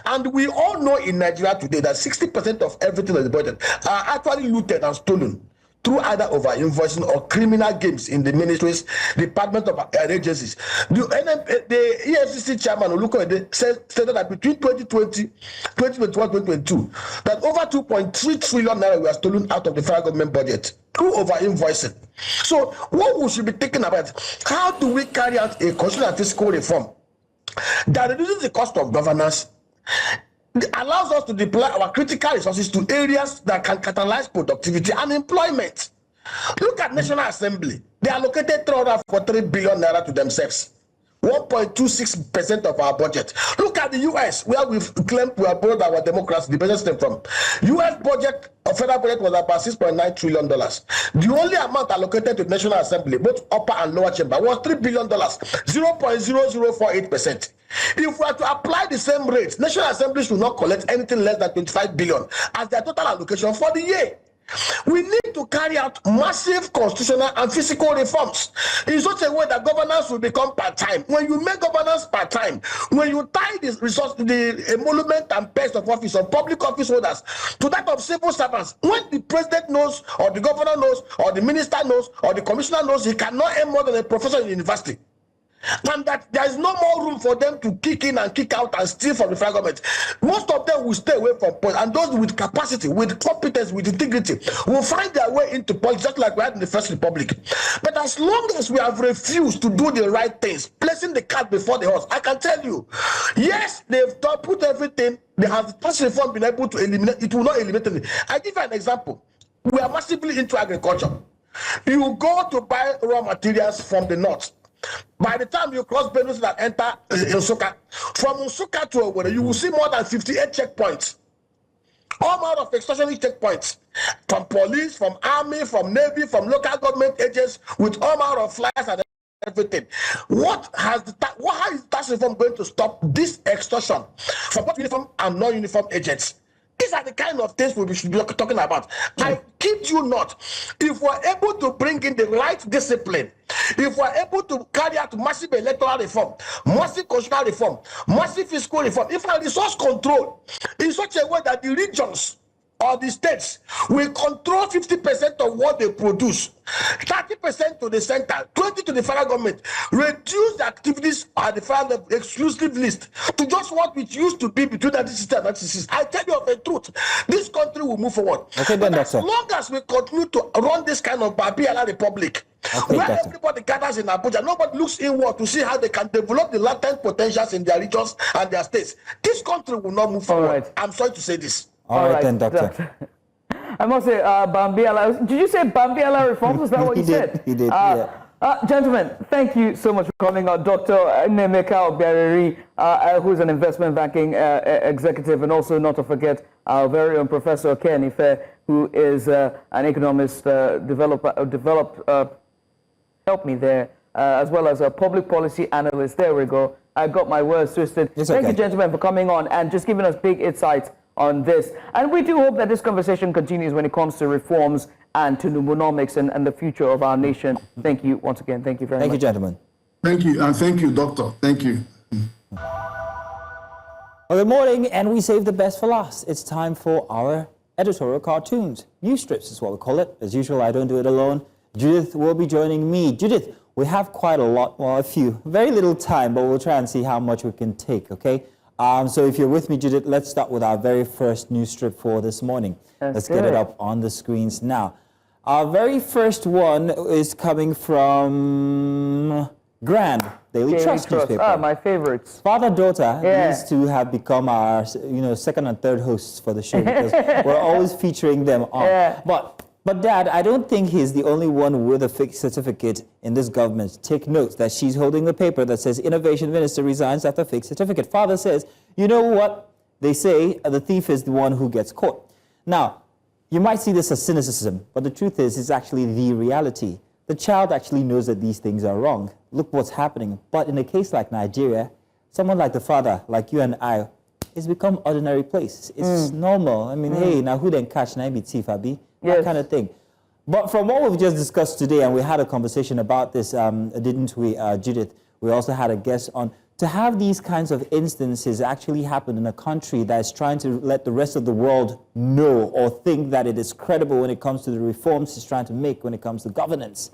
And we all know in Nigeria today that 60% of everything in the budget are actually looted and stolen through either over-invoicing or criminal games in the ministries, department of agencies. The EFCC chairman, Olukoyede, stated that between 2020, 2021, 2022, that over 2.3 trillion naira were stolen out of the federal government budget through over-invoicing. So what we should be thinking about, how do we carry out a constitutional and fiscal reform that reduces the cost of governance, allows us to deploy our critical resources to areas that can catalyze productivity and employment? Look at National Assembly. They allocated 343 billion naira to themselves, 1.26% of our budget. Look at the US, where we've claimed we have borrowed our democracy, the business stem from. US budget, federal budget was about $6.9 trillion. The only amount allocated to the National Assembly, both upper and lower chamber, was $3 billion, 0.0048%. If we are to apply the same rates, National Assembly should not collect anything less than 25 billion as their total allocation for the year. We need to carry out massive constitutional and physical reforms in such a way that governance will become part-time. When you make governance part-time, when you tie this resource, the emolument and pest of office of public office holders to that of civil servants, when the president knows, or the governor knows, or the minister knows, or the commissioner knows he cannot earn more than a professor in university, and that there is no more room for them to kick in and kick out and steal from the federal government, most of them will stay away from politics, and those with capacity, with competence, with integrity will find their way into politics, just like we had in the First Republic. But as long as we have refused to do the right things, placing the cart before the horse, I can tell you, yes, they've put everything, they have tax reform been able to eliminate, it will not eliminate it. I give you an example. We are massively into agriculture. You go to buy raw materials from the north. By the time you cross Benue and enter Nsukka, from Nsukka to Owerri, you will see more than 58 checkpoints. All manner of extortionate checkpoints, from police, from army, from navy, from local government agents, with all manner of flyers and everything. How is tax reform going to stop this extortion from both uniform and non-uniform agents? These are the kind of things we should be talking about. I kid you not. If we're able to bring in the right discipline, if we're able to carry out massive electoral reform, massive constitutional reform, massive fiscal reform, if our resource control in such a way that the regions or the states will control 50% of what they produce, 30% to the center, 20% to the federal government, reduce the activities at the federal exclusive list to just what it used to be between 1960 and 1966. I tell you of the truth, this country will move forward. Okay, but as long as we continue to run this kind of Babiyala Republic, where everybody gathers in Abuja, nobody looks inward to see how they can develop the latent potentials in their regions and their states, this country will not move forward. Right. I'm sorry to say this. All right, then, Doctor. I must say, Bambiala, did you say Bambiala reforms? Was that what you said? He did, yeah. Gentlemen, thank you so much for coming out. Dr. Nnaemeka Obiaraeri, who is an investment banking executive, and also not to forget our very own Professor Ken Ife, who is an economist, help me there, as well as a public policy analyst. There we go. I got my words twisted. Thank you, gentlemen, for coming on and just giving us big insights on this. And we do hope that this conversation continues when it comes to reforms and to Nubonomics and the future of our nation. Thank you once again. Thank you very much. Thank you, gentlemen. Thank you, and thank you, Doctor. Thank you. Well, good morning, and we save the best for last. It's time for our editorial cartoons. News strips is what we call it. As usual, I don't do it alone. Judith will be joining me. Judith, we have quite a lot, well, a few. Very little time, but we'll try and see how much we can take, okay? So if you're with me, Judith, let's start with our very first news strip for this morning. Let's get it up on the screens now. Our very first one is coming from Grand Daily Trust newspaper. Ah, my favorites. Father-daughter needs to have become our, second and third hosts for the show because we're always featuring them on. Yeah. But Dad, I don't think he's the only one with a fixed certificate in this government. Take note that she's holding the paper that says Innovation Minister resigns after fixed certificate. Father says, you know what? They say the thief is the one who gets caught. Now, you might see this as cynicism, but the truth is it's actually the reality. The child actually knows that these things are wrong. Look what's happening. But in a case like Nigeria, someone like the father, like you and I, it's become ordinary place. It's normal. I mean, hey, now who then catch na be thief, abi? That kind of thing. But from what we've just discussed today, and we had a conversation about this, didn't we, Judith? We also had a guest on to have these kinds of instances actually happen in a country that is trying to let the rest of the world know or think that it is credible when it comes to the reforms it's trying to make when it comes to governance.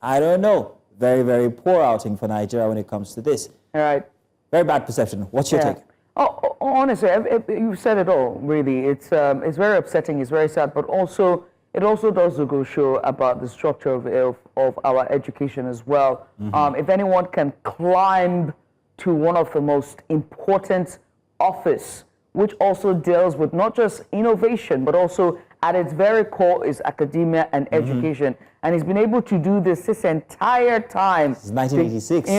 I don't know. Very, very poor outing for Nigeria when it comes to this. All right. Very bad perception. What's your take? Oh, honestly, you said it all, really. It's very upsetting, it's very sad, but also, it also does go show about the structure of our education as well. If anyone can climb to one of the most important office, which also deals with not just innovation, but also at its very core is academia and education. And he's been able to do this entire time. Since 1986.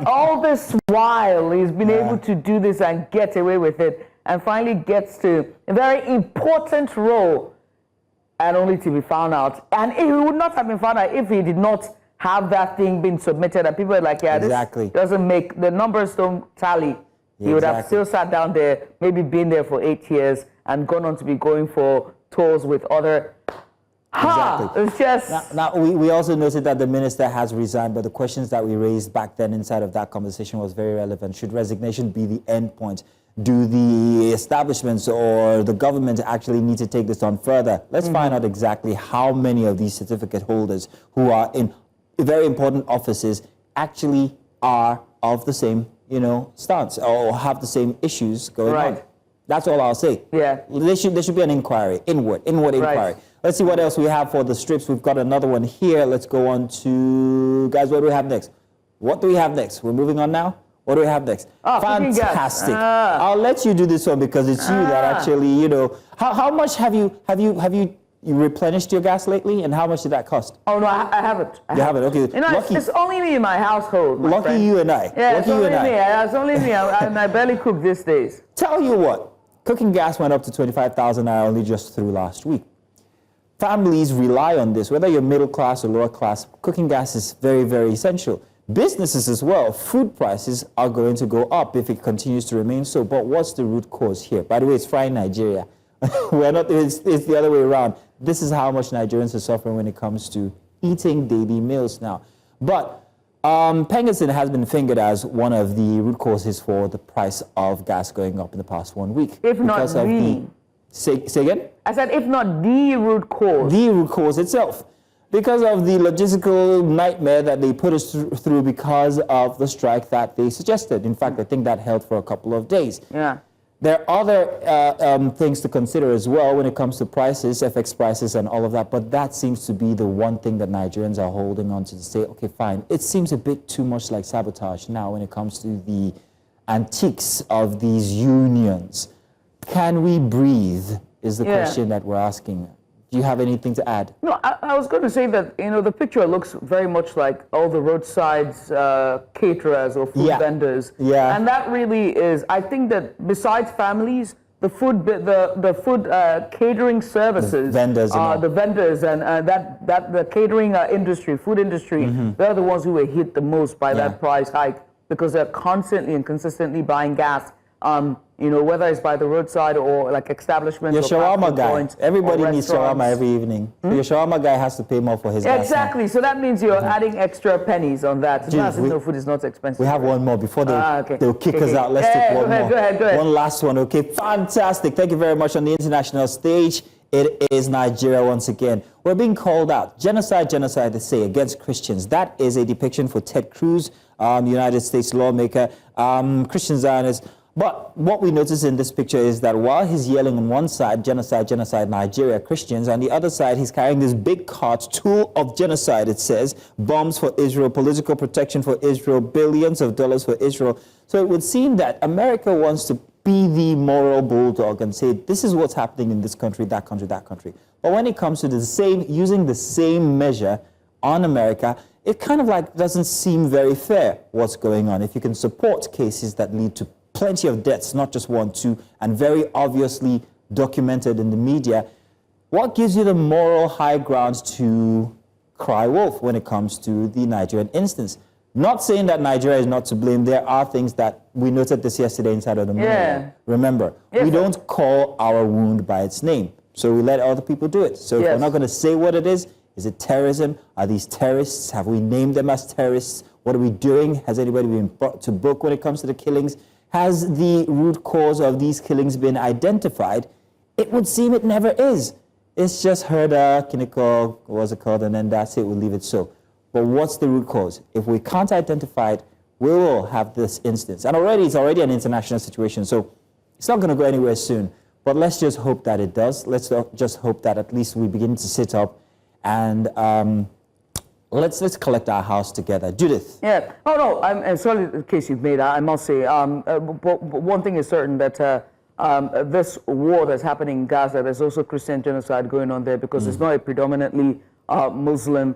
All this while, he's been able to do this and get away with it, and finally gets to a very important role, and only to be found out. And he would not have been found out if he did not have that thing been submitted, and people are like, yeah, exactly. This doesn't make, the numbers don't tally. He would have still sat down there, maybe been there for 8 years, and gone on to be going for tours with other... Exactly. It's just... Now we also noted that the minister has resigned, but the questions that we raised back then inside of that conversation was very relevant. Should resignation be the end point? Do the establishments or the government actually need to take this on further? Let's find out exactly how many of these certificate holders who are in very important offices actually are of the same, stance or have the same issues going on. That's all I'll say. Yeah. There should be an inquiry, inward inquiry. Let's see what else we have for the strips. We've got another one here. Let's go on to, guys, what do we have next? What do we have next? We're moving on now. What do we have next? Fantastic. I'll let you do this one because it's you that actually, how much have you replenished your gas lately, and how much did that cost? Oh, no, I haven't. You haven't? Okay. It's only me in my household. Lucky you and I. Yeah, it's only me. It's only me. I barely cook these days. Tell you what, cooking gas went up to 25,000 naira only just through last week. Families rely on this, whether you're middle class or lower class. Cooking gas is very, very essential. Businesses as well, food prices are going to go up if it continues to remain so. But what's the root cause here? By the way, it's frying Nigeria. It's the other way around. This is how much Nigerians are suffering when it comes to eating daily meals now. But Pengerson has been fingered as one of the root causes for the price of gas going up in the past 1 week. If not the... Say again? I said, if not the root cause. The root cause itself. Because of the logistical nightmare that they put us through because of the strike that they suggested. In fact, I think that held for a couple of days. Yeah. There are other things to consider as well when it comes to prices, FX prices and all of that, but that seems to be the one thing that Nigerians are holding on to say, okay, fine. It seems a bit too much like sabotage now when it comes to the antiques of these unions. Can we breathe is the question that we're asking. Do you have anything to add? No, I was going to say that, the picture looks very much like all the roadsides caterers or food vendors. Yeah. And that really is, I think that besides families, the food catering services, the vendors and the catering industry, food industry, they're the ones who were hit the most by that price hike because they're constantly and consistently buying gas. Whether it's by the roadside or like establishments. Your shawarma guy. Everybody needs shawarma every evening. Your shawarma guy has to pay more for his gas. Exactly. So that means you're adding extra pennies on that. Food is not expensive. We have one more before they'll kick us out. Let's take one more. Go ahead. One last one. Okay. Fantastic. Thank you very much. On the international stage, it is Nigeria once again. We're being called out. Genocide, they say, against Christians. That is a depiction for Ted Cruz, United States lawmaker, Christian Zionist. But what we notice in this picture is that while he's yelling on one side, genocide, Nigeria, Christians, on the other side, he's carrying this big cart, tool of genocide, it says, bombs for Israel, political protection for Israel, billions of dollars for Israel. So it would seem that America wants to be the moral bulldog and say, this is what's happening in this country, that country, that country. But when it comes to using the same measure on America, it kind of like doesn't seem very fair what's going on. If you can support cases that lead to plenty of deaths, not just 1, 2, and very obviously documented in the media, what gives you the moral high grounds to cry wolf when it comes to the Nigerian instance? Not saying that Nigeria is not to blame. There are things that we noted this yesterday inside of the media. Remember, we don't call our wound by its name, so we let other people do it. So if we're not going to say what it is it terrorism? Are these terrorists? Have we named them as terrorists? What are we doing? Has anybody been brought to book when it comes to the killings? Has the root cause of these killings been identified? It would seem it never is. It's just Herda, Kiniko, what's it called, and then that's it, we'll leave it so. But what's the root cause? If we can't identify it, we will have this instance. And it's already an international situation, so it's not going to go anywhere soon. But let's just hope that it does. Let's just hope that at least we begin to sit up and let's collect our house together. Judith. Yeah. Oh, no, I'm sorry the case you've made, I must say. But one thing is certain, that this war that's happening in Gaza, there's also Christian genocide going on there, because it's not a predominantly Muslim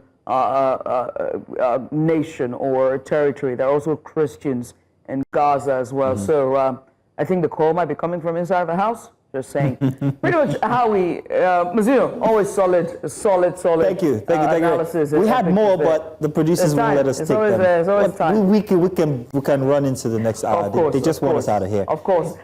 nation or territory. There are also Christians in Gaza as well. So I think the call might be coming from inside the house. Just saying. Pretty much how we, Mazino, always solid. Thank you. Analysis. We had more, but the producers won't let us take them. There's always time. We can run into the next hour. They just want us out of here. Of course.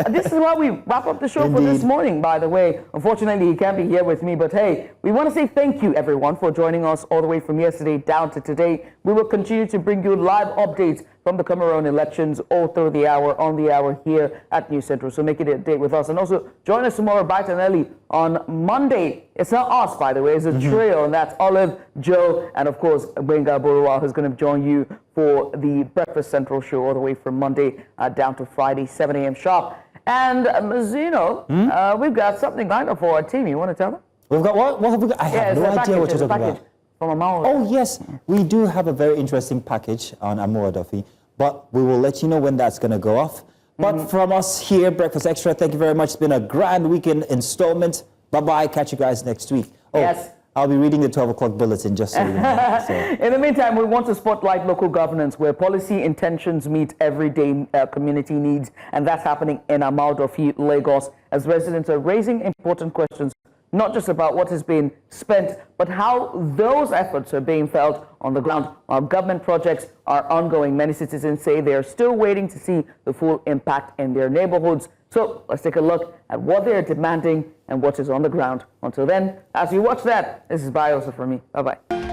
This is why we wrap up the show for this morning, by the way. Unfortunately, he can't be here with me, but hey, we want to say thank you, everyone, for joining us all the way from yesterday down to today. We will continue to bring you live updates from the Cameroon elections all through the hour, on the hour here at News Central. So make it a date with us. And also join us tomorrow bright and early on Monday. It's not us, by the way. It's a trio, and that's Olive, Joe, and of course, Benga Borowa, who's going to join you for the Breakfast Central show all the way from Monday down to Friday, 7 a.m. sharp. And Mazino, we've got something lined up for our team. You want to tell them? We've got what? What have we got? I have no idea what you're talking about. From Amao. Oh, yes. We do have a very interesting package on Amora Duffy, but we will let you know when that's going to go off. But from us here, Breakfast Extra, thank you very much. It's been a grand weekend installment. Bye-bye. Catch you guys next week. Oh, yes. I'll be reading the 12 o'clock bulletin just so you know. So. In the meantime, we want to spotlight local governance where policy intentions meet everyday community needs, and that's happening in Amaldofi, Lagos, as residents are raising important questions, not just about what is being spent, but how those efforts are being felt on the ground. While government projects are ongoing, many citizens say they are still waiting to see the full impact in their neighborhoods. So let's take a look at what they are demanding and what is on the ground. Until then, as you watch that, this is bye also for me. Bye-bye.